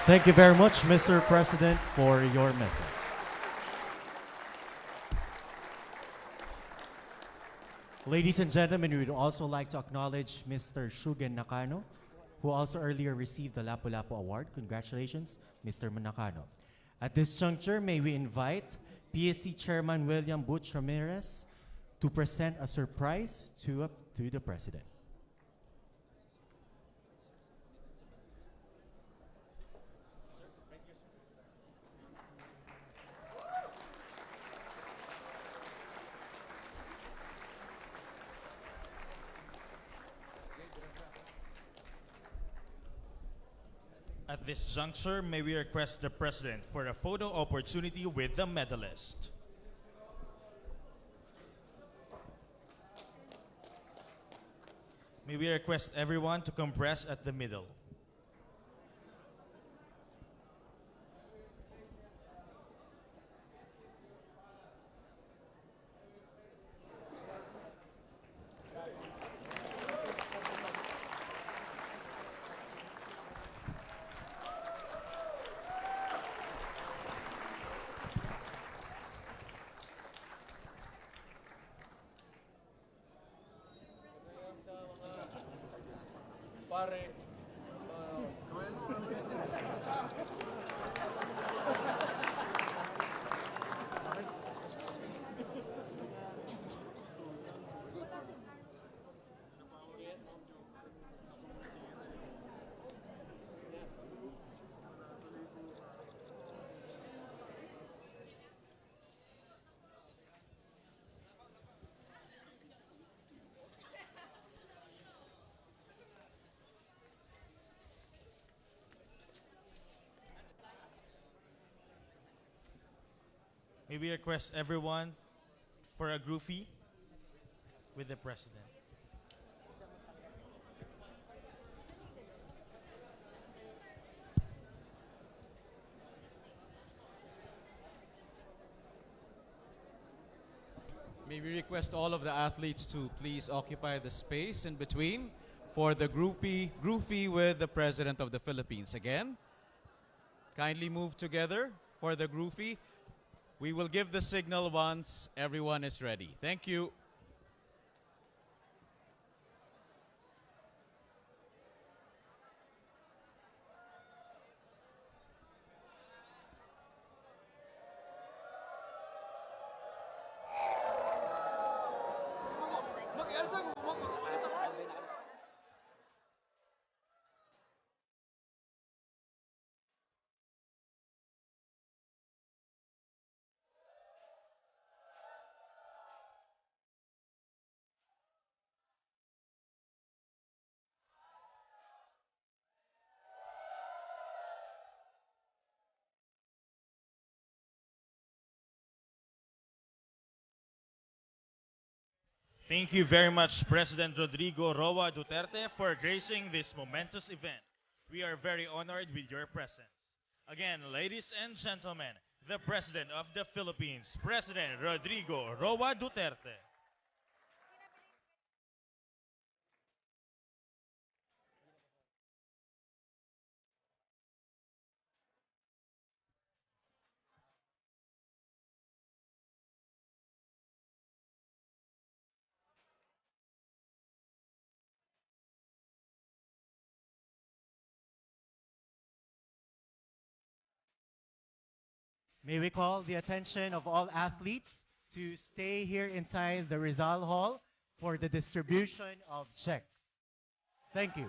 Thank you very much, Mr. President, for your message. Ladies and gentlemen, we would also like to acknowledge Mr. Shugen Nakano, who also earlier received the Lapu-Lapu Award. Congratulations, Mr. Nakano. At this juncture, may we invite PSC Chairman William Butch Ramirez to present a surprise to the President. At this juncture, may we request the President for a photo opportunity with the medalist. May we request everyone to compress at the middle. Pare, May we request everyone for a groupie with the President. May we request all of the athletes to please occupy the space in between for the groupie with the President of the Philippines. Again, kindly move together for the groupie. We will give the signal once everyone is ready. Thank you. Thank you very much, President Rodrigo Roa Duterte, for gracing this momentous event. We are very honored with your presence. Again, ladies and gentlemen, the President of the Philippines, President Rodrigo Roa Duterte. May we call the attention of all athletes to stay here inside the Rizal Hall for the distribution of checks. Thank you.